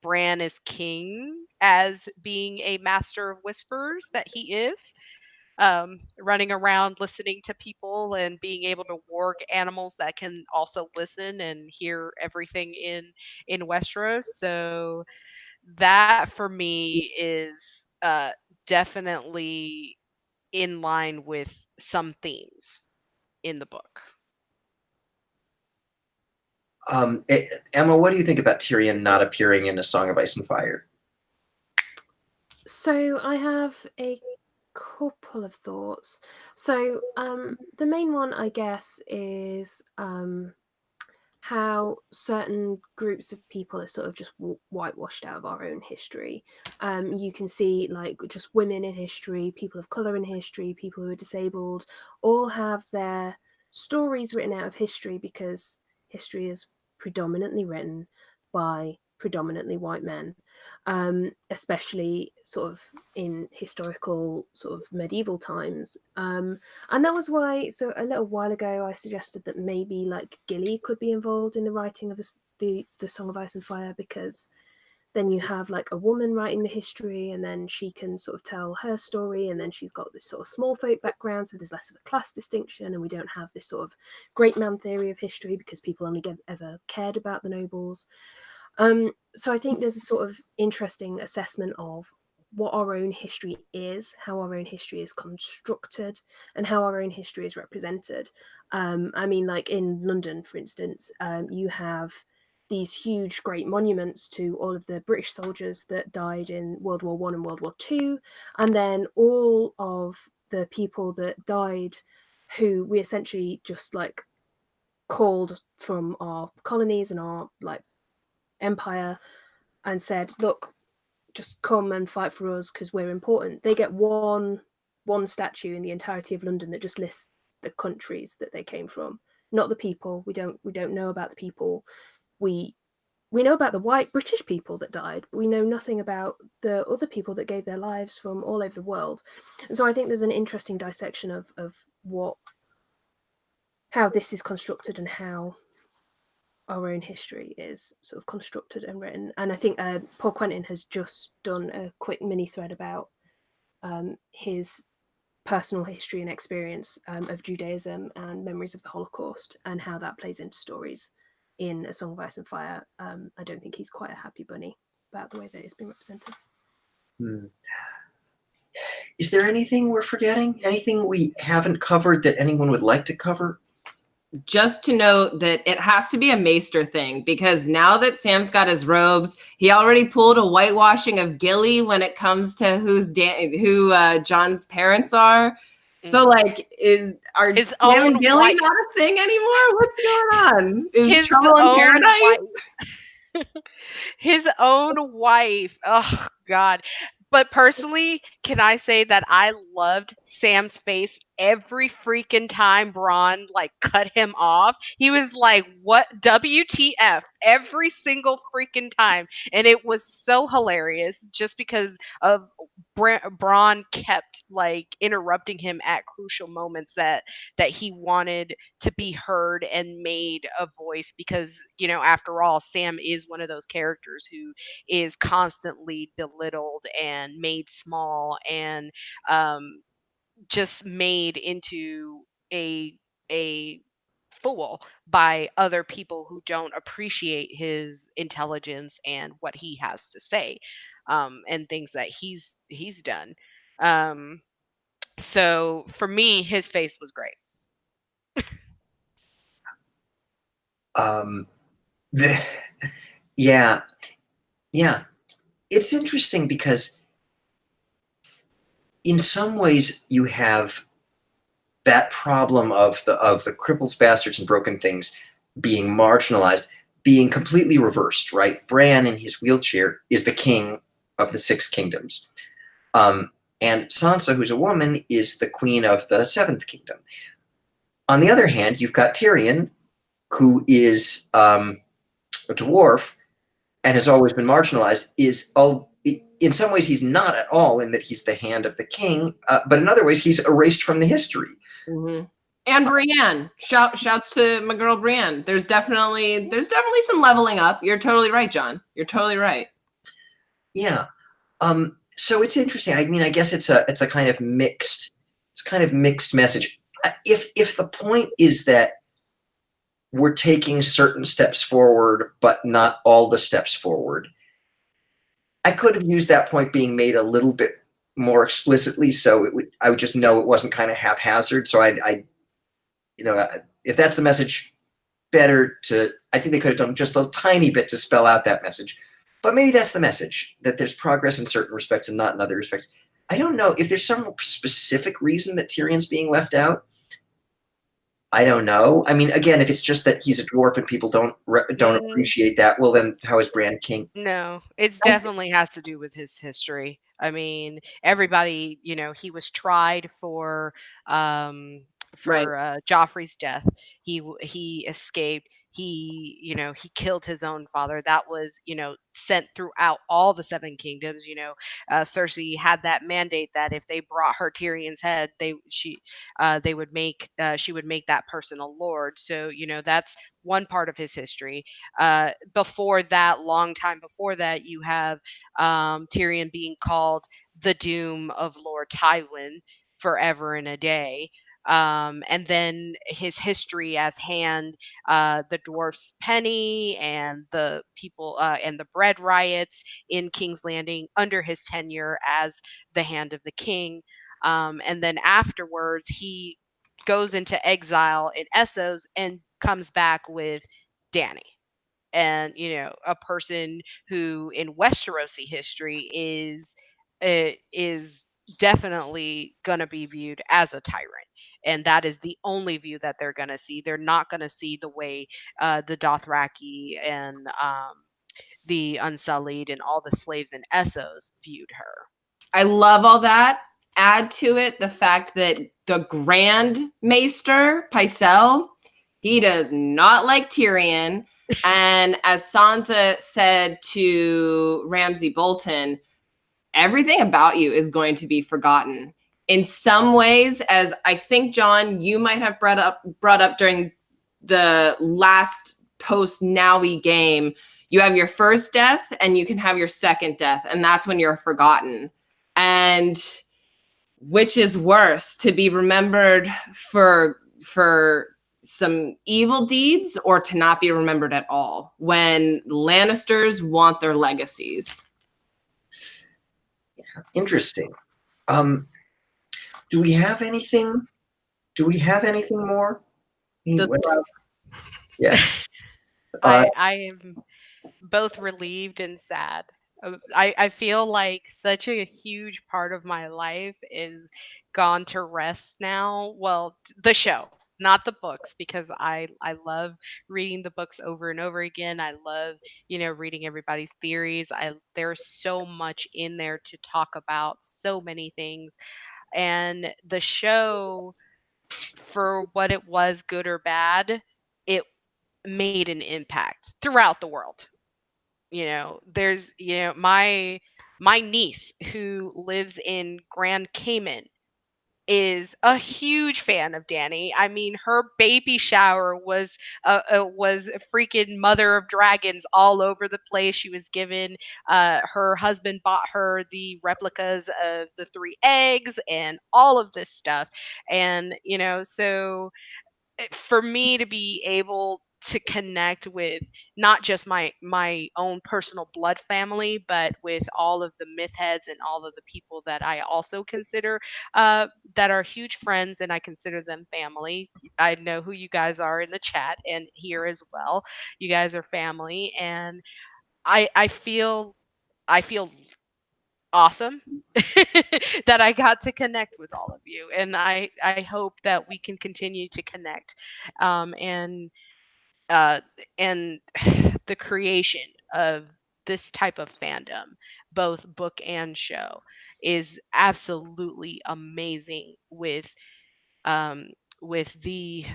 Bran is king as being a master of whispers that he is, running around listening to people and being able to warg animals that can also listen and hear everything in Westeros. So that for me is definitely in line with some themes in the book. Emma, what do you think about Tyrion not appearing in A Song of Ice and Fire? So I have a couple of thoughts. So the main one, I guess, is how certain groups of people are sort of just whitewashed out of our own history. You can see like just women in history, people of color in history, people who are disabled, all have their stories written out of history because history is predominantly written by predominantly white men, especially sort of in historical sort of medieval times. And that was why, so a little while ago, I suggested that maybe like Gilly could be involved in the writing of the Song of Ice and Fire, because then you have like a woman writing the history and then she can sort of tell her story, and then she's got this sort of small folk background, so there's less of a class distinction, and we don't have this sort of great man theory of history because people only ever cared about the nobles. So I think there's a sort of interesting assessment of what our own history is, how our own history is constructed, and how our own history is represented. I mean, like in London, for instance, you have these huge, great monuments to all of the British soldiers that died in World War I and World War II, and then all of the people that died who we essentially just like called from our colonies and our like empire and said, look, just come and fight for us because we're important. They get one statue in the entirety of London that just lists the countries that they came from, not the people. We don't know about the people. We know about the white British people that died, but we know nothing about the other people that gave their lives from all over the world. And so I think there's an interesting dissection of how this is constructed and how our own history is sort of constructed and written. And I think Paul Quentin has just done a quick mini thread about his personal history and experience of Judaism and memories of the Holocaust and how that plays into stories in A Song of Ice and Fire. I don't think he's quite a happy bunny about the way that it's been represented. Is there anything we're forgetting? Anything we haven't covered that anyone would like to cover? just to note that it has to be a Maester thing, because now that Sam's got his robes, he already pulled a whitewashing of Gilly when it comes to who Jon's parents are. So like, are His Sam own and Gilly white- not a thing anymore? What's going on? Is His Trouble in own Paradise? His own wife. Oh God. But personally, can I say that I loved Sam's face every freaking time Braun like cut him off? He was like, "What? WTF?" every single freaking time, and it was so hilarious just because of Braun kept like interrupting him at crucial moments that he wanted to be heard and made a voice, because after all, Sam is one of those characters who is constantly belittled and made small and just made into a fool by other people who don't appreciate his intelligence and what he has to say, and things that he's done. So for me, his face was great. Yeah, it's interesting because in some ways you have that problem of the cripples, bastards, and broken things being marginalized, being completely reversed, right? Bran in his wheelchair is the king of the Six Kingdoms. And Sansa, who's a woman, is the queen of the Seventh Kingdom. On the other hand, you've got Tyrion, who is a dwarf and has always been marginalized, in some ways he's not at all, in that he's the hand of the king, but in other ways he's erased from the history. Mm-hmm. And Brienne, shouts to my girl Brienne. There's definitely some leveling up. You're totally right, Jon. You're totally right. Yeah. So it's interesting. I mean, I guess it's a kind of mixed message. If the point is that we're taking certain steps forward, but not all the steps forward, I could have used that point being made a little bit more explicitly, so I would just know it wasn't kind of haphazard. So I if that's the message, I think they could have done just a tiny bit to spell out that message. But maybe that's the message, that there's progress in certain respects and not in other respects. I don't know if there's some specific reason that Tyrion's being left out. I don't know. I mean, again, if it's just that he's a dwarf and people don't appreciate that, well, then how is Bran king? No, it's definitely has to do with his history. I mean, everybody, he was tried for Joffrey's death. He escaped. He killed his own father. That was, sent throughout all the Seven Kingdoms. Cersei had that mandate that if they brought her Tyrion's head, she would make that person a lord. So, that's one part of his history. Before that, long time before that, you have Tyrion being called the doom of Lord Tywin forever and a day. And then his history as hand, the dwarf's penny, and the people and the bread riots in King's Landing under his tenure as the hand of the king. And then afterwards, he goes into exile in Essos and comes back with Dany. And a person who in Westerosi history is definitely going to be viewed as a tyrant, and that is the only view that they're going to see. They're not going to see the way the Dothraki and the Unsullied and all the slaves in Essos viewed her. I love all that. Add to it the fact that the Grand Maester, Pycelle, he does not like Tyrion. And as Sansa said to Ramsay Bolton, everything about you is going to be forgotten. In some ways, as I think, Jon, you might have brought up during the last post-NOWIE game, you have your first death and you can have your second death, and that's when you're forgotten. And which is worse, to be remembered for some evil deeds or to not be remembered at all, when Lannisters want their legacies? Interesting. Do we have anything more? Does What- love. yes. Uh, I am both relieved and sad. I feel like such a huge part of my life is gone to rest now. Well, the show, not the books, because I love reading the books over and over again. I love, reading everybody's theories. There's so much in there to talk about, so many things. And the show, for what it was, good or bad, it made an impact throughout the world. There's my niece who lives in Grand Cayman is a huge fan of Dany. I mean, her baby shower was a freaking mother of dragons all over the place. She was given her husband bought her the replicas of the three eggs and all of this stuff. And so for me to be able to connect with not just my own personal blood family, but with all of the myth heads and all of the people that I also consider that are huge friends, and I consider them family. I know who you guys are in the chat and here as well. You guys are family, and I feel awesome that I got to connect with all of you, and I hope that we can continue to connect, and uh, and the creation of this type of fandom, both book and show, is absolutely amazing um, with the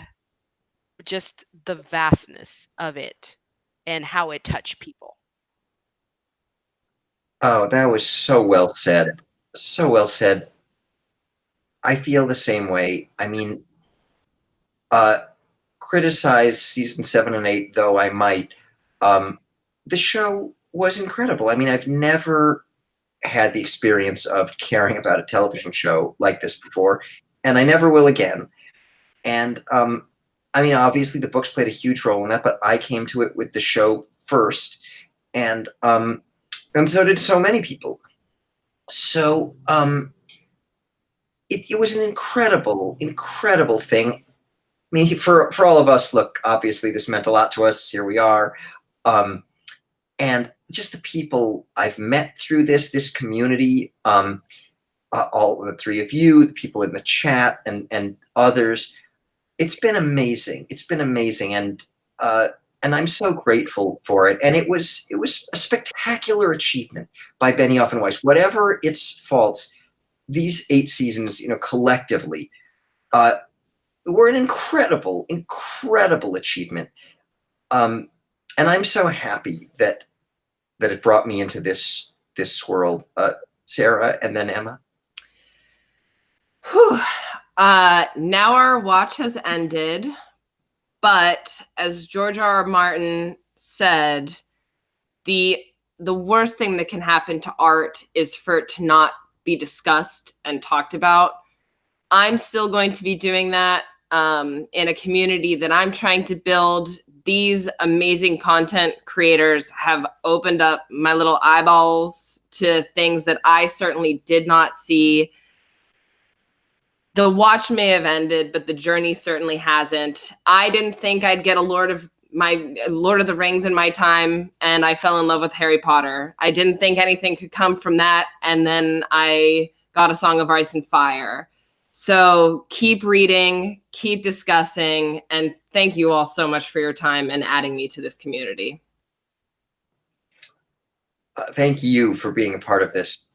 just the vastness of it and how it touched people. oh, that was so well said. So well said. I feel the same way. I mean, uh, criticize season 7 and 8 though I might. The show was incredible. I mean, I've never had the experience of caring about a television show like this before, and I never will again. And I mean, obviously, the books played a huge role in that, but I came to it with the show first, and so did so many people. So it was an incredible, incredible thing. I mean, for all of us, look, obviously, this meant a lot to us. Here we are. And just the people I've met through this community, all the three of you, the people in the chat, and others. It's been amazing. It's been amazing, and I'm so grateful for it. And it was a spectacular achievement by Benioff and Weiss. Whatever its faults, these 8 seasons, collectively, were an incredible, incredible achievement. And I'm so happy that it brought me into this world. Sarah, and then Emma. Whew. Now our watch has ended, but as George R. R. Martin said, the worst thing that can happen to art is for it to not be discussed and talked about. I'm still going to be doing that in a community that I'm trying to build. These amazing content creators have opened up my little eyeballs to things that I certainly did not see. The watch may have ended, but the journey certainly hasn't. I didn't think I'd get a Lord of the Rings in my time, and I fell in love with Harry Potter. I didn't think anything could come from that, and then I got A Song of Ice and Fire. So keep reading, keep discussing, and thank you all so much for your time and adding me to this community. Thank you for being a part of this.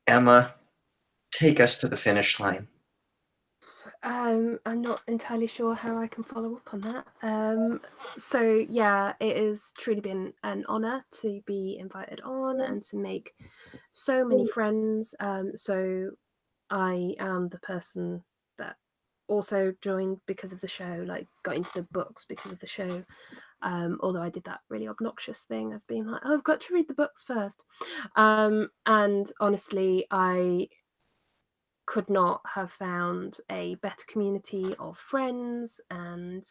Emma, take us to the finish line. I'm not entirely sure how I can follow up on that. So yeah, it has truly been an honor to be invited on and to make so many friends. So I am the person that also joined because of the show, like got into the books because of the show. Although I did that really obnoxious thing of being like, oh, I've got to read the books first. And honestly, I could not have found a better community of friends and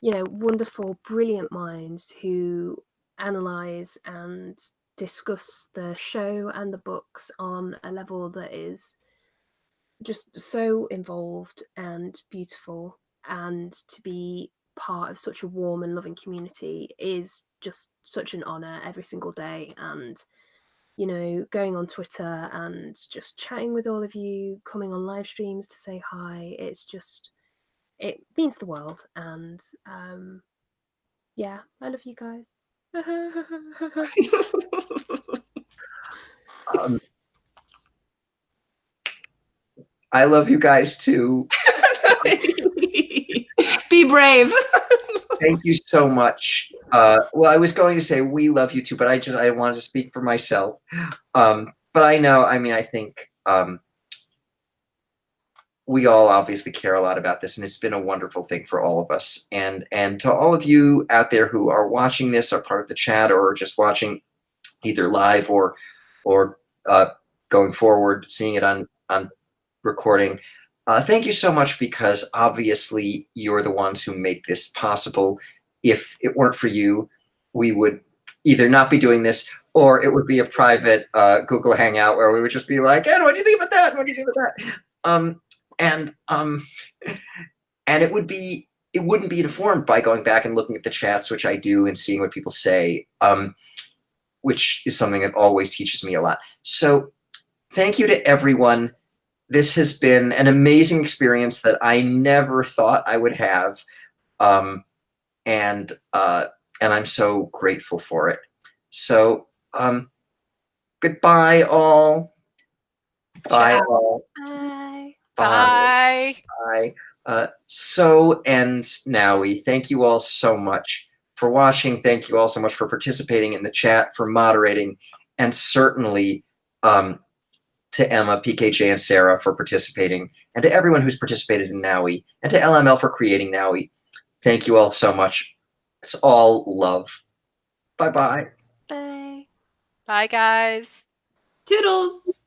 wonderful, brilliant minds who analyze and discuss the show and the books on a level that is just so involved and beautiful. and to be part of such a warm and loving community is just such an honor every single day. And you know, going on Twitter and just chatting with all of you, coming on live streams to say hi, it means the world. And yeah, I love you guys. I love you guys too. Be brave. Thank you so much. Well, I was going to say we love you too, but I wanted to speak for myself. But I know, I mean, I think we all obviously care a lot about this, and it's been a wonderful thing for all of us. And to all of you out there who are watching this, are part of the chat, or just watching either live or going forward, seeing it on recording. Thank you so much, because obviously you're the ones who make this possible. If it weren't for you, we would either not be doing this, or it would be a private Google Hangout where we would just be like, "Hey, what do you think about that? What do you think about that?" And it wouldn't be informed by going back and looking at the chats, which I do, and seeing what people say, which is something that always teaches me a lot. So thank you to everyone. This has been an amazing experience that I never thought I would have. And I'm so grateful for it. So goodbye all. Bye all. Bye. Bye. Bye. So ends NOWIE. Thank you all so much for watching. Thank you all so much for participating in the chat, for moderating, and certainly to Emma, PKJ, and Sarah for participating, and to everyone who's participated in NOWIE, and to LML for creating NOWIE. Thank you all so much. It's all love. Bye-bye. Bye. Bye, guys. Toodles.